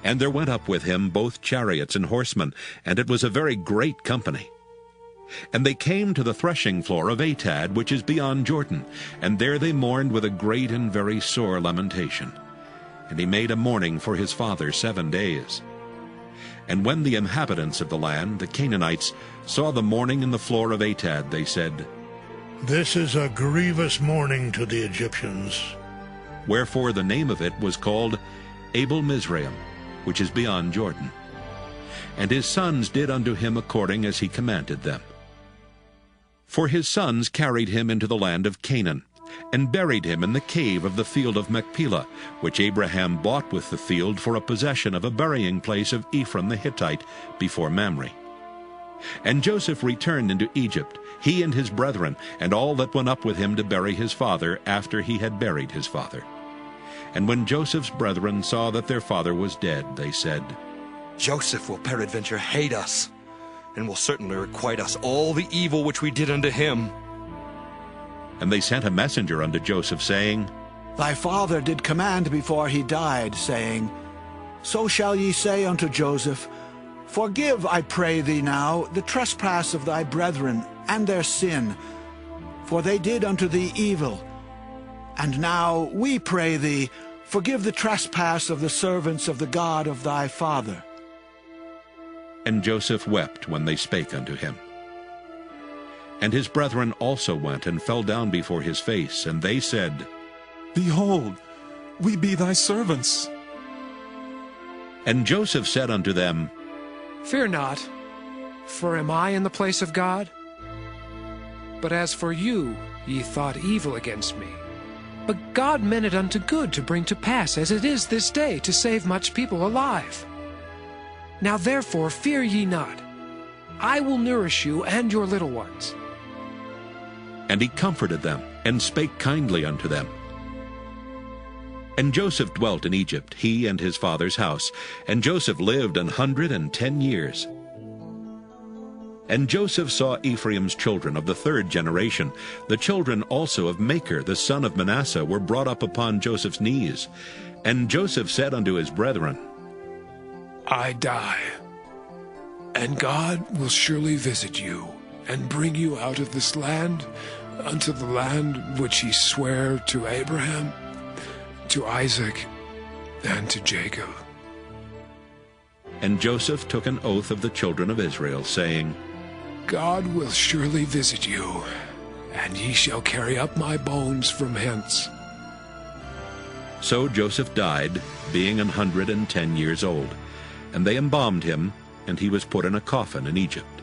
S1: And there went up with him both chariots and horsemen, and it was a very great company. And they came to the threshing floor of Atad, which is beyond Jordan, and there they mourned with a great and very sore lamentation. And he made a mourning for his father 7 days. And when the inhabitants of the land, the Canaanites, saw the mourning in the floor of Atad, they said,
S9: This is a grievous mourning to the Egyptians.
S1: Wherefore the name of it was called Abel Mizraim, which is beyond Jordan. And his sons did unto him according as he commanded them. For his sons carried him into the land of Canaan, and buried him in the cave of the field of Machpelah, which Abraham bought with the field for a possession of a burying place of Ephron the Hittite before Mamre. And Joseph returned into Egypt, he and his brethren, and all that went up with him to bury his father after he had buried his father. And when Joseph's brethren saw that their father was dead, they said,
S19: Joseph will peradventure hate us, and will certainly requite us all the evil which we did unto him.
S1: And they sent a messenger unto Joseph, saying,
S24: Thy father did command before he died, saying, So shall ye say unto Joseph, Forgive, I pray thee now, the trespass of thy brethren, and their sin, for they did unto thee evil. And now we pray thee, forgive the trespass of the servants of the God of thy father.
S1: And Joseph wept when they spake unto him. And his brethren also went and fell down before his face, and they said,
S15: Behold, we be thy servants.
S1: And Joseph said unto them,
S3: Fear not, for am I in the place of God? But as for you, ye thought evil against me. But God meant it unto good to bring to pass, as it is this day, to save much people alive. Now therefore fear ye not. I will nourish you and your little ones.
S1: And he comforted them, and spake kindly unto them. And Joseph dwelt in Egypt, he and his father's house. And Joseph lived 110 years. And Joseph saw Ephraim's children of the third generation. The children also of Machir, the son of Manasseh, were brought up upon Joseph's knees. And Joseph said unto his brethren,
S3: I die, and God will surely visit you, and bring you out of this land, unto the land which he sware to Abraham, to Isaac, and to Jacob.
S1: And Joseph took an oath of the children of Israel, saying,
S3: God will surely visit you, and ye shall carry up my bones from hence.
S1: So Joseph died, being 110 years old. And they embalmed him, and he was put in a coffin in Egypt.